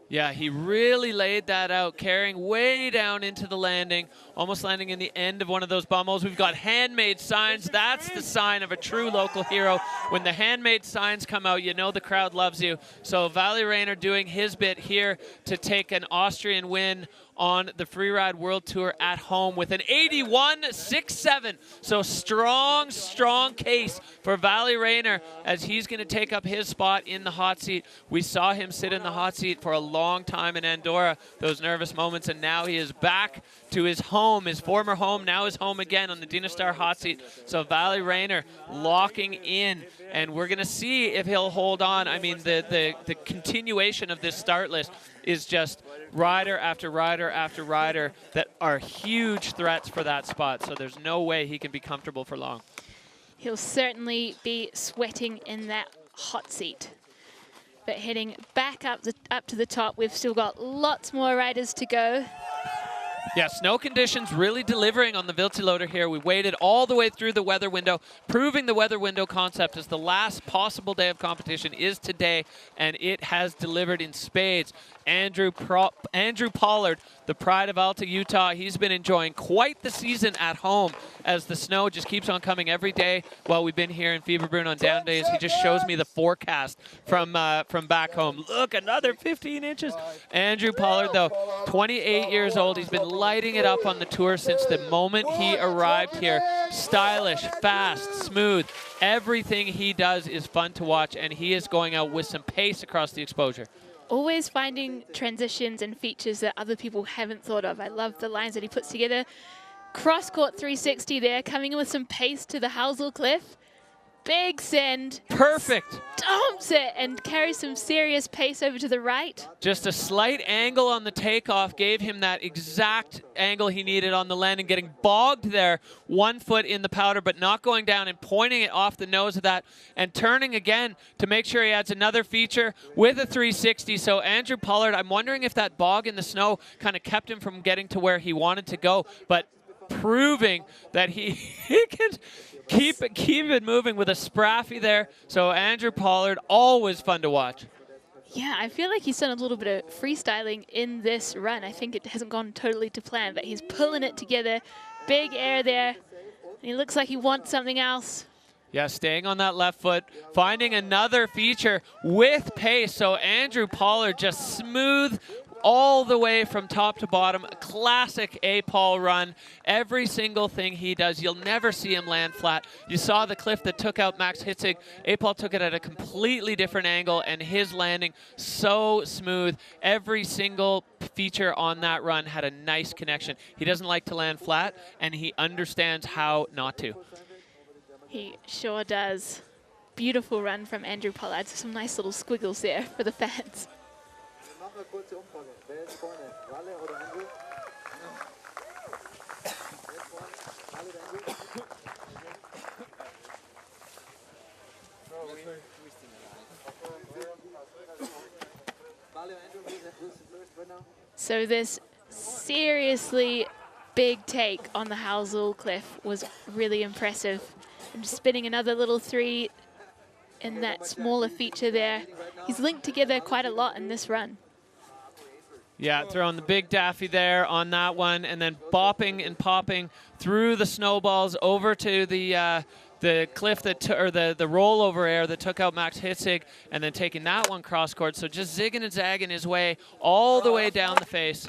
Yeah, he really laid that out, carrying way down into the landing, almost landing in the end of one of those bummels. We've got handmade signs. That's the sign of a true local hero. When the handmade signs come out, you know the crowd loves you. So Vali Rayner doing his bit here to take an Austrian win on the Freeride World Tour at home with an 81.67. So strong case for Vali Rayner as he's going to take up his spot in the hot seat. We saw him sit in the hot seat for a long time in Andorra, those nervous moments, and now he is back to his home, his former home, now his home again on the Dynastar hot seat. So Vali Rayner locking in, and we're going to see if he'll hold on. I mean, the continuation of this start list is just rider after rider after rider that are huge threats for that spot. So there's no way he can be comfortable for long. He'll certainly be sweating in that hot seat. But heading back up to the top, we've still got lots more riders to go. Yeah, snow conditions really delivering on the Viltiloader here. We waited all the way through the weather window, proving the weather window concept as the last possible day of competition is today, and it has delivered in spades. Andrew Pollard, the pride of Alta, Utah, he's been enjoying quite the season at home as the snow just keeps on coming every day while we've been here in Fieberbrunn on down days. He just shows me the forecast from back home. Look, another 15 inches. Andrew Pollard, though, 28 years old. He's been lighting it up on the tour since the moment he arrived here. Stylish, fast, smooth. Everything he does is fun to watch, and he is going out with some pace across the exposure. Always finding transitions and features that other people haven't thought of. I love the lines that he puts together. Cross-court 360 there, coming in with some pace to the Housel Cliff. Big send. Perfect. Dumps it and carries some serious pace over to the right. Just a slight angle on the takeoff gave him that exact angle he needed on the landing, getting bogged there, 1 foot in the powder, but not going down and pointing it off the nose of that and turning again to make sure he adds another feature with a 360. So Andrew Pollard, I'm wondering if that bog in the snow kind of kept him from getting to where he wanted to go, but proving that he can keep it moving with a spraffy there. So Andrew Pollard, always fun to watch. Yeah, I feel like he's done a little bit of freestyling in this run. I think it hasn't gone totally to plan, but he's pulling it together. Big air there. And he looks like he wants something else. Yeah, staying on that left foot, finding another feature with pace. So Andrew Pollard just smooth all the way from top to bottom. A classic A-Paul run. Every single thing he does, you'll never see him land flat. You saw the cliff that took out Max Hitzig. A-Paul took it at a completely different angle, and his landing so smooth. Every single feature on that run had a nice connection. He doesn't like to land flat, and he understands how not to. He sure does. Beautiful run from Andrew Pollard. Some nice little squiggles there for the fans. So this seriously big take on the Housel Cliff was really impressive. And just spinning another little 3 in that smaller feature there. He's linked together quite a lot in this run. Yeah, throwing the big daffy there on that one, and then bopping and popping through the snowballs over to the cliff or the rollover air that took out Max Hitzig, and then taking that one cross court. So just zigging and zagging his way all the way down the face.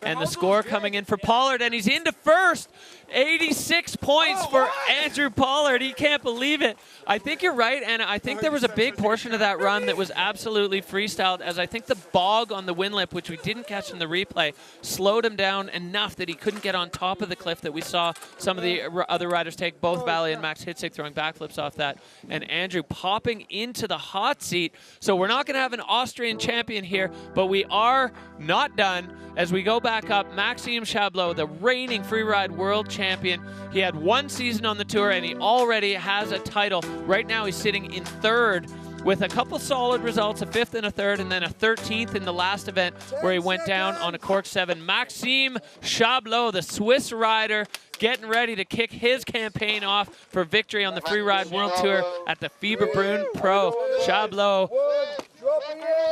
And the score coming in for Pollard, and he's into first. 86 points for Andrew Pollard. He can't believe it. I think you're right, and I think there was a big portion of that run that was absolutely freestyled, as I think the bog on the windlip, which we didn't catch in the replay, slowed him down enough that he couldn't get on top of the cliff that we saw some of the other riders take, both Vali and Max Hitzig throwing backflips off that, and Andrew popping into the hot seat. So we're not going to have an Austrian champion here, but we are not done as we go back up. Maxime Chablot, the reigning freeride world champion. He had 1 season on the tour, and he already has a title. Right now he's sitting in 3rd with a couple solid results, a 5th and a 3rd, and then a 13th in the last event where he went down on a cork 7. Maxime Chablot, the Swiss rider, getting ready to kick his campaign off for victory on the Freeride World Tour at the Fieberbrunn Pro. Chablot,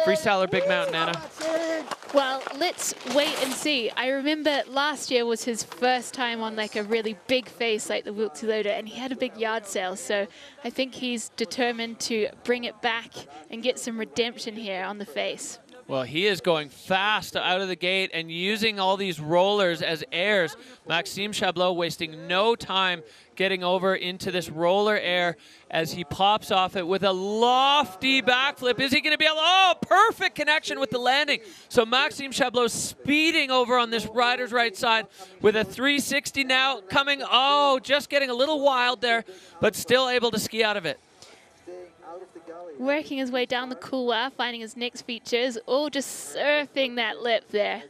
freestyler Big Mountain, Anna. Well, let's wait and see. I remember last year was his first time on like a really big face like the Viltiloader, and he had a big yard sale. So I think he's determined to bring it back and get some redemption here on the face. Well, he is going fast out of the gate and using all these rollers as airs. Maxime Chablot wasting no time getting over into this roller air as he pops off it with a lofty backflip. Is he going to be able? Oh, perfect connection with the landing. So Maxime Chablot speeding over on this rider's right side with a 360 now coming. Oh, just getting a little wild there, but still able to ski out of it. Working his way down the couloir, finding his next features, all just surfing that lip there.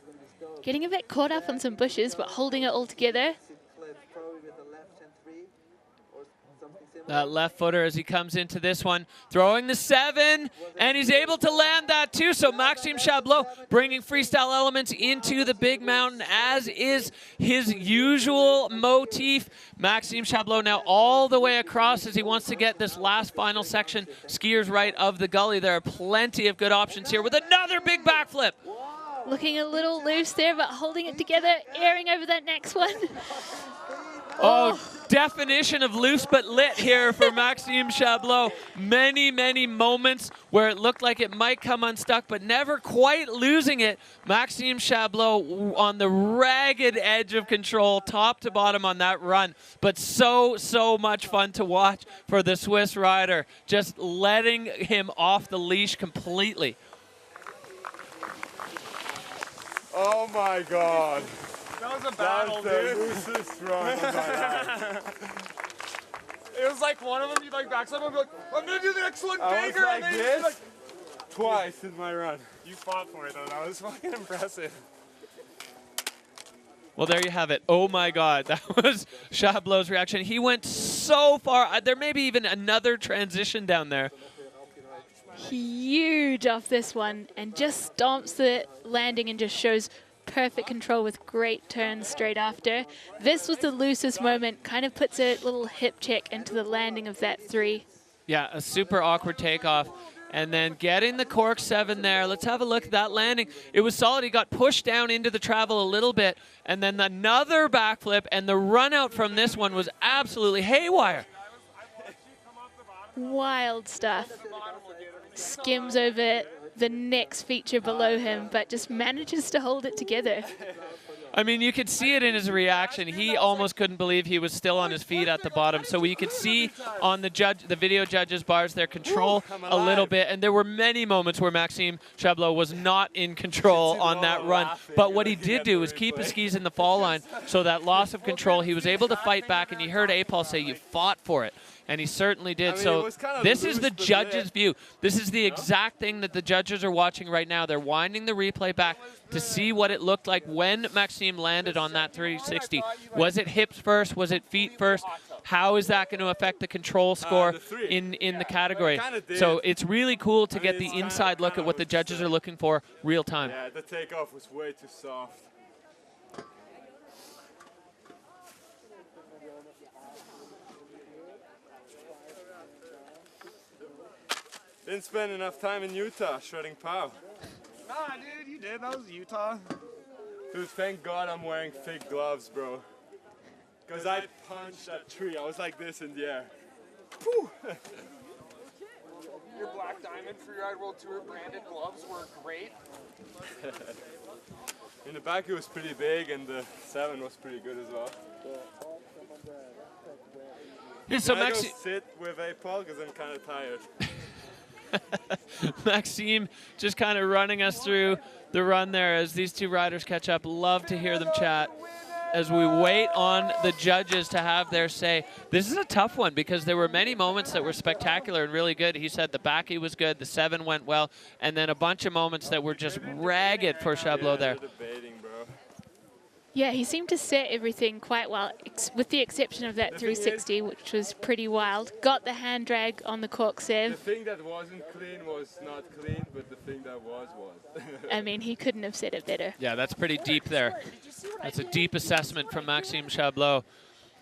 Getting a bit caught up on some bushes, but holding it all together. That left footer as he comes into this one, throwing the 7, and he's able to land that too. So Maxime Chablot bringing freestyle elements into the big mountain, as is his usual motif. Maxime Chablot now all the way across as he wants to get this last final section skiers right of the gully. There are plenty of good options here with another big backflip. Looking a little loose there, but holding it together, airing over that next one. Oh, definition of loose but lit here for Maxime Chablot. Many, many moments where it looked like it might come unstuck, but never quite losing it. Maxime Chablot on the ragged edge of control, top to bottom on that run. But so much fun to watch for the Swiss rider, just letting him off the leash completely. Oh my God. That was a battle, dude. That was the loosest run of my life. It was like one of them, you'd like backslide and be like, I'm gonna do the next one I bigger. was like and then this like, twice in my run. you fought for it though, that was fucking impressive. Well, there you have it. Oh my God, that was Chablot's reaction. He went so far. There may be even another transition down there. Huge off this one, and just stomps the landing and just shows perfect control with great turns straight after. This was the loosest moment, kind of puts a little hip check into the landing of that 3. Yeah, a super awkward takeoff. And then getting the cork 7 there. Let's have a look at that landing. It was solid. He got pushed down into the travel a little bit. And then another backflip. And the run out from this one was absolutely haywire. Wild stuff. Skims over the next feature below him, but just manages to hold it together. I mean, you could see it in his reaction. He almost couldn't believe he was still on his feet at the bottom. So you could see on the video judges' bars their control a little bit. And there were many moments where Maxime Chablot was not in control on that run. But what he did do is keep his skis in the fall line. So that loss of control, he was able to fight back. And you heard Apol say, you fought for it. And he certainly did. So this is the judges' view. This is the exact thing that the judges are watching right now. They're winding the replay back to see what it looked like when Maxime landed on that 360. Was it hips first? Was it feet first? How is that going to affect the control score in the category? So it's really cool to get the inside look at what the judges are looking for real time. Yeah, the takeoff was way too soft. Didn't spend enough time in Utah shredding pow. Nah, dude, you did. That was Utah. Dude, thank God I'm wearing thick gloves, bro. Because I punched that tree. I was like this in the air. Whew. Your Black Diamond Freeride World Tour branded gloves were great. In the back it was pretty big, and the 7 was pretty good as well. Yeah, so Can I go Maxime sit with Apol because I'm kind of tired. Maxime just kind of running us through the run there as these two riders catch up. Love to hear them chat as we wait on the judges to have their say. This is a tough one because there were many moments that were spectacular and really good. He said the backy was good, the 7 went well, and then a bunch of moments that were just ragged for Chablot there. Yeah, he seemed to set everything quite well, with the exception of that 360, which was pretty wild. Got the hand drag on the cork The sieve. thing that wasn't clean was not clean, but the thing that was. I mean, he couldn't have said it better. Yeah, that's pretty deep there. That's a deep assessment from Maxime Chablot.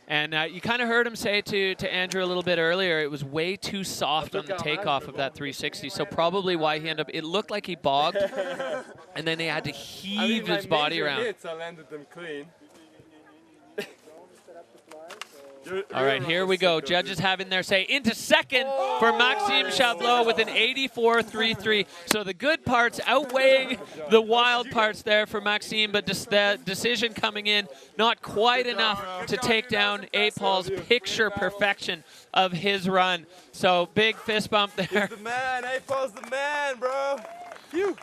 And you kind of heard him say to Andrew a little bit earlier, it was way too soft on the takeoff of that 360. So probably why he ended up, it looked like he bogged, and then he had to heave his body around. Hits, I landed them clean. All right, here we go. Judges having their say. Into second for Maxime Chablot with an 84.33. So the good parts outweighing the wild parts there for Maxime, but the decision coming in not quite enough to take down A-Paul's picture perfection of his run. So big fist bump there. The man, A-Paul's the man, bro. Phew.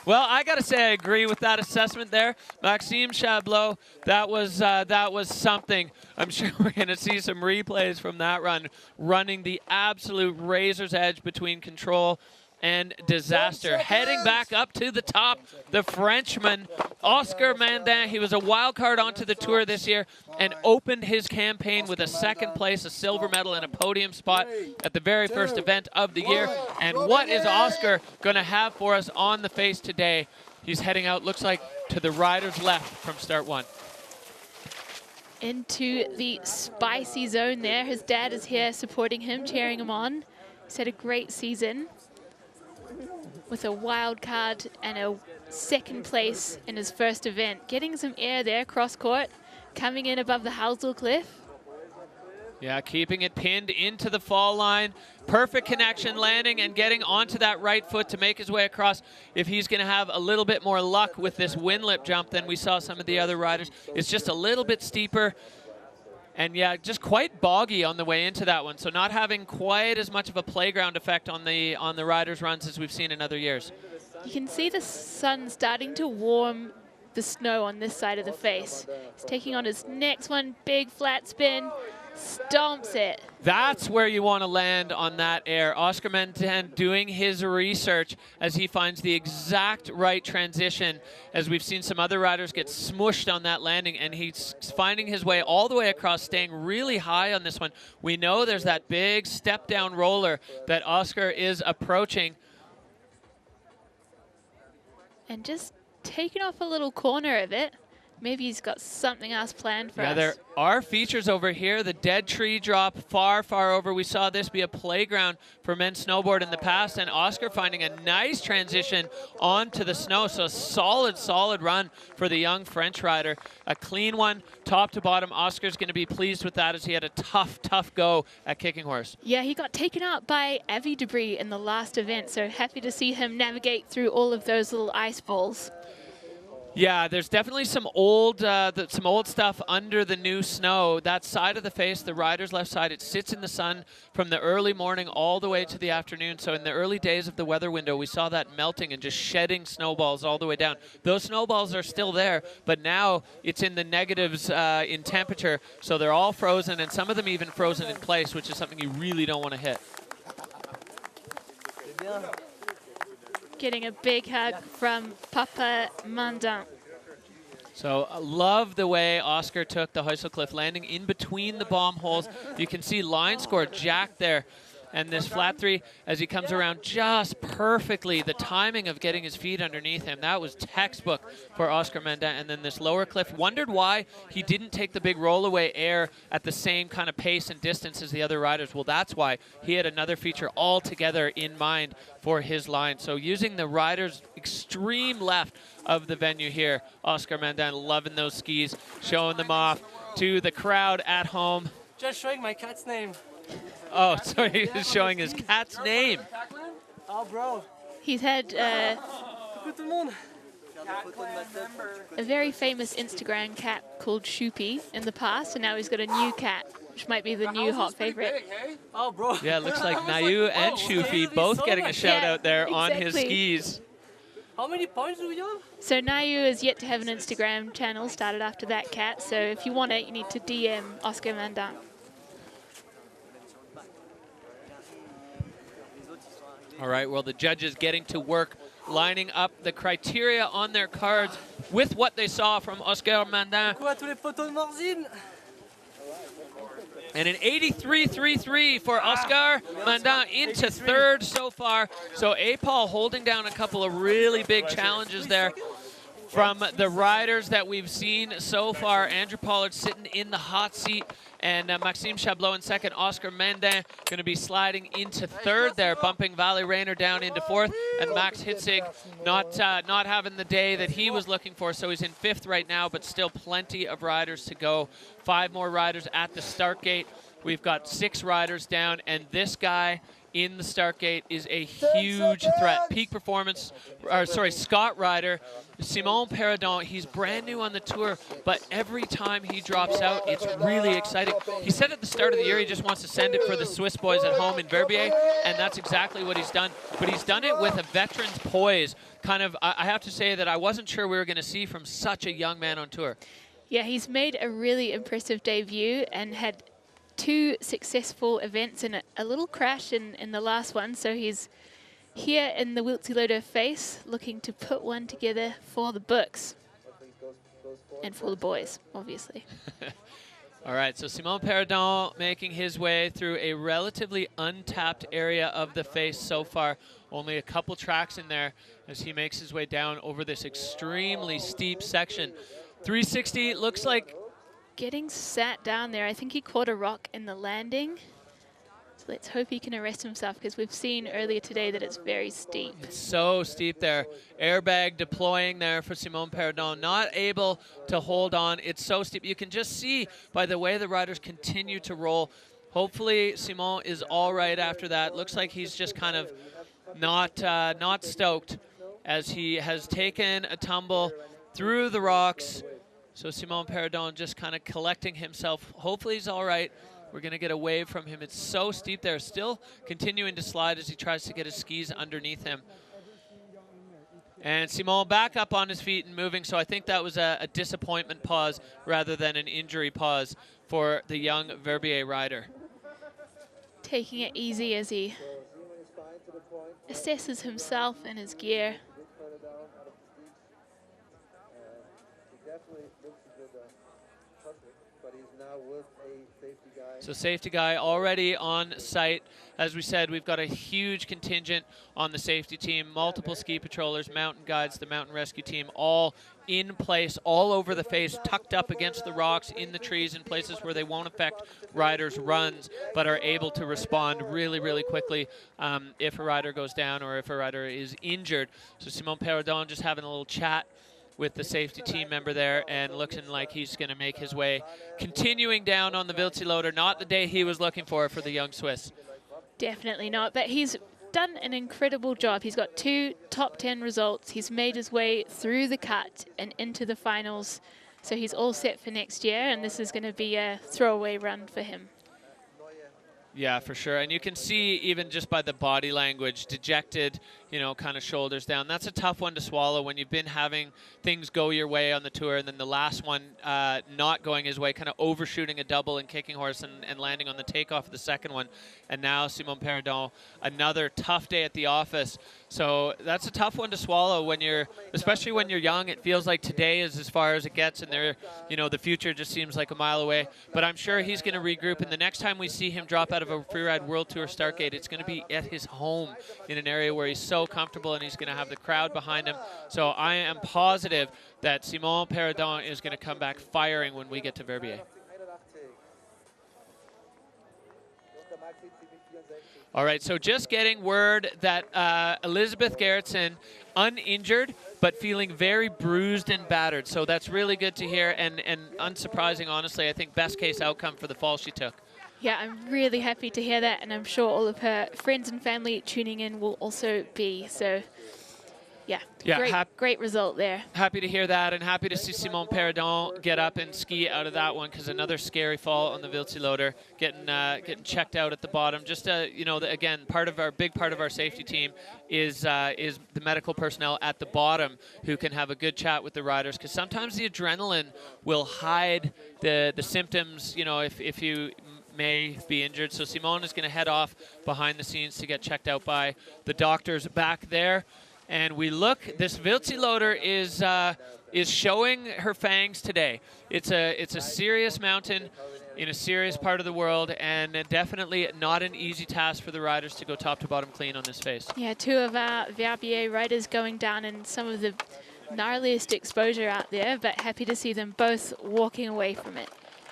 Well, I got to say I agree with that assessment there. Maxime Chablot, that was something. I'm sure we're going to see some replays from that run, running the absolute razor's edge between control and disaster. Heading back up to the top, the Frenchman, Oscar Mandin. He was a wild card onto the Tour this year and opened his campaign with a second place, a silver medal, and a podium spot at the very first event of the year. And what is Oscar going to have for us on the face today? He's heading out, looks like, to the rider's left from start one. Into the spicy zone there. His dad is here supporting him, cheering him on. He's had a great season with a wild card and a second place in his first event. Getting some air there, cross court, coming in above the Halsell Cliff. Yeah, keeping it pinned into the fall line. Perfect connection, landing and getting onto that right foot to make his way across. If he's going to have a little bit more luck with this windlip jump than we saw some of the other riders. It's just a little bit steeper. And yeah, just quite boggy on the way into that one. So not having quite as much of a playground effect on the riders' runs as we've seen in other years. You can see the sun starting to warm the snow on this side of the face. He's taking on his next one, big flat spin, stomps it. That's where you want to land on that air. Oscar Mandin doing his research as he finds the exact right transition, as we've seen some other riders get smushed on that landing, and he's finding his way all the way across, staying really high on this one. We know there's that big step down roller that Oscar is approaching. And just taking off a little corner of it. Maybe he's got something else planned for us. Yeah, there are features over here. The dead tree drop far, far over. We saw this be a playground for men's snowboard in the past, and Oscar finding a nice transition onto the snow. So a solid, solid run for the young French rider. A clean one, top to bottom. Oscar's going to be pleased with that as he had a tough, tough go at Kicking Horse. Yeah, he got taken out by Avi Debris in the last event, so happy to see him navigate through all of those little ice balls. Yeah, there's definitely some old stuff under the new snow. That side of the face, the rider's left side, it sits in the sun from the early morning all the way to the afternoon. So in the early days of the weather window, we saw that melting and just shedding snowballs all the way down. Those snowballs are still there, but now it's in the negatives in temperature. So they're all frozen, and some of them even frozen in place, which is something you really don't want to hit. Getting a big hug from Papa Mandin. So love the way Oscar took the Halsell Cliff, landing in between the bomb holes. You can see line score jacked there. And this flat three, as he comes around just perfectly, the timing of getting his feet underneath him, that was textbook for Oscar Mandin. And then this lower cliff, wondered why he didn't take the big rollaway air at the same kind of pace and distance as the other riders. Well, that's why he had another feature altogether in mind for his line. So using the rider's extreme left of the venue here, Oscar Mandin loving those skis, showing them off to the crowd at home. Just showing my cat's name. Oh, sorry, he was showing his cat's name. Oh, bro. He's had a very famous Instagram cat called Shoopy in the past, and now he's got a new cat, which might be the new hot favorite. Oh, bro. Yeah, it looks like Nayu and Shoopy both getting a shout out there on his skis. How many points do we have? So Nayu is yet to have an Instagram channel started after that cat, so if you want it, you need to DM Oscar Mandin. All right, well, the judges getting to work, lining up the criteria on their cards with what they saw from Oscar Mandin. And an 83.33 for Oscar Mandin into third so far. So A-Paul holding down a couple of really big challenges there. From the riders that we've seen so far, Andrew Pollard sitting in the hot seat, and Maxime Chablot in second. Oscar Mendin going to be sliding into third there, bumping Valley Rayner down into fourth, and Max Hitzig not having the day that he was looking for, so he's in fifth right now, but still plenty of riders to go. 5 more riders at the start gate. We've got 6 riders down, and this guy in the start gate is a huge threat. Peak Performance, or sorry, Scott rider, Simon Peradon. He's brand new on the tour, but every time he drops out, it's really exciting. He said at the start of the year he just wants to send it for the Swiss boys at home in Verbier, and that's exactly what he's done. But he's done it with a veteran's poise. Kind of, I have to say that I wasn't sure we were going to see from such a young man on tour. Yeah, he's made a really impressive debut and had 2 successful events and a little crash in the last one. So he's here in the Wiltsy Loader face looking to put one together for the books and for the boys, obviously. All right, so Simon Peradon making his way through a relatively untapped area of the face so far. Only a couple tracks in there as he makes his way down over this extremely steep section. 360 looks like getting sat down there. I think he caught a rock in the landing. So let's hope he can arrest himself, because we've seen earlier today that it's very steep. It's so steep there. Airbag deploying there for Simon Peradon. Not able to hold on. It's so steep. You can just see by the way the riders continue to roll. Hopefully Simon is all right after that. Looks like he's just kind of not stoked as he has taken a tumble through the rocks. So Simon Peradon just kind of collecting himself. Hopefully he's all right. We're going to get a wave from him. It's so steep there. Still continuing to slide as he tries to get his skis underneath him. And Simon back up on his feet and moving. So I think that was a disappointment pause rather than an injury pause for the young Verbier rider. Taking it easy as he assesses himself and his gear. So safety guy already on site. As we said, we've got a huge contingent on the safety team, multiple ski patrollers, mountain guides, the mountain rescue team, all in place, all over the face, tucked up against the rocks, in the trees, in places where they won't affect riders' runs, but are able to respond really, really quickly if a rider goes down or if a rider is injured. So Simon Peradon just having a little chat with the safety team member there, and looking like he's going to make his way, continuing down on the Wiltsy Loader. Not the day he was looking for the young Swiss. Definitely not, but he's done an incredible job. He's got 2 top 10 results. He's made his way through the cut and into the finals. So he's all set for next year, and this is going to be a throwaway run for him. Yeah, for sure. And you can see even just by the body language, dejected, you know, kind of shoulders down. That's a tough one to swallow when you've been having things go your way on the tour, and then the last one not going his way, kind of overshooting a double and kicking horse and landing on the takeoff of the second one. And now Simon Peradon, another tough day at the office. So that's a tough one to swallow when you're, especially when you're young. It feels like today is as far as it gets, and there, you know, the future just seems like a mile away. But I'm sure he's going to regroup, and the next time we see him drop out of a Freeride World Tour start gate, it's going to be at his home in an area where he's so comfortable, and he's going to have the crowd behind him. So I am positive that Simon Peradon is going to come back firing when we get to Verbier. All right, so just getting word that Elizabeth Gerritsen, uninjured, but feeling very bruised and battered. So that's really good to hear, and unsurprising, honestly. I think best case outcome for the fall she took. Yeah, I'm really happy to hear that, and I'm sure all of her friends and family tuning in will also be. So, yeah, great result there. Happy to hear that, and happy to see Simon Peradon get up and ski out of that one, because another scary fall on the Wiltsy Loader, getting checked out at the bottom. Just you know, again, big part of our safety team is the medical personnel at the bottom who can have a good chat with the riders, because sometimes the adrenaline will hide the symptoms. You know, if you may be injured. So Simone is going to head off behind the scenes to get checked out by the doctors back there. And we look, this Wiltsy Loader is showing her fangs today. It's a serious mountain in a serious part of the world, and definitely not an easy task for the riders to go top to bottom clean on this face. Yeah, 2 of our Verbier riders going down in some of the gnarliest exposure out there, but happy to see them both walking away from it.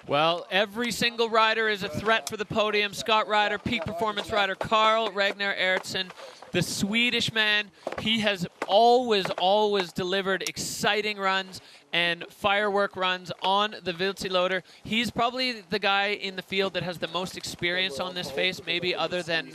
Well, every single rider is a threat for the podium. Scott Ryder, peak performance rider, Carl Ragnar Eriksson, the Swedish man. He has always delivered exciting runs and firework runs on the Viltiloder. He's probably the guy in the field that has the most experience on this face, maybe other than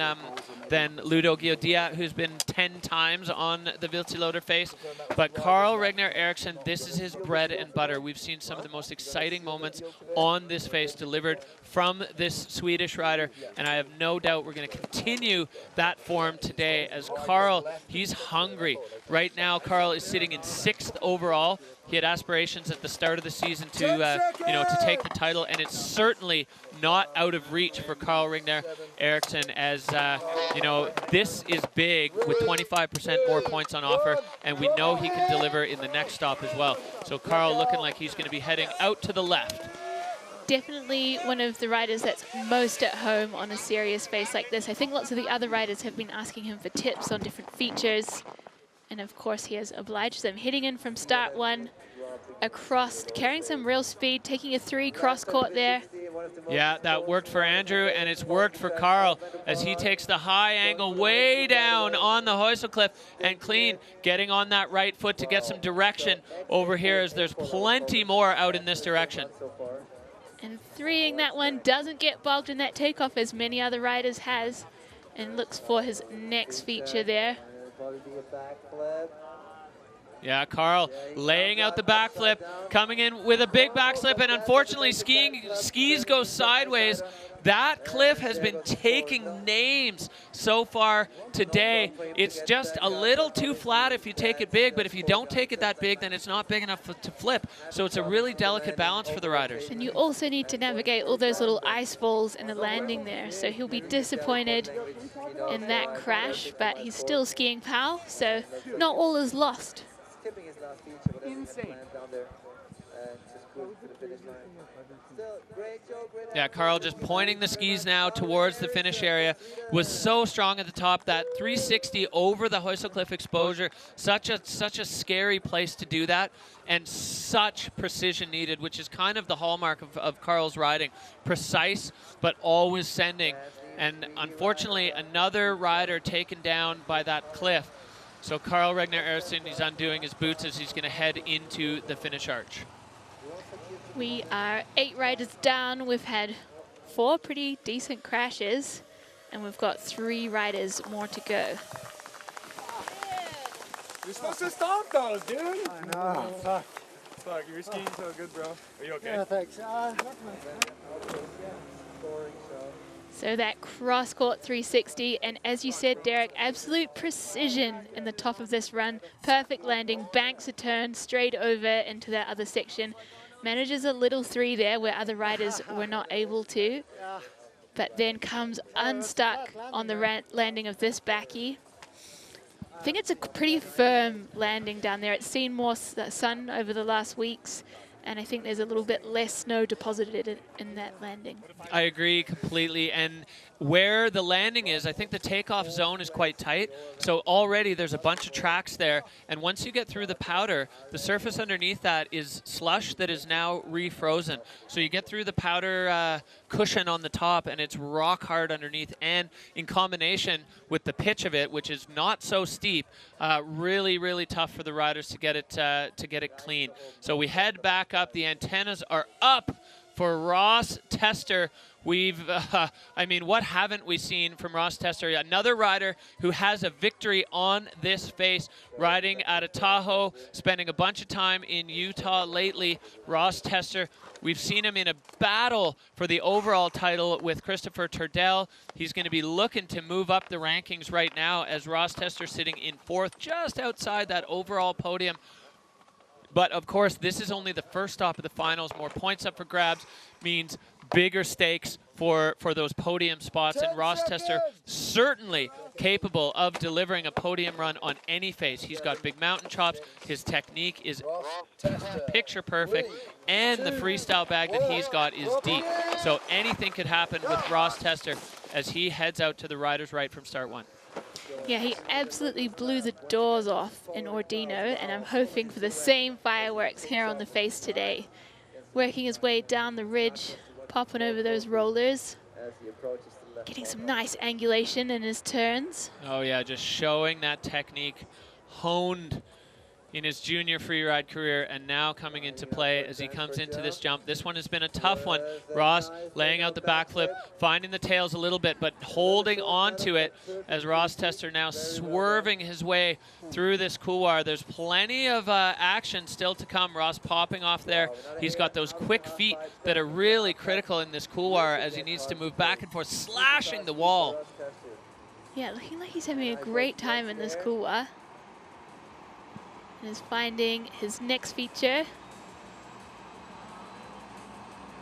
Ludo Giodia, who's been 10 times on the Viltiloder face. But Carl Ragnar Eriksson, this is his bread and butter. We've seen some of the most exciting moments on this face delivered from this Swedish rider, and I have no doubt we're going to continue that form today as Carl, he's hungry. Right now, Carl is sitting in 6th overall. He had aspirations at the start of the season to, to take the title, and it's certainly not out of reach for Carl Ragnar Eriksson as, this is big with 25% more points on offer, and we know he can deliver in the next stop as well. So Carl looking like he's going to be heading out to the left. Definitely one of the riders that's most at home on a serious face like this. I think lots of the other riders have been asking him for tips on different features. And of course he has obliged them. Hitting in from start 1, across, carrying some real speed, taking a 3 cross court there. Yeah, that worked for Andrew, and it's worked for Carl as he takes the high angle way down on the Häuselcliff and clean, getting on that right foot to get some direction over here as there's plenty more out in this direction. And 3ing that one, doesn't get bogged in that takeoff as many other riders has, and looks for his next feature there. Yeah, Carl laying out the backflip, coming in with a big backslip, and unfortunately skis go sideways. That cliff has been taking names so far today. It's just a little too flat if you take it big, but if you don't take it that big, then it's not big enough to flip. So it's a really delicate balance for the riders. And you also need to navigate all those little ice balls in the landing there. So he'll be disappointed in that crash, but he's still skiing PAL, so not all is lost. Insane. Yeah, Carl just pointing the skis now towards the finish area. Was so strong at the top. That 360 over the Häuselcliff exposure. Such a scary place to do that, and such precision needed, which is kind of the hallmark of Carl's riding. Precise, but always sending. And unfortunately, another rider taken down by that cliff. So Carl Ragnar Eriksson, he's undoing his boots as he's going to head into the finish arch. We are 8 riders down. We've had 4 pretty decent crashes, and we've got 3 riders more to go. You're supposed to stop those, dude. I know. Fuck. Fuck, you're skiing so good, bro. Are you okay? Yeah, thanks. So that cross-court 360, and as you said, Derek, absolute precision in the top of this run. Perfect landing, banks a turn straight over into that other section. Manages a little 3 there where other riders were not able to, but then comes unstuck on the landing of this backy. I think it's a pretty firm landing down there. It's seen more sun over the last weeks, and I think there's a little bit less snow deposited in that landing. I agree completely, and where the landing is, I think the takeoff zone is quite tight, so already there's a bunch of tracks there, and once you get through the powder, the surface underneath that is slush that is now refrozen. So you get through the powder cushion on the top, and it's rock hard underneath, and in combination with the pitch of it, which is not so steep, really, really tough for the riders to get it clean. So we head back up. The antennas are up for Ross Tester. We've, I mean, what haven't we seen from Ross Tester? Another rider who has a victory on this face, riding out of Tahoe, spending a bunch of time in Utah lately. Ross Tester, we've seen him in a battle for the overall title with Christopher Turdell. He's going to be looking to move up the rankings right now as Ross Tester sitting in 4th, just outside that overall podium. But of course, this is only the first stop of the finals. More points up for grabs means bigger stakes for those podium spots. And Ross Tester certainly capable of delivering a podium run on any face. He's got big mountain chops. His technique is picture perfect. And the freestyle bag that he's got is deep. So anything could happen with Ross Tester as he heads out to the rider's right from start 1. Yeah, he absolutely blew the doors off in Ordino, and I'm hoping for the same fireworks here on the face today. Working his way down the ridge, popping over those rollers, getting some nice angulation in his turns. Oh yeah, just showing that technique honed in his junior freeride career and now coming into play as he comes into this jump. This one has been a tough one. Ross laying out the backflip, finding the tails a little bit, but holding on to it as Ross Tester now swerving his way through this couloir. There's plenty of action still to come. Ross popping off there. He's got those quick feet that are really critical in this couloir as he needs to move back and forth, slashing the wall. Yeah, looking like he's having a great time in this couloir. And is finding his next feature.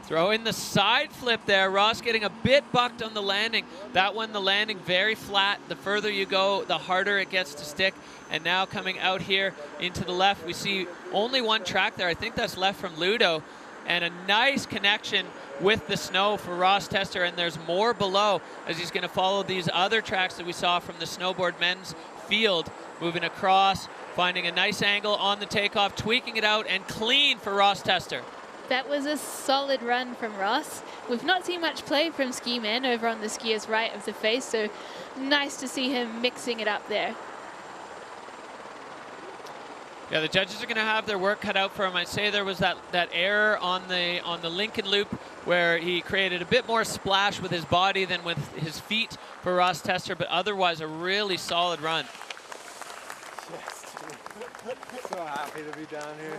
Throwing the side flip there. Ross getting a bit bucked on the landing. That one, the landing very flat. The further you go, the harder it gets to stick. And now coming out here into the left, we see only one track there. I think that's left from Ludo. And a nice connection with the snow for Ross Tester. And there's more below as he's going to follow these other tracks that we saw from the snowboard men's field. Moving across, finding a nice angle on the takeoff, tweaking it out, and clean for Ross Tester. That was a solid run from Ross. We've not seen much play from Ski Man over on the skier's right of the face, so nice to see him mixing it up there. Yeah, the judges are going to have their work cut out for him. I say there was that error on the Lincoln loop where he created a bit more splash with his body than with his feet for Ross Tester, but otherwise a really solid run. So happy to be down here.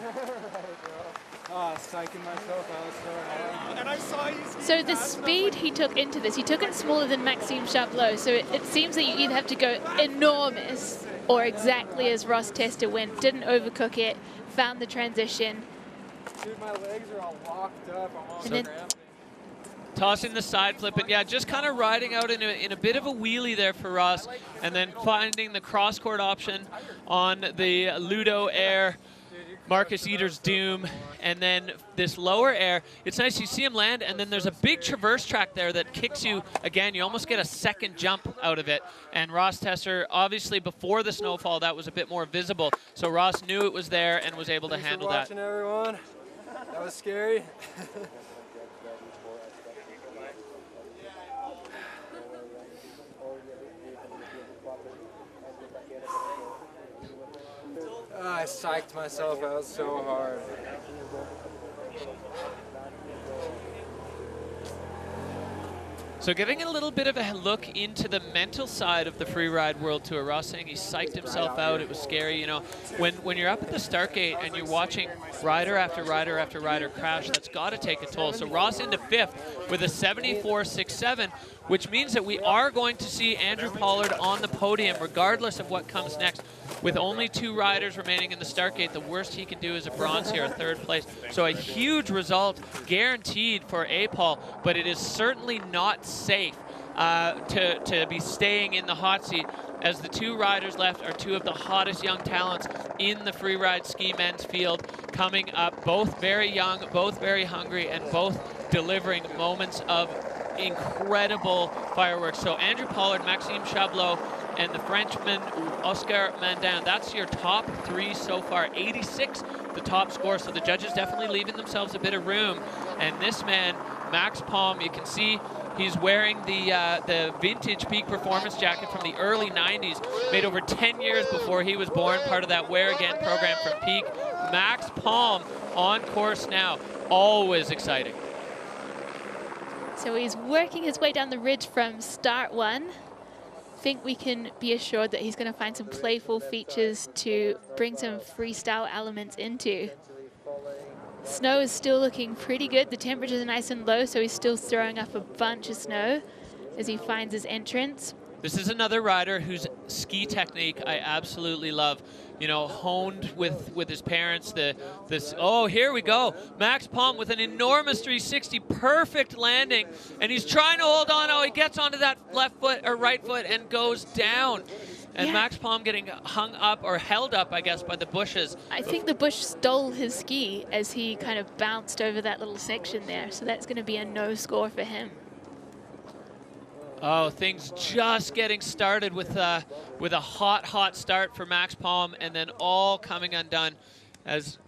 Oh, psyching myself out so hard. And I saw you. So the speed he took into this, he took it smaller than Maxime Chablot, so it seems that you either have to go enormous or exactly as Ross Tester went, didn't overcook it, found the transition. Dude, my legs are all locked up. I'm all cramping. Tossing the side flip, and yeah, just kind of riding out in a bit of a wheelie there for Ross, and then finding the cross-court option on the Ludo Air, Marcus Eater's Doom, and then this lower air. It's nice, you see him land, and then there's a big traverse track there that kicks you again. You almost get a second jump out of it, and Ross Tester, obviously before the snowfall, that was a bit more visible, so Ross knew it was there and was able to handle that. Thanks for watching, everyone. That was scary. I psyched myself out so hard. So getting a little bit of a look into the mental side of the freeride world tour. Ross saying he psyched himself out. It was scary, you know. When you're up at the start gate and you're watching rider after rider after rider crash, that's got to take a toll. So Ross into 5th with a 74.67, which means that we are going to see Andrew Pollard on the podium regardless of what comes next. With only 2 riders remaining in the start gate, the worst he can do is a bronze here, a 3rd place. So a huge result guaranteed for APOL, but it is certainly not safe to be staying in the hot seat, as the 2 riders left are 2 of the hottest young talents in the freeride ski men's field coming up, both very young, both very hungry, and both delivering moments of incredible fireworks. So Andrew Pollard, Maxime Chablot, and the Frenchman Oscar Mandin. That's your top 3 so far. 86, the top score. So the judges definitely leaving themselves a bit of room. And this man, Max Palm, you can see he's wearing the vintage Peak Performance jacket from the early 90s, made over 10 years before he was born, part of that Wear Again program from Peak. Max Palm on course now. Always exciting. So he's working his way down the ridge from start 1. Think we can be assured that he's going to find some playful features to bring some freestyle elements into. Snow is still looking pretty good. The temperatures are nice and low, so he's still throwing up a bunch of snow as he finds his entrance. This is another rider whose ski technique I absolutely love. You know, honed with his parents. Oh, here we go. Max Palm with an enormous 360, perfect landing, and he's trying to hold on. Oh, he gets onto that left foot or right foot and goes down. And yeah. Max Palm getting hung up, or held up, I guess, by the bushes. I think the bush stole his ski as he kind of bounced over that little section there. So that's going to be a no score for him. Oh, things just getting started with a hot start for Max Palm, and then all coming undone. As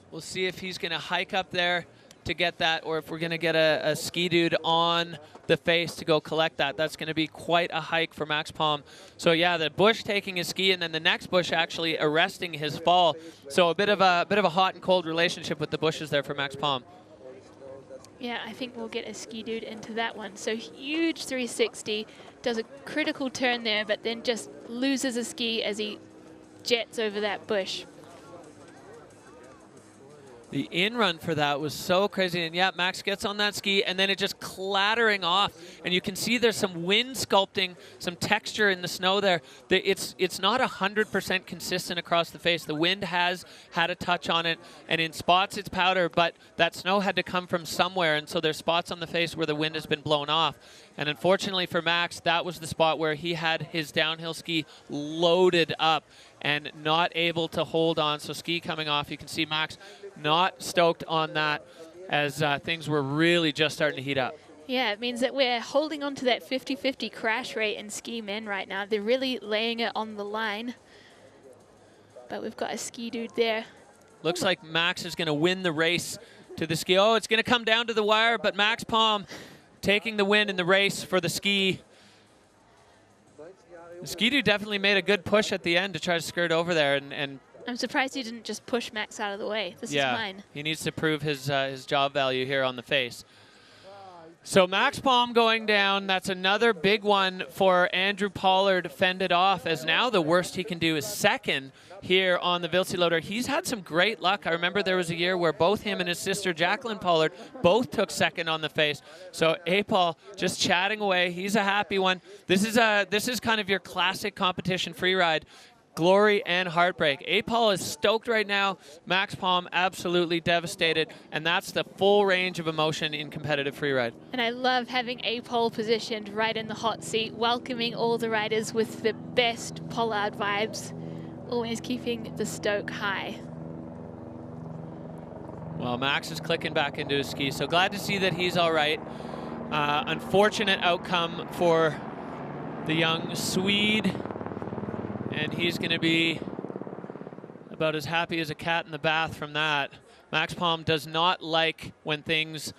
we'll see if he's going to hike up there to get that, or if we're going to get a ski dude on the face to go collect that. That's going to be quite a hike for Max Palm. So yeah, the bush taking his ski, and then the next bush actually arresting his fall. So a bit of a hot and cold relationship with the bushes there for Max Palm. Yeah, I think we'll get a ski dude into that one. So huge 360, does a critical turn there, but then just loses a ski as he jets over that bush. The in-run for that was so crazy. And yeah, Max gets on that ski, and then it just clattering off. And you can see there's some wind sculpting, some texture in the snow there. It's not 100% consistent across the face. The wind has had a touch on it, and in spots it's powder, but that snow had to come from somewhere. And so there's spots on the face where the wind has been blown off. And unfortunately for Max, that was the spot where he had his downhill ski loaded up and not able to hold on. So ski coming off, you can see Max not stoked on that, as things were really just starting to heat up. Yeah, it means that we're holding on to that 50-50 crash rate in ski men right now. They're really laying it on the line. But we've got a ski dude there. Looks like Max is going to win the race to the ski. Oh, it's going to come down to the wire, but Max Palm taking the win in the race for the ski. The ski dude definitely made a good push at the end to try to skirt over there, and I'm surprised he didn't just push Max out of the way. This is mine. He needs to prove his job value here on the face. So Max Palm going down. That's another big one for Andrew Pollard, fended off, as now the worst he can do is second here on the Vilsey Loader. He's had some great luck. I remember there was a year where both him and his sister Jacqueline Pollard both took second on the face. So A-Paul just chatting away. He's a happy one. This is kind of your classic competition free ride. Glory and heartbreak. A-Paul is stoked right now. Max Palm absolutely devastated, and that's the full range of emotion in competitive freeride. And I love having A-Paul positioned right in the hot seat, welcoming all the riders with the best Pollard vibes, always keeping the stoke high. Well, Max is clicking back into his ski, so glad to see that he's all right. Unfortunate outcome for the young Swede. And he's going to be about as happy as a cat in the bath from that. Max Palm does not like when things,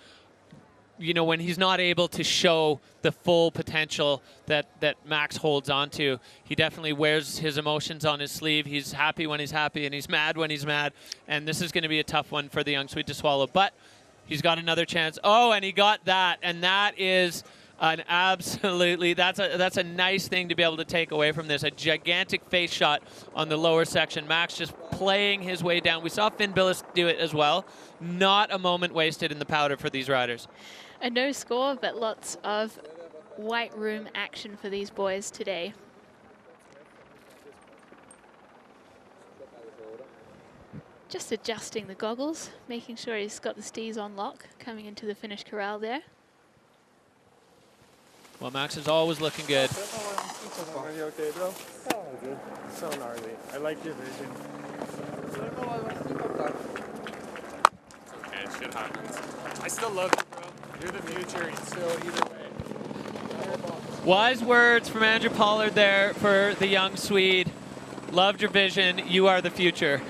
when he's not able to show the full potential that Max holds on to. He definitely wears his emotions on his sleeve. He's happy when he's happy, and he's mad when he's mad. And this is going to be a tough one for the young Swede to swallow. But he's got another chance. Oh, and he got that. And that is an absolutely, that's a nice thing to be able to take away from this. A gigantic face shot on the lower section. Max just playing his way down. We saw Finn Billis do it as well. Not a moment wasted in the powder for these riders. A no score, but lots of white room action for these boys today. Just adjusting the goggles, making sure he's got the stees on lock, coming into the finish corral there. Well, Max is always looking good. Are you okay, bro? Oh, good. So gnarly. I like your vision. Okay, shit happens. I still love you, bro. You're the future. It's still either way. Wise words from Andrew Pollard there for the young Swede. Loved your vision. You are the future.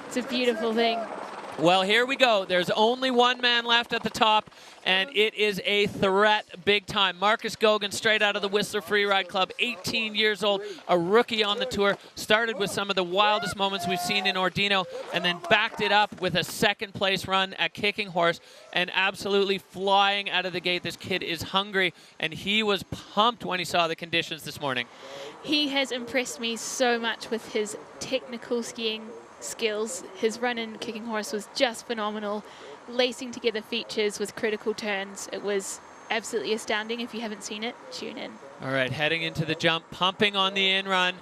It's a beautiful thing. Well, here we go. There's only one man left at the top, and it is a threat big time. Marcus Gogan, straight out of the Whistler Freeride Club, 18 years old, a rookie on the tour, started with some of the wildest moments we've seen in Ordino, and then backed it up with a second place run at Kicking Horse, and absolutely flying out of the gate. This kid is hungry, and he was pumped when he saw the conditions this morning. He has impressed me so much with his technical skiing skills. His run in Kicking Horse was just phenomenal, lacing together features with critical turns. It was absolutely astounding. If you haven't seen it, tune in. All right, heading into the jump, pumping on the in-run,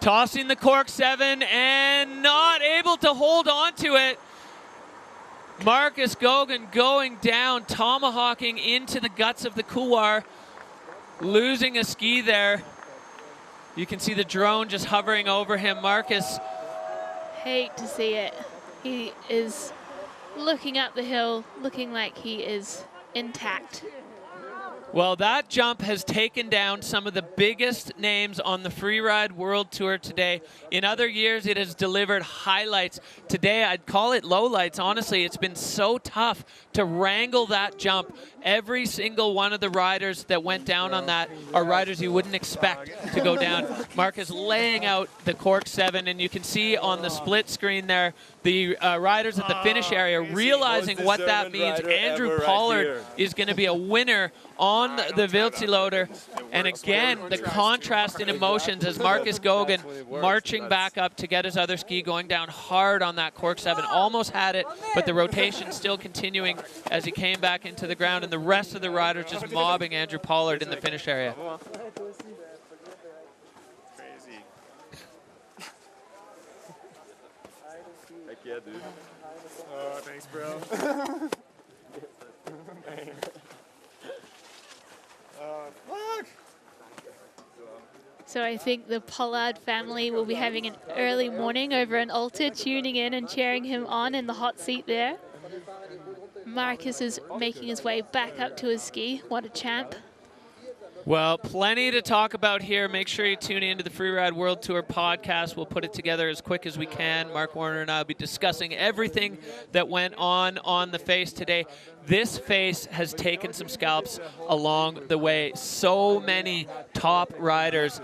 tossing the cork 7 and not able to hold on to it. Marcus Gogan going down, tomahawking into the guts of the couloir, losing a ski there. You can see the drone just hovering over him. Marcus, hate to see it. He is looking up the hill, looking like he is intact. Well, that jump has taken down some of the biggest names on the Freeride World Tour today. In other years, it has delivered highlights. Today, I'd call it lowlights. Honestly, it's been so tough to wrangle that jump. Every single one of the riders that went down on that are riders you wouldn't expect to go down. Marcus laying out the Cork 7, and you can see on the split screen there, the riders at the finish area realizing what that means. Andrew Pollard is going to be a winner on the Viltiloader. And again, the contrast in emotions as Marcus Goguen marching back up to get his other ski, going down hard on that Cork 7. Almost had it, but the rotation still continuing as he came back into the ground, and the rest of the riders just mobbing Andrew Pollard in the finish area. Crazy. Heck yeah, dude. Oh, thanks, bro. Fuck. So I think the Pollard family will be having an early morning over in Alta, tuning in and cheering him on in the hot seat there. Marcus is making his way back up to his ski. What a champ. Well, plenty to talk about here. Make sure you tune into the Freeride World Tour podcast. We'll put it together as quick as we can. Mark Warner and I will be discussing everything that went on the face today. This face has taken some scalps along the way. So many top riders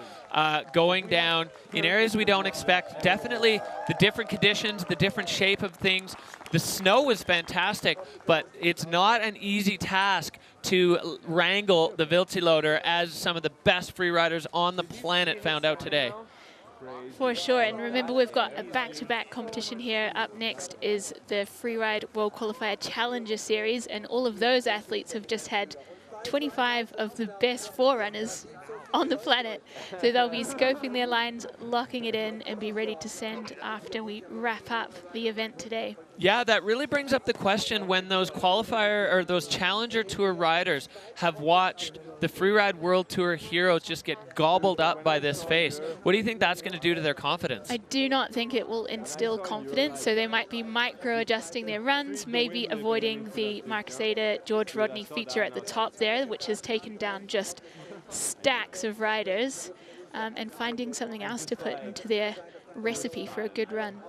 going down in areas we don't expect. Definitely the different conditions, the different shape of things. The snow was fantastic, but it's not an easy task to wrangle the Viltiloader, as some of the best free riders on the planet found out today. For sure, and remember we've got a back-to-back competition here. Up next is the Freeride World Qualifier Challenger Series, and all of those athletes have just had 25 of the best forerunners on the planet. So they'll be scoping their lines, locking it in, and be ready to send after we wrap up the event today. Yeah, that really brings up the question when those qualifier or those Challenger Tour riders have watched the Freeride World Tour heroes just get gobbled up by this face. What do you think that's going to do to their confidence? I do not think it will instill confidence, so they might be micro-adjusting their runs, maybe avoiding the Marcus Ada, George Rodney feature at the top there, which has taken down just stacks of riders, and finding something else to put into their recipe for a good run.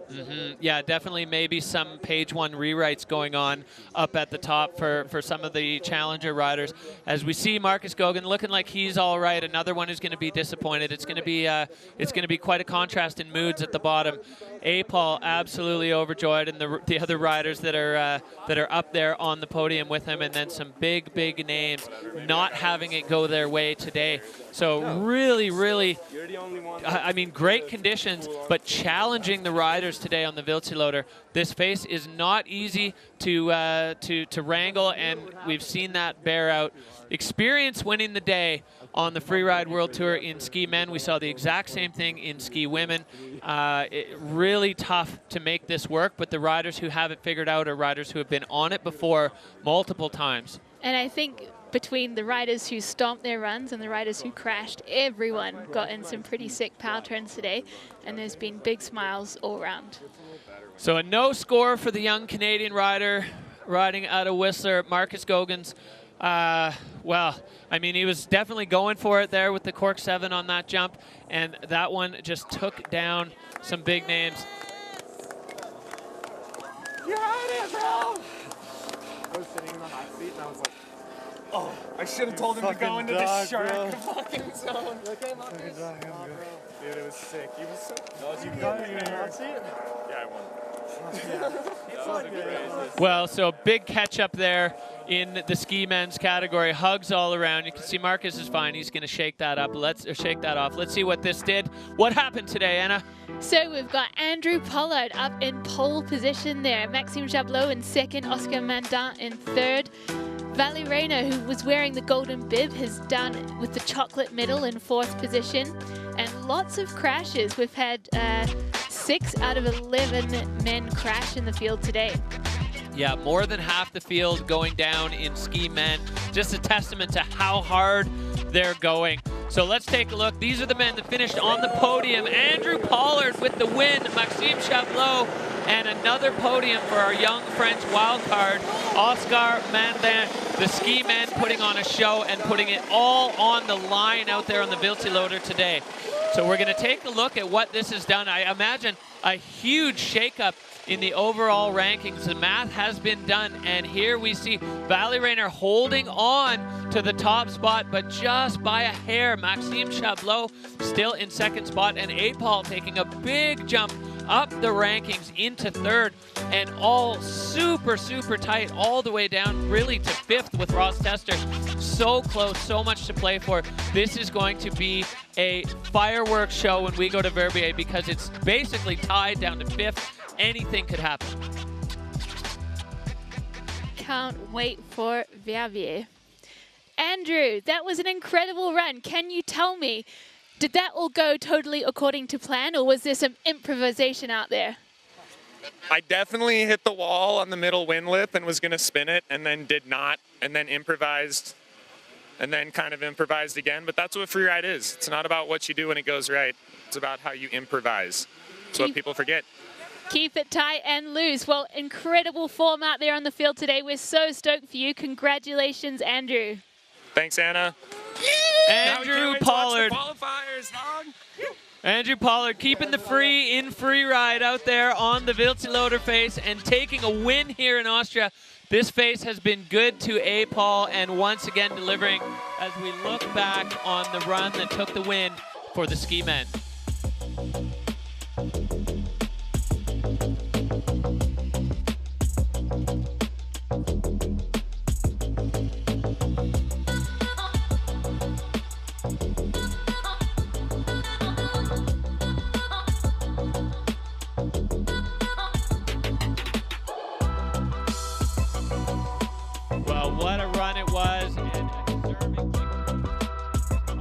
Yeah, definitely maybe some page one rewrites going on up at the top for some of the Challenger riders. As we see Marcus Goguen looking like he's all right, another one who's going to be disappointed. It's going to be quite a contrast in moods at the bottom. Paul absolutely overjoyed, and the other riders that are up there on the podium with him, and then some big names not having it go their way today. So really, I mean, great conditions, but challenging the riders today on the Viltiloader. This face is not easy to wrangle, and we've seen that bear out. Experience winning the day on the Freeride World Tour in ski men. We saw the exact same thing in ski women. Really tough to make this work, but the riders who have it figured out are riders who have been on it before multiple times. And I think between the riders who stomped their runs and the riders who crashed, everyone got in some pretty sick power turns today, and there's been big smiles all around. So a no score for the young Canadian rider riding out of Whistler, Marcus Goguen. Well, I mean, he was definitely going for it there with the Cork 7 on that jump, and that one just took down some big names. You're on it, bro! I was sitting in the hot seat and I was like, oh, I should have told him to go into the shark fucking zone. Dude, it was sick. He was so you got it in the hot seat? Yeah, I won. Well, so big catch up there in the ski men's category. Hugs all around. You can see Marcus is fine. He's going to shake that up. Shake that off. Let's see what this did. What happened today, Anna? So we've got Andrew Pollard up in pole position there. Maxime Jablot in second. Oscar Mandin in third. Vali Reyna, who was wearing the golden bib, has done with the chocolate medal in fourth position. And lots of crashes. We've had 6 out of 11 men crash in the field today. Yeah, more than half the field going down in ski men. Just a testament to how hard they're going. So let's take a look. These are the men that finished on the podium. Andrew Pollard with the win, Maxime Jablot And another podium for our young French wildcard, Oscar Mandin, the ski men putting on a show and putting it all on the line out there on the Viltiloder today. So we're going to take a look at what this has done. I imagine a huge shakeup in the overall rankings. The math has been done, and here we see Valley Rayner holding on to the top spot, but just by a hair. Maxime Chablot still in second spot, and Apol taking a big jump up the rankings into third, and all super, super tight all the way down really to fifth with Ross Tester. So close, so much to play for. This is going to be a fireworks show when we go to Verbier because it's basically tied down to fifth. Anything could happen. Can't wait for Verbier. Andrew, that was an incredible run. Can you tell me, did that all go totally according to plan, or was there some improvisation out there? I definitely hit the wall on the middle wind lip and was going to spin it, and then did not, and then improvised, and then kind of improvised again. But that's what freeride is. It's not about what you do when it goes right. It's about how you improvise. It's what people forget. Keep it tight and loose. Well, incredible form out there on the field today. We're so stoked for you. Congratulations, Andrew. Thanks, Anna. Andrew Pollard. Qualifiers, dog. Andrew Pollard keeping the free ride out there on the Viltiloder face and taking a win here in Austria. This face has been good to Apol, and once again delivering as we look back on the run that took the win for the ski men. Well, what a run it was, and a deserving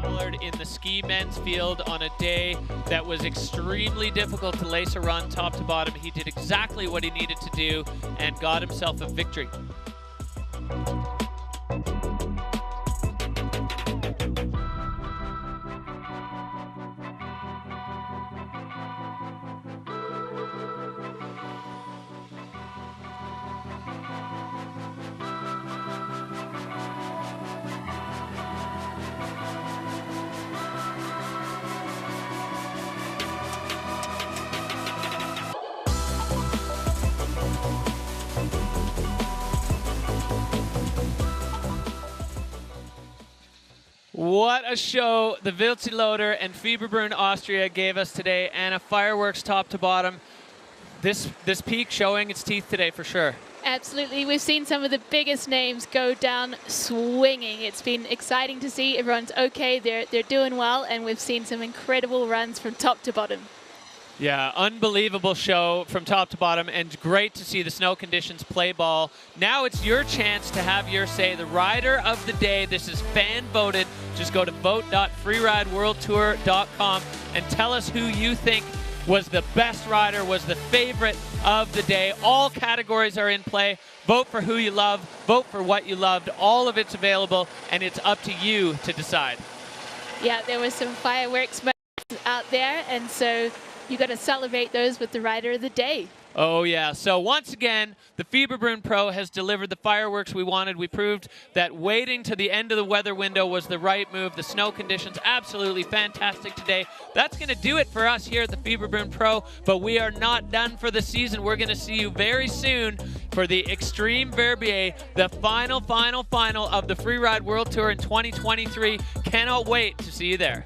Pollard in the ski men's field on a day that was extremely difficult to lace a run top to bottom. He did exactly what he needed to do and got himself a victory. What a show the Viltiloder and Fieberbrunn Austria gave us today, and a fireworks top to bottom. This peak showing its teeth today for sure. Absolutely. We've seen some of the biggest names go down swinging. It's been exciting to see. Everyone's okay. They're doing well, and we've seen some incredible runs from top to bottom. Yeah, unbelievable show from top to bottom, and great to see the snow conditions play ball. Now it's your chance to have your say. The rider of the day, this is fan voted. Just go to vote.freerideworldtour.com and tell us who you think was the best rider, was the favorite of the day. All categories are in play. Vote for who you love, vote for what you loved. All of it's available, and it's up to you to decide. Yeah, there was some fireworks out there, and so you got to celebrate those with the rider of the day. Oh yeah, so once again, the Fieberbrunn Pro has delivered the fireworks we wanted. We proved that waiting to the end of the weather window was the right move. The snow conditions, absolutely fantastic today. That's going to do it for us here at the Fieberbrunn Pro, but we are not done for the season. We're going to see you very soon for the Extreme Verbier, the final of the Freeride World Tour in 2023. Cannot wait to see you there.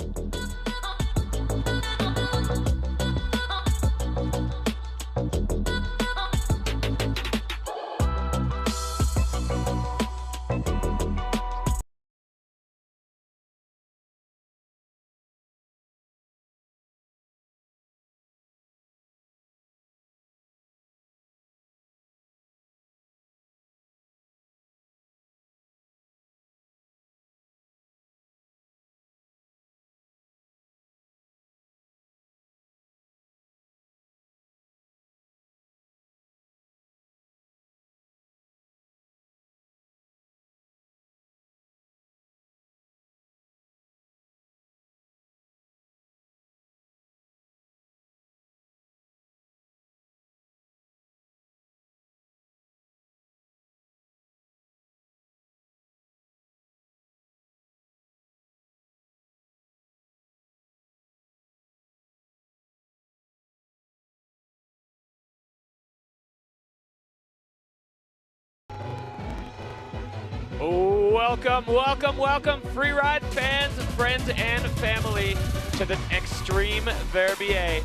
Welcome, welcome, welcome, Freeride fans, friends, and family to the Extreme Verbier.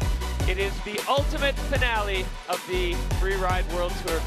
It is the ultimate finale of the Freeride World Tour.